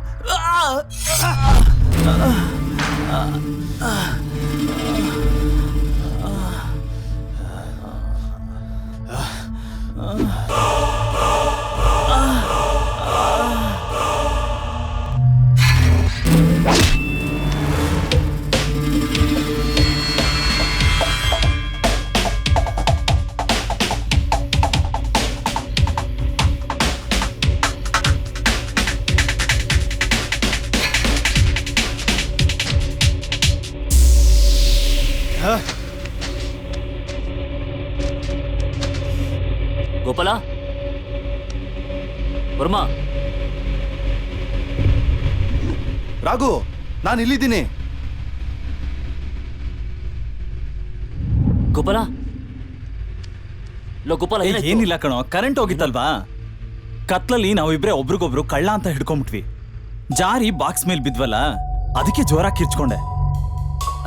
ಗೋಪಾಲ, ವರ್ಮಾ. ರಾಘು, ನಾನು ಇಲ್ಲಿದ್ದೀನಿ. ಗೋಪಾಲ, ಗೋಪಾಲ, ಏನಿಲ್ಲ ಕಣೋ, ಕರೆಂಟ್ ಹೋಗಿತ್ತಲ್ವಾ, ಕತ್ಲಲ್ಲಿ ನಾವಿಬ್ರೆ ಒಬ್ರಿಗೊಬ್ರು ಕಳ್ಳ ಅಂತ ಹಿಡ್ಕೊಂಡ್ಬಿಟ್ವಿ. ಜಾರಿ ಬಾಕ್ಸ್ ಮೇಲೆ ಬಿದ್ವಲ್ಲ, ಅದಕ್ಕೆ ಜೋರಾಗಿ ಕಿರ್ಚ್ಕೊಂಡೆ.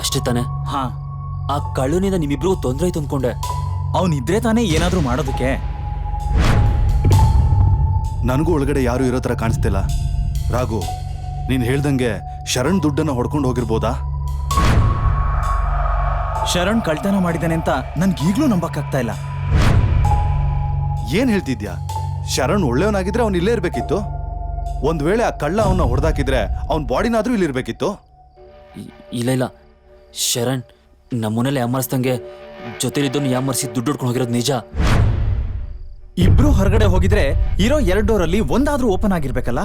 ಅಷ್ಟೇ ತಾನೆ? ಹಾ. ಆ ಕಳ್ಳನಿಂದ ನಿಮ್ಮಿಬ್ರಿಗೂ ತೊಂದರೆ ಆಯ್ತು ಅನ್ಕೊಂಡೆ. ಅವನಿದ್ರೆ ತಾನೇ ಏನಾದ್ರೂ ಮಾಡೋದಕ್ಕೆ. ನನಗೂ ಒಳಗಡೆ ಯಾರು ಇರೋ ಥರ ಕಾಣಿಸ್ತಿಲ್ಲ. ರಾಘು, ನೀನು ಹೇಳ್ದಂಗೆ ಶರಣ್ ದುಡ್ಡನ್ನು ಹೊಡ್ಕೊಂಡು ಹೋಗಿರ್ಬೋದಾ? ಶರಣ್ ಕಳ್ತನ ಮಾಡಿದ್ದಾನೆ ಅಂತ ನನ್ಗೀಗ್ಲೂ ನಂಬಕ್ಕಾಗ್ತಾ ಇಲ್ಲ. ಏನ್ ಹೇಳ್ತಿದ್ಯಾ? ಶರಣ್ ಒಳ್ಳೆಯವನಾಗಿದ್ರೆ ಅವ್ನು ಇಲ್ಲೇ ಇರ್ಬೇಕಿತ್ತು. ಒಂದ್ ವೇಳೆ ಆ ಕಳ್ಳ ಅವನ್ನ ಹೊಡೆದಾಕಿದ್ರೆ ಅವ್ನ ಬಾಡಿನಾದ್ರೂ ಇಲ್ಲಿರ್ಬೇಕಿತ್ತು. ಇಲ್ಲ ಇಲ್ಲ, ಶರಣ್ ನಮ್ಮನೆಲ್ಲ ಯಾಮರ್ಸ್ದಂಗೆ ಜೊತೆಲಿದ್ದವನು ಯಾಮರ್ಸಿ ದುಡ್ಡು ಹೊಡ್ಕೊಂಡು ಹೋಗಿರೋದು ನಿಜ. ಇಬ್ರು ಹೊರಗಡೆ ಹೋಗಿದ್ರೆ ಇರೋ 2 ಡೋರಲ್ಲಿ ಒಂದಾದ್ರೂ ಓಪನ್ ಆಗಿರ್ಬೇಕಲ್ಲ?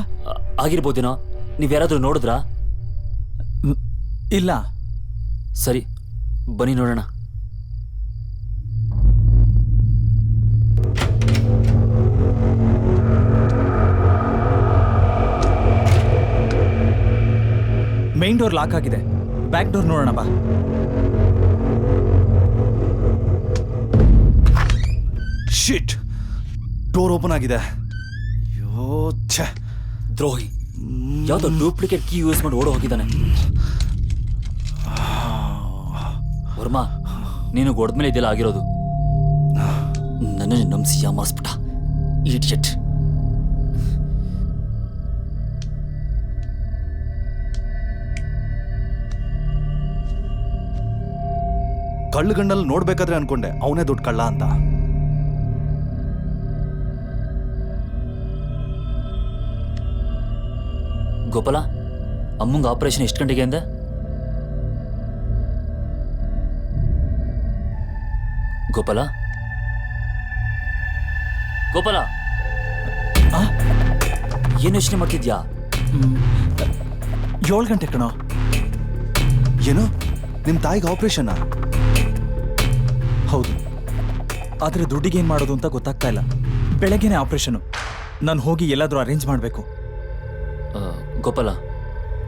ಆಗಿರ್ಬೋದೇನೋ. ನೀವ್ಯಾರಾದ್ರೂ ನೋಡಿದ್ರಾ? ಇಲ್ಲ. ಸರಿ, ಬನ್ನಿ ನೋಡೋಣ. ಮೈನ್ ಡೋರ್ ಲಾಕ್ ಆಗಿದೆ, ಬ್ಯಾಕ್ ಡೋರ್ ನೋಡೋಣ ಬಾ. ಶಿಟ್, ಡೋರ್ ಓಪನ್ ಆಗಿದೆ. ಅಯ್ಯೋ ಛೆ, ದ್ರೋಹಿ ಯಾವ್ದೋ ಡೂಪ್ಲಿಕೇಟ್ ಕೀ ಯೂಸ್ ಮಾಡಿ ಓಡೋ ಹೋಗಿದ್ದಾನೆ. ವರ್ಮಾ, ನೀನು ಗೊಡ್ಮೇಲೆ ಇದೆಲ್ಲ ಆಗಿರೋದು. ನನ್ನನ್ನು ನಂಬಿಸಿ ಯಾಮಾರಿಸ್ಬಿಟ್ಟ ಇಡಿಯಟ್. ಕಳ್ಳ ಗಣ್ಣಲ್ಲಿ ನೋಡ್ಬೇಕಾದ್ರೆ ಅನ್ಕೊಂಡೆ ಅವನೇ ದೊಡ್ಡ ಕಳ್ಳ ಅಂತ. ಗೋಪಾಲ, ಅಮ್ಮಂಗೆ ಆಪರೇಷನ್ ಎಷ್ಟು ಗಂಟೆಗೆ ಅಂದೆ? ಗೋಪಾಲ, ಗೋಪಾಲ, ಏನು ಯೋಚನೆ ಮಾಡ್ತಿದ್ಯಾ? 7 ಗಂಟೆ ಕಣೋ. ಏನು, ನಿಮ್ ತಾಯಿಗೆ ಆಪರೇಷನ್? ಹೌದು, ಆದ್ರೆ ದುಡ್ಡಿಗೆ ಏನ್ ಮಾಡೋದು ಅಂತ ಗೊತ್ತಾಗ್ತಾ ಇಲ್ಲ. ಬೆಳಗ್ಗೆನೆ ಆಪರೇಷನ್. ನಾನು ಹೋಗಿ ಎಲ್ಲಾದ್ರೂ ಅರೇಂಜ್ ಮಾಡಬೇಕು. ಗೋಪಾಲ,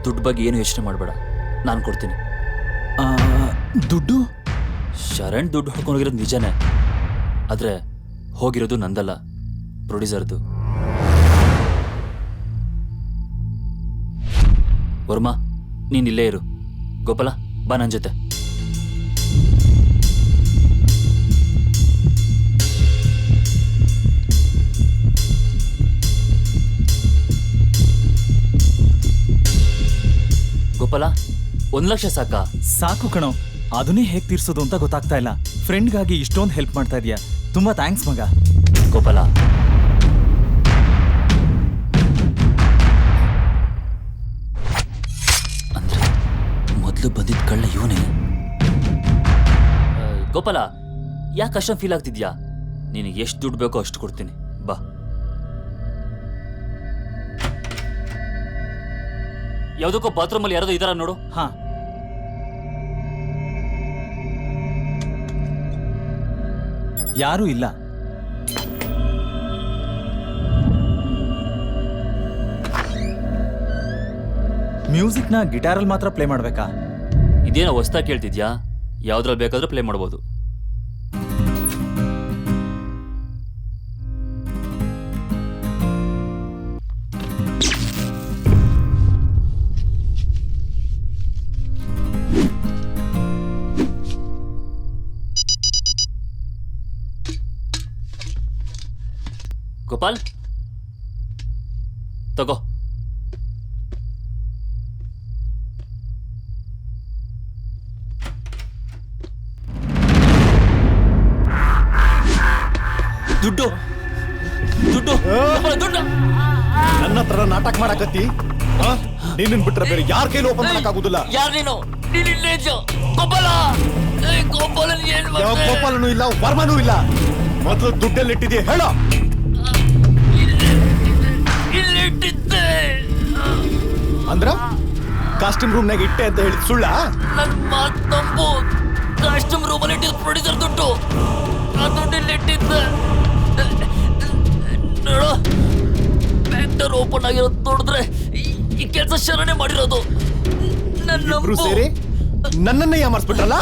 ದುಡ್ಡು ಬಗ್ಗೆ ಏನು ಯೋಚನೆ ಮಾಡಬೇಡ, ನಾನು ಕೊಡ್ತೀನಿ. ದುಡ್ಡು? ಶರಣ್ ದುಡ್ಡು ಹೊಡ್ಕೊಂಡಿರೋದು ನಿಜನೇ, ಆದ್ರೆ ಹೋಗಿರೋದು ನಂದಲ್ಲ, ಪ್ರೊಡ್ಯೂಸರ್ದು. ವರ್ಮಾ, ನೀನ್ ಇಲ್ಲೇ ಇರು. ಗೋಪಾಲ, ಬಾ ನನ್ನ ಜೊತೆ. ಗೋಪಾಲ, 1 ಲಕ್ಷ ಸಾಕಾ? ಸಾಕು ಕಣೋ, ಅದನ್ನೇ ಹೇಗೆ ತೀರ್ಸೋದು ಅಂತ ಗೊತ್ತಾಗ್ತಾ ಇಲ್ಲ. ಫ್ರೆಂಡ್ಗಾಗಿ ಇಷ್ಟೊಂದು ಹೆಲ್ಪ್ ಮಾಡ್ತಾ ಇದೀಯಾ, ತುಂಬಾ ಥ್ಯಾಂಕ್ಸ್ ಮಗ. ಗೋಪಾಲ, ಅಂದ್ರೆ ಮೊದಲು ಬಂದಿದ್ದ ಕಳ್ಳ ಇವನೇ. ಗೋಪಾಲ, ಯಾಕೆ ಅಷ್ಟೊಂದು ಫೀಲ್ ಆಗ್ತಿದ್ಯಾ? ನಿನಗೆ ಎಷ್ಟು ದುಡ್ಡು ಬೇಕೋ ಅಷ್ಟು ಕೊಡ್ತೀನಿ, ಬಾ. ಯಾವುದಕ್ಕೋ ಬಾತ್ರೂಮಲ್ಲಿ ಯಾರಾದ್ರೂ ಇದಾರ ನೋಡು. ಹಾ, ಯಾರೂ ಇಲ್ಲ. ಮ್ಯೂಸಿಕ್ನ ಗಿಟಾರಲ್ಲಿ ಮಾತ್ರ ಪ್ಲೇ ಮಾಡ್ಬೇಕಾ? ಇದೇನೋ ಹೊಸ್ದಾಗಿ ಕೇಳ್ತಿದ್ಯಾ? ಯಾವ್ದ್ರಲ್ಲಿ ಬೇಕಾದ್ರೂ ಪ್ಲೇ ಮಾಡ್ಬೋದು. ಗೋಪಾಲ್, ತಗೋ. ದುಡ್ಡು ದುಡ್ಡು ದುಡ್ಡು. ನನ್ನ ಹತ್ರ ನಾಟಕ ಮಾಡಕತ್ತಿ? ನೀನ್ ಬಿಟ್ರೆ ಬೇರೆ ಯಾರ ಕೈಲಿ ಓಪನ್ ಮಾಡಕ್ಕಾಗುದಿಲ್ಲ. ಯಾರು ನೀನು? ಗೋಪಾಲ, ಯಾವ ಗೋಪಾಲನೂ ಇಲ್ಲ, ವರ್ಮನೂ ಇಲ್ಲ. ಮೊದಲು ದುಡ್ಡಲ್ಲಿ ಇಟ್ಟಿದ್ದೀಯ ಹೇಳ. ಅಂದ್ರ ಕಾಸ್ಟ್ಯೂಮ್ ರೂಮ್ನಾಗ ಇಟ್ಟೆ ಅಂತ ಹೇಳಿದ್ ಸುಳ್ಳ? ನನ್ನ ಮಾತು ನಂಬು. ಕಾಸ್ಟ್ಯೂಮ್ ರೂಮಲ್ಲಿ ಇಟ್ಟಿದ್ದು ಪ್ರೊಡ್ಯೂಸರ್ ದುಡ್ಡು. ಆ ದುಡ್ಡಲ್ಲಿ ಇಟ್ಟಿದ್ದೆ. ನೋಡು, ಫ್ಯಾಕ್ಟರ್ ಓಪನ್ ಆಗಿರೋದು ನೋಡಿದ್ರೆ ಈ ಕೆಲಸ ಶರಣೆ ಮಾಡಿರೋದು. ಇಬ್ರು ಸೇರಿ ನನ್ನನ್ನೇ ಯಾಮಾರಿಸ್ಬಿಟ್ರಲ್ಲ.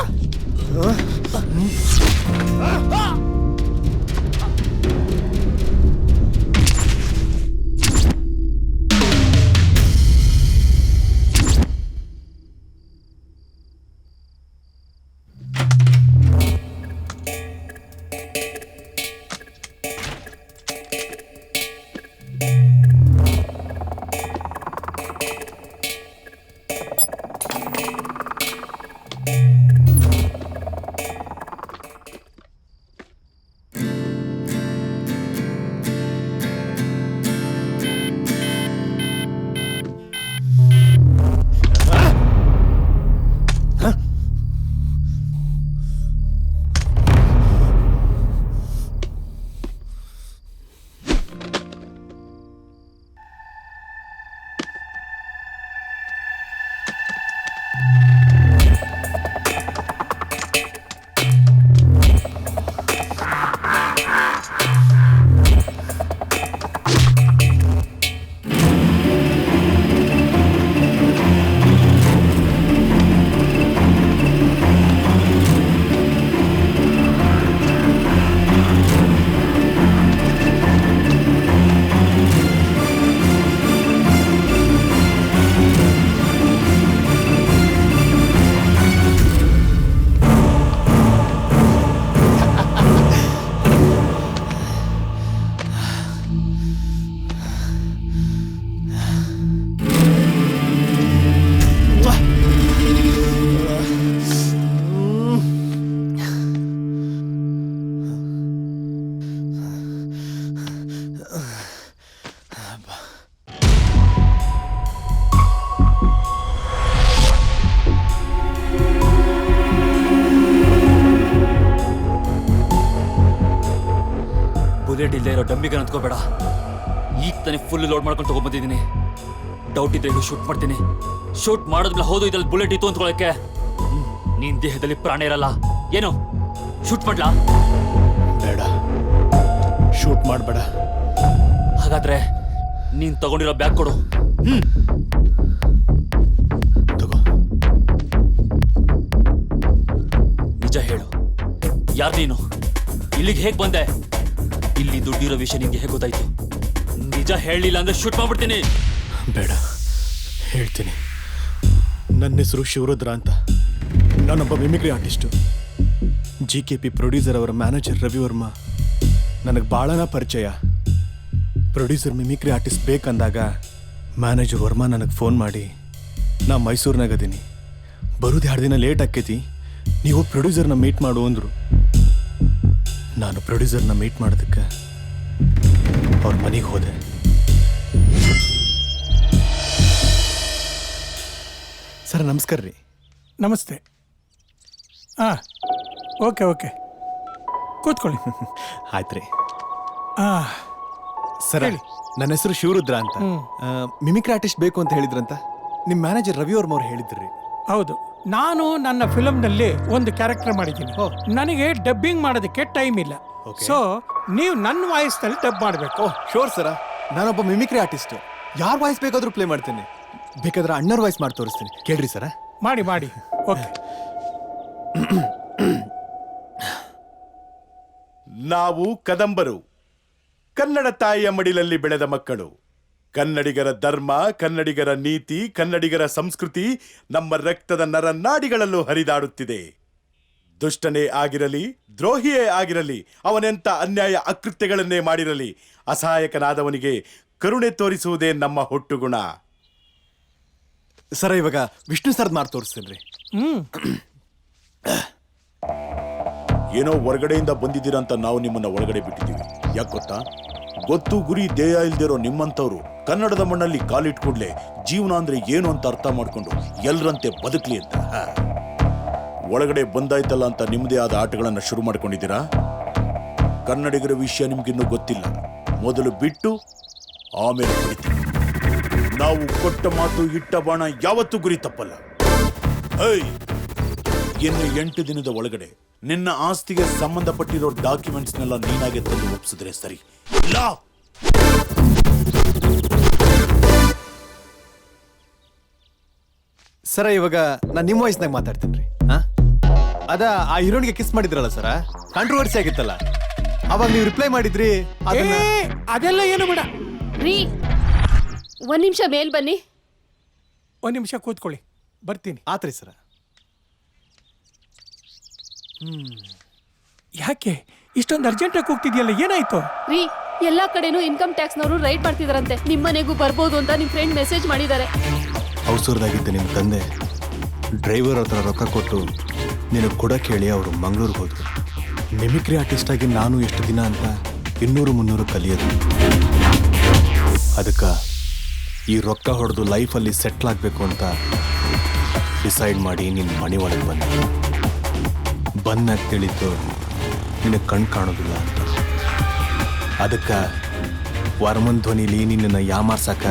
ಡಮ್ಮಿಗನ್ ಅಂದ್ಕೋಬೇಡ. ಈಗ ತಾನೇ ಫುಲ್ ಲೋಡ್ ಮಾಡ್ಕೊಂಡು ತಗೊಂಡ್ಬಂದಿದ್ದೀನಿ. ಡೌಟ್ ಇದ್ರೆ ಈಗ ಶೂಟ್ ಮಾಡ್ತೀನಿ. ಶೂಟ್ ಮಾಡೋದ್ಮೇಲೆ ಹೌದು ಇದ್ರಲ್ಲಿ ಬುಲೆಟ್ ಇತ್ತು ಅಂದ್ಕೊಳಕ್ಕೆ. ನಿನ್ ದೇಹದಲ್ಲಿ ಪ್ರಾಣ ಇರಲ್ಲ. ಏನು ಶೂಟ್ ಮಾಡ್ಲಾ? ಬೇಡ, ಶೂಟ್ ಮಾಡಬೇಡ. ಹಾಗಾದ್ರೆ ನೀನ್ ತಗೊಂಡಿರೋ ಬ್ಯಾಗ್ ಕೊಡು. ತಗೋ. ನಿಜ ಹೇಳು, ಯಾರು ನೀನು? ಇಲ್ಲಿಗೆ ಹೇಗ್ ಬಂದೆ? ಇಲ್ಲಿ ದುಡ್ಡಿರೋ ವಿಷಯ ನಿಂಗೆ ಹೇಗೆ ಗೊತ್ತಾಯ್ತು? ನಿಜ ಹೇಳಲಿಲ್ಲ ಅಂದ್ರೆ ಶೂಟ್ ಮಾಡ್ಬಿಡ್ತೀನಿ. ಬೇಡ, ಹೇಳ್ತೀನಿ. ನನ್ನ ಹೆಸರು ಶಿವರುದ್ರ ಅಂತ. ನಾನೊಬ್ಬ ಮಿಮಿಕ್ರಿ ಆರ್ಟಿಸ್ಟು. GKP ಪ್ರೊಡ್ಯೂಸರ್ ಅವರ ಮ್ಯಾನೇಜರ್ ರವಿ ವರ್ಮಾ ನನಗೆ ಭಾಳನ ಪರಿಚಯ. ಪ್ರೊಡ್ಯೂಸರ್ ಮಿಮಿಕ್ರಿ ಆರ್ಟಿಸ್ಟ್ ಬೇಕಂದಾಗ ಮ್ಯಾನೇಜರ್ ವರ್ಮಾ ನನಗೆ ಫೋನ್ ಮಾಡಿ, ನಾ ಮೈಸೂರಿನಾಗ ಅದೀನಿ, ಬರೋದು 2 ದಿನ ಲೇಟ್ ಆಕ್ಕೈತಿ, ನೀವು ಪ್ರೊಡ್ಯೂಸರ್ನ ಮೀಟ್ ಮಾಡು ಅಂದರು. ನಾನು ಪ್ರೊಡ್ಯೂಸರ್ನ ಮೀಟ್ ಮಾಡೋದಕ್ಕೆ ಅವ್ರ ಮನೆಗೆ ಹೋದೆ. ಸರ್ ನಮಸ್ಕಾರ ರೀ. ನಮಸ್ತೆ. ಹಾಂ, ಓಕೆ ಓಕೆ, ಕೂತ್ಕೊಳ್ಳಿ. ಆಯ್ತು ರೀ. ಹಾಂ ಸರ್, ನನ್ನ ಹೆಸರು ಶಿವರುದ್ರ ಅಂತ. ಮಿಮಿಕ್ರಿ ಆರ್ಟಿಸ್ಟ್ ಬೇಕು ಅಂತ ಹೇಳಿದ್ರಂತ ನಿಮ್ಮ ಮ್ಯಾನೇಜರ್ ರವಿ ವರ್ಮ ಅವ್ರು ಹೇಳಿದ್ರಿ. ಹೌದು, ನಾನು ನನ್ನ ಫಿಲಮ್ನಲ್ಲಿ ಒಂದು ಕ್ಯಾರೆಕ್ಟರ್ ಮಾಡಿದ್ದೀನಿ. ನನಗೆ ಡಬ್ಬಿಂಗ್ ಮಾಡೋದಕ್ಕೆ ಟೈಮ್ ಇಲ್ಲ. ಸೊ ನೀವು ನನ್ನ ವಾಯ್ಸ್ನಲ್ಲಿ ಡಬ್ ಮಾಡಬೇಕು. ಶೋರ್ ಸರ, ನಾನೊಬ್ಬ ಮಿಮಿಕ್ರಿ ಆರ್ಟಿಸ್ಟ್. ಯಾರ ವಾಯ್ಸ್ ಬೇಕಾದ್ರೂ ಪ್ಲೇ ಮಾಡ್ತೇನೆ. ಬೇಕಾದ್ರೆ ಅಣ್ಣರ ವಾಯ್ಸ್ ಮಾಡಿ ತೋರಿಸ್ತೀನಿ, ಕೇಳ್ರಿ ಸರ. ಮಾಡಿ ಮಾಡಿ. ಓಕೆ. ನಾವು ಕದಂಬರು, ಕನ್ನಡ ತಾಯಿಯ ಮಡಿಲಲ್ಲಿ ಬೆಳೆದ ಮಕ್ಕಳು. ಕನ್ನಡಿಗರ ಧರ್ಮ, ಕನ್ನಡಿಗರ ನೀತಿ, ಕನ್ನಡಿಗರ ಸಂಸ್ಕೃತಿ ನಮ್ಮ ರಕ್ತದ ನರನಾಡಿಗಳಲ್ಲೂ ಹರಿದಾಡುತ್ತಿದೆ. ದುಷ್ಟನೇ ಆಗಿರಲಿ, ದ್ರೋಹಿಯೇ ಆಗಿರಲಿ, ಅವನೆಂಥ ಅನ್ಯಾಯ ಅಕೃತ್ಯಗಳನ್ನೇ ಮಾಡಿರಲಿ, ಅಸಹಾಯಕನಾದವನಿಗೆ ಕರುಣೆ ತೋರಿಸುವುದೇ ನಮ್ಮ ಹುಟ್ಟುಗುಣ. ಸರ, ಇವಾಗ ವಿಷ್ಣು ಸರ್ದ್ ಮಾಡಿ ತೋರಿಸ್ತೇನೆ ರೀ. ಏನೋ ಹೊರಗಡೆಯಿಂದ ಬಂದಿದ್ದೀರಂತ ನಾವು ನಿಮ್ಮನ್ನ ಒಳಗಡೆ ಬಿಟ್ಟಿದ್ದೀವಿ. ಯಾಕೆ ಗೊತ್ತಾ? ಗೊತ್ತು ಗುರಿ ಧ್ಯೇಯ ಇಲ್ದಿರೋ ನಿಮ್ಮಂಥವ್ರು ಕನ್ನಡದ ಮಣ್ಣಲ್ಲಿ ಕಾಲಿಟ್ಕೊಡ್ಲೆ ಜೀವನ ಅಂದ್ರೆ ಏನು ಅಂತ ಅರ್ಥ ಮಾಡ್ಕೊಂಡು ಎಲ್ಲರಂತೆ ಬದುಕಲಿ ಅಂತ. ಒಳಗಡೆ ಬಂದಾಯ್ತಲ್ಲ ಅಂತ ನಿಮ್ಮದೇ ಆದ ಆಟಗಳನ್ನ ಶುರು ಮಾಡ್ಕೊಂಡಿದ್ದೀರಾ. ಕನ್ನಡಿಗರ ವಿಷಯ ನಿಮ್ಗಿನ್ನೂ ಗೊತ್ತಿಲ್ಲ. ಮೊದಲು ಬಿಟ್ಟು ಆಮೇಲೆ ಹೊಡಿತೀವಿ. ನಾವು ಕೊಟ್ಟ ಮಾತು, ಇಟ್ಟ ಬಾಣ ಯಾವತ್ತೂ ಗುರಿ ತಪ್ಪಲ್ಲ. ಇನ್ನು 8 ದಿನದ ಒಳಗಡೆ ನಿನ್ನ ಆಸ್ತಿಗೆ ಸಂಬಂಧಪಟ್ಟಿರೋ ಡಾಕ್ಯುಮೆಂಟ್ಸ್ನೆಲ್ಲ ನೀನಾಗೆ ತಂದು ಒಪ್ಪಿಸಿದ್ರೆ ಸರಿ. ಇಲ್ಲ ಸರ, ಇವಾಗ ನಾನು ನಿಮ್ಮ ವಾಯ್ಸ್ನಾಗ ಮಾತಾಡ್ತೀನಿ ರೀ. ಅದ ಆ ಹೀರೋನಿಗೆ ಕಿಸ್ ಮಾಡಿದ್ರಲ್ಲ ಸರ, ಕಾಂಟ್ರವರ್ಸಿ ಆಗಿತ್ತಲ್ಲ, ಅವಾಗ ನೀವು ರಿಪ್ಲೈ ಮಾಡಿದ್ರಿ. ಅದೆಲ್ಲ ಏನು ಬೇಡ ರೀ. 1 ನಿಮಿಷ ಮೇಲ್ ಬನ್ನಿ. 1 ನಿಮಿಷ ಕೂತ್ಕೊಳ್ಳಿ, ಬರ್ತೀನಿ. ಆತ್ರಿ ಸರ. ಯಾಕೆ ಇಷ್ಟೊಂದು ಅರ್ಜೆಂಟಾಗಿ ಹೋಗ್ತಿದ್ಯಲ್ಲ, ಏನಾಯ್ತು? ರೀ, ಎಲ್ಲಾ ಕಡೆನೂ ಇನ್ಕಮ್ ಟ್ಯಾಕ್ಸ್ನವರು ರೈಡ್ ಮಾಡ್ತಿದಾರಂತೆ. ನಿಮ್ಮ ಮನೆಗೂ ಬರ್ಬೋದು ಅಂತ ನಿಮ್ಮ ಫ್ರೆಂಡ್ ಮೆಸೇಜ್ ಮಾಡಿದ್ದಾರೆ. ಅವಸರದಾಗಿದ್ದ ನಿಮ್ಮ ತಂದೆ ಡ್ರೈವರ್ ಹತ್ರ ರೊಕ್ಕ ಕೊಟ್ಟು ನಿನಗೆ ಕೊಡಕ್ಕೆ ಹೇಳಿ ಅವರು ಮಂಗಳೂರಿಗೆ ಹೋದ್ರು. ಮಿಮಿಕ್ರಿ ಆರ್ಟಿಸ್ಟ್ ಆಗಿ ನಾನು ಎಷ್ಟು ದಿನ ಅಂತ 200-300 ಕಲಿಯೋದು. ಅದಕ್ಕೆ ಈ ರೊಕ್ಕ ಹೊಡೆದು ಲೈಫಲ್ಲಿ ಸೆಟ್ಲ್ ಆಗಬೇಕು ಅಂತ ಡಿಸೈಡ್ ಮಾಡಿ ನಿನ್ನ ಮನೆ ಒಳಗೆ ಬಂದಾಗ ತಿಳಿತು ನಿನಗೆ ಕಣ್ ಕಾಣೋದಿಲ್ಲ ಅಂತ. ಅದಕ್ಕೆ ವರ್ಮನ್ ಧ್ವನಿಲಿ ನಿನ್ನನ್ನು ಯಾಮಾರ್ಸಕ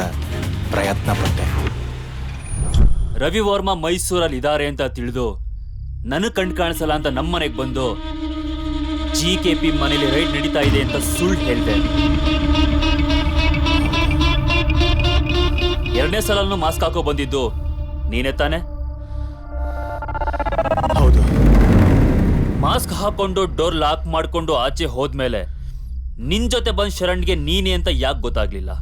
ಪ್ರಯತ್ನ ಪಟ್ಟೆ. ರವಿ ವರ್ಮಾ ಮೈಸೂರಲ್ಲಿ ಇದ್ದಾರೆ ಅಂತ ತಿಳಿದು ನನಗೆ ಕಣ್ ಕಾಣಿಸಲ್ಲ ಅಂತ ನಮ್ಮನೆಗೆ ಬಂದು GKP ಮನೇಲಿ ರೈಡ್ ನಡೀತಾ ಇದೆ ಅಂತ ಸುಳ್ಳು ಹೇಳಿದೆ. 2ನೇ ಸಲನೂ ಮಾಸ್ಕ್ ಹಾಕೋ ಬಂದಿದ್ದು ನೀನೇ ತಾನೆ? ಹೌದು. ಮಾಸ್ಕ್ ಹಾಕೊಂಡು ಡೋರ್ ಲಾಕ್ ಮಾಡ್ಕೊಂಡು ಆಚೆ ಹೋದ್ಮೇಲೆ ನಿನ್ ಜೊತೆ ಬಂದ್ ಶರಣ್ಗೆ ನೀನೇ ಅಂತ ಯಾಕೆ ಗೊತ್ತಾಗ್ಲಿಲ್ಲ?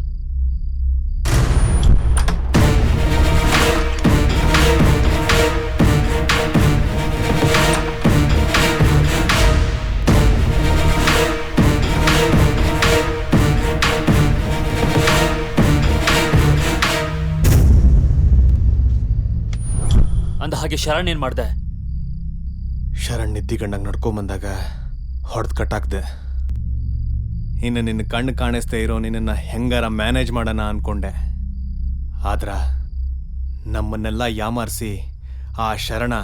ಅಂದ ಹಾಗೆ ಶರಣ್ ಏನ್ ಮಾಡ್ದೆ? ಶರಣ್ ನಿದ್ದಿಗಂಡಾಗ ನಡ್ಕೊಂಬಂದಾಗ ಹೊಡೆದು ಕಟ್ಟಾಕ್ದೆ. ಇನ್ನು ನಿನ್ನ ಕಣ್ಣು ಕಾಣಿಸ್ತಾ ಇರೋ ನಿನ್ನನ್ನು ಹೆಂಗಾರ ಮ್ಯಾನೇಜ್ ಮಾಡೋಣ ಅನ್ಕೊಂಡೆ. ಆದ್ರ ನಮ್ಮನ್ನೆಲ್ಲ ಯಾಮಾರಿಸಿ ಆ ಶರಣ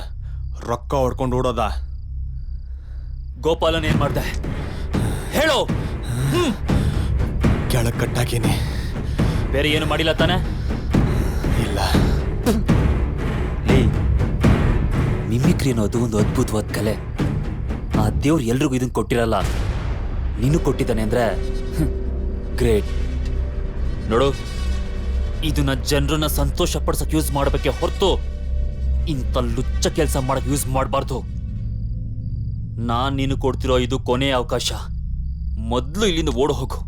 ರೊಕ್ಕ ಹೊಡ್ಕೊಂಡು ಓಡೋದ. ಗೋಪಾಲನ್ ಏನ್ ಮಾಡ್ದೆ ಹೇಳು? ಕೆಳಗೆ ಕಟ್ಟಾಕೀನಿ. ಬೇರೆ ಏನು ಮಾಡಿಲ್ಲ ತಾನೆ? ಇಲ್ಲ. ಮಿಮಿಕ್ರಿ ಅನ್ನೋದು ಒಂದು ಅದ್ಭುತವಾದ ಕಲೆ. ಆ ದೇವ್ರು ಎಲ್ರಿಗೂ ಇದನ್ನ ಕೊಟ್ಟಿರಲ್ಲ, ನೀನು ಕೊಟ್ಟಿದ್ದಾನೆ ಅಂದ್ರೆ ಗ್ರೇಟ್. ನೋಡು, ಇದನ್ನ ಜನರನ್ನ ಸಂತೋಷ ಪಡಿಸಕ್ ಯೂಸ್ ಮಾಡಬೇಕೆ ಹೊರತು ಇಂಥ ಲುಚ್ಚ ಕೆಲಸ ಮಾಡಕ್ ಯೂಸ್ ಮಾಡಬಾರ್ದು. ನಾನ್ ನೀನು ಕೊಡ್ತಿರೋ ಇದು ಕೊನೆಯ ಅವಕಾಶ. ಮೊದಲು ಇಲ್ಲಿಂದ ಓಡ್ ಹೋಗು.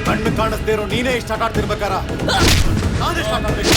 ಕಣ್ಣು ಕಾಣಿಸ್ದೇ ಇರೋ ನೀನೇ ಇಷ್ಟ ಆಟ ಆಡ್ತಿರ್ಬೇಕಾರ ನಾನೇ ಸ್ಟಾರ್ಟ್ ಆಡ್ಬೇಕು.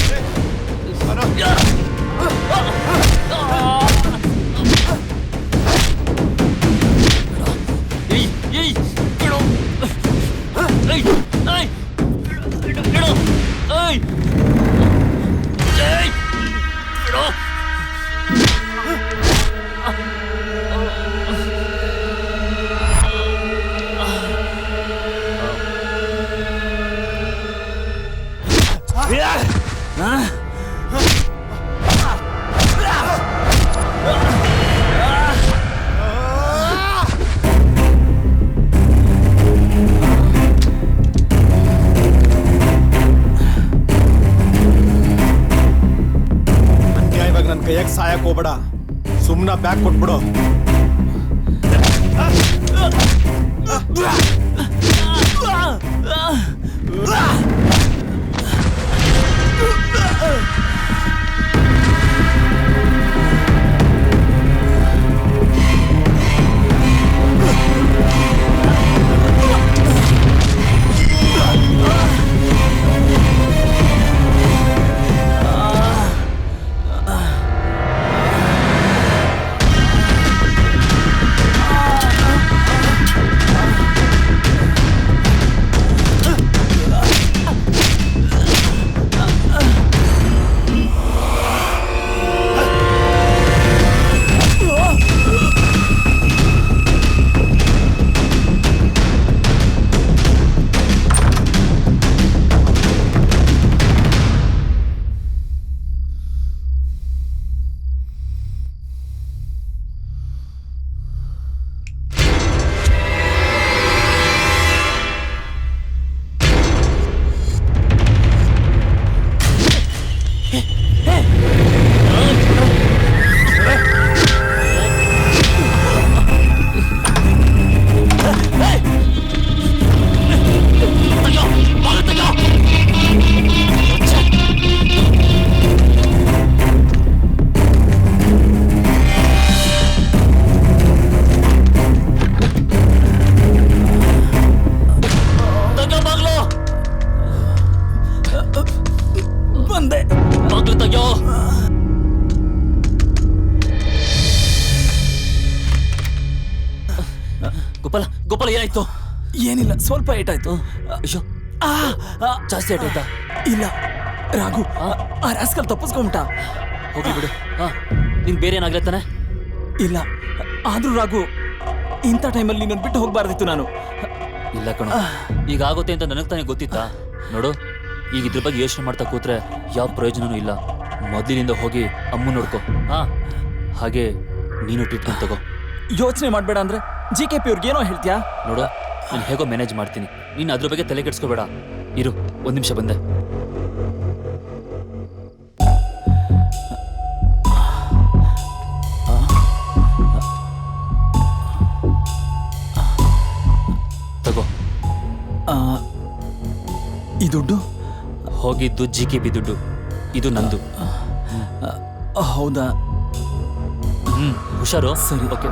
ಅನ್ಯಾಯವಾಗಿ ನನ್ನ ಕೈಯಾಗ ಸಾಯಕ್ ಹೋಗ್ಬೇಡ, ಸುಮ್ಮನೆ ಬ್ಯಾಗ್ ಕೊಟ್ಬಿಡು. ಗೋಪಾಲ ಏನಾಯ್ತು? ಏನಿಲ್ಲ, ಸ್ವಲ್ಪ ಏಟಾಯ್ತು. ಅಯ್ಯೋ, ಜಾಸ್ತಿ ಏಟಾಯ್ತಾ? ಇಲ್ಲ ರಾಘು, ಆ ರಾಸ್ಕಲ್ ತಪ್ಪಿಸ್ಕೊಂಬಿಟ್ಟ. ಹೋಗಿ ಬಿಡು. ನಿಂಗೆ ಬೇರೆ ಏನಾಗ್ಲ ತಾನೆ? ಇಲ್ಲ, ಆದ್ರೂ ರಾಘು ಇಂಥ ಟೈಮಲ್ಲಿ ನಿನ್ನನ್ನು ಬಿಟ್ಟು ಹೋಗ್ಬಾರ್ದಿತ್ತು ನಾನು. ಇಲ್ಲ ಕಣ, ಈಗ ಆಗುತ್ತೆ ಅಂತ ನನಗೆ ತಾನೇ ಗೊತ್ತಿತ್ತಾ? ನೋಡು, ಈಗ ಇದ್ರ ಬಗ್ಗೆ ಯೋಚನೆ ಮಾಡ್ತಾ ಕೂತ್ರೆ ಯಾವ ಪ್ರಯೋಜನನೂ ಇಲ್ಲ. ಮೊದಲಿನಿಂದ ಹೋಗಿ ಅಮ್ಮ ನೋಡ್ಕೊ. ಹಾಗೆ ನೀನು ಟ್ರೀಟ್ಮೆಂಟ್ ತಗೋ. ಯೋಚನೆ ಮಾಡಬೇಡ ಅಂದ್ರೆ GKP ಅವ್ರಿಗೆ ಏನೋ ಹೇಳ್ತೀಯಾ? ನೋಡು, ನಾನು ಹೇಗೋ ಮ್ಯಾನೇಜ್ ಮಾಡ್ತೀನಿ. ನೀನು ಅದ್ರ ಬಗ್ಗೆ ತಲೆ ಕೆಡ್ಸ್ಕೋಬೇಡ. ಇರು, 1 ನಿಮಿಷ ಬಂದೆ. ತಗೋ. ಈ ದುಡ್ಡು ಹೋಗಿದ್ದು GKP ದುಡ್ಡು, ಇದು ನಂದು. ಹೌದಾ? ಹುಷಾರು. ಸರಿ, ಓಕೆ.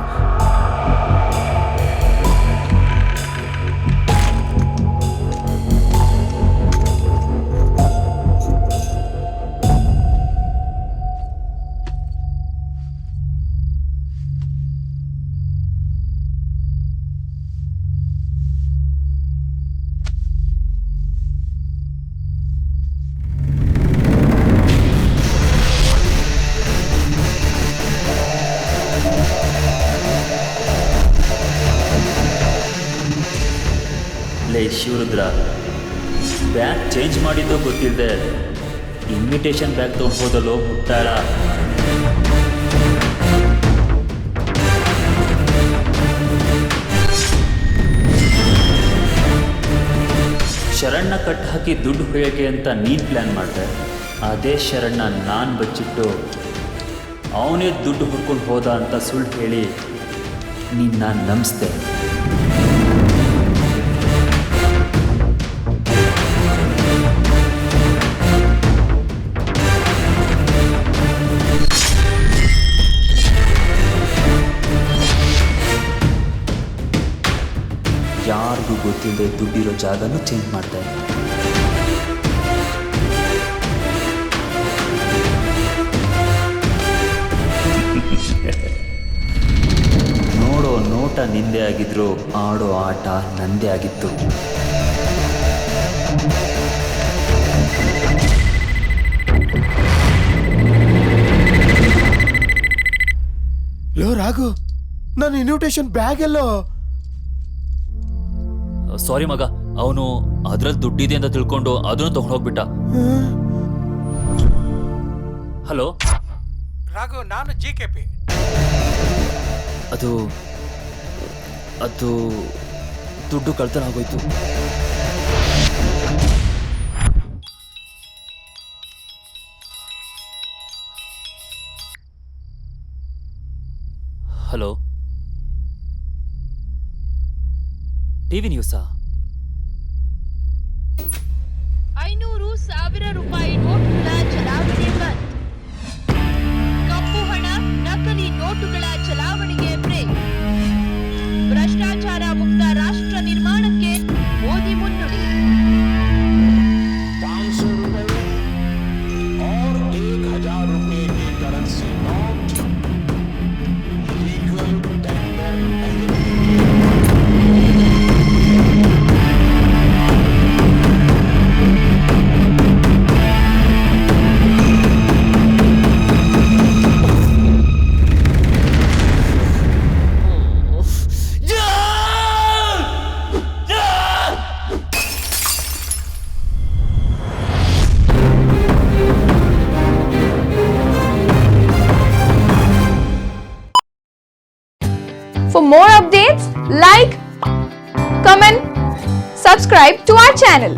ಲೇ ಶಿವರುದ್ರ, ಬ್ಯಾಗ್ ಚೇಂಜ್ ಮಾಡಿದ್ದು ಗೊತ್ತಿಲ್ಲದೆ ಇನ್ವಿಟೇಷನ್ ಬ್ಯಾಗ್ ತೊಗೊಂಡು ಹೋದಲ್ಲೋ ಮುಟ್ಟಾಳ. ಶರಣ್ನ ಕಟ್ ಹಾಕಿ ದುಡ್ಡು ಹೊಯ್ಯೋಕೆ ಅಂತ ನೀನು ಪ್ಲ್ಯಾನ್ ಮಾಡಿದೆ. ಅದೇ ಶರಣ್ಣ ನಾನು ಬಚ್ಚಿಟ್ಟು ಅವನೇ ದುಡ್ಡು ಹುಡ್ಕೊಂಡು ಹೋದ ಅಂತ ಸುಳ್ಳು ಹೇಳಿ ನೀನು ನಾನು ನಂಬಿಸ್ದೆ. ಯಾರಿಗೂ ಗೊತ್ತಿಲ್ಲದೆ ದುಡ್ಡಿರೋ ಜಾಗನೂ ಚೇಂಜ್ ಮಾಡ್ದೆ. ನೋಡೋ ನೋಟ ನಿಂದೆ ಆಗಿದ್ರು ಆಡೋ ಆಟ ನಂದೇ ಆಗಿತ್ತು. ಲೋ ರಾಘು, ನನ್ನ ಇನ್ವಿಟೇಷನ್ ಬ್ಯಾಗ್ ಎಲ್ಲೋ? ಸಾರಿ ಮಗ, ಅವನು ಅದ್ರಲ್ಲಿ ದುಡ್ಡಿದೆ ಅಂತ ತಿಳ್ಕೊಂಡು ಅದನ್ನು ತಗೊಂಡೋಗ್ಬಿಟ್ಟ. ಹಲೋ ರಾಘು, ನಾನು GKP. ಅದು ದುಡ್ಡು ಕಳ್ತನ ಆಗೋಯ್ತು. Hello, TV ನ್ಯೂಸಾ? 500,000 ರೂಪಾಯಿ ನೋಟುಗಳ ಚಲಾವಣೆ ಬಂದ್. ಕಪ್ಪು ಹಣ, ನಕಲಿ ನೋಟುಗಳ ಚಲಾವಣೆಗೆ ಬ್ರೇಕ್. ಭ್ರಷ್ಟಾಚಾರ ಮುಕ್ತ ರಾಷ್ಟ್ರ ನಿರ್ಮಾಣಕ್ಕೆ ಮೋದಿ ಮುನ್ನುಡಿ. 500 रुपए और 1,000 रुपए की करेंसी नोट लीगल टेंडर नहीं। For more updates, like, comment, subscribe to our channel.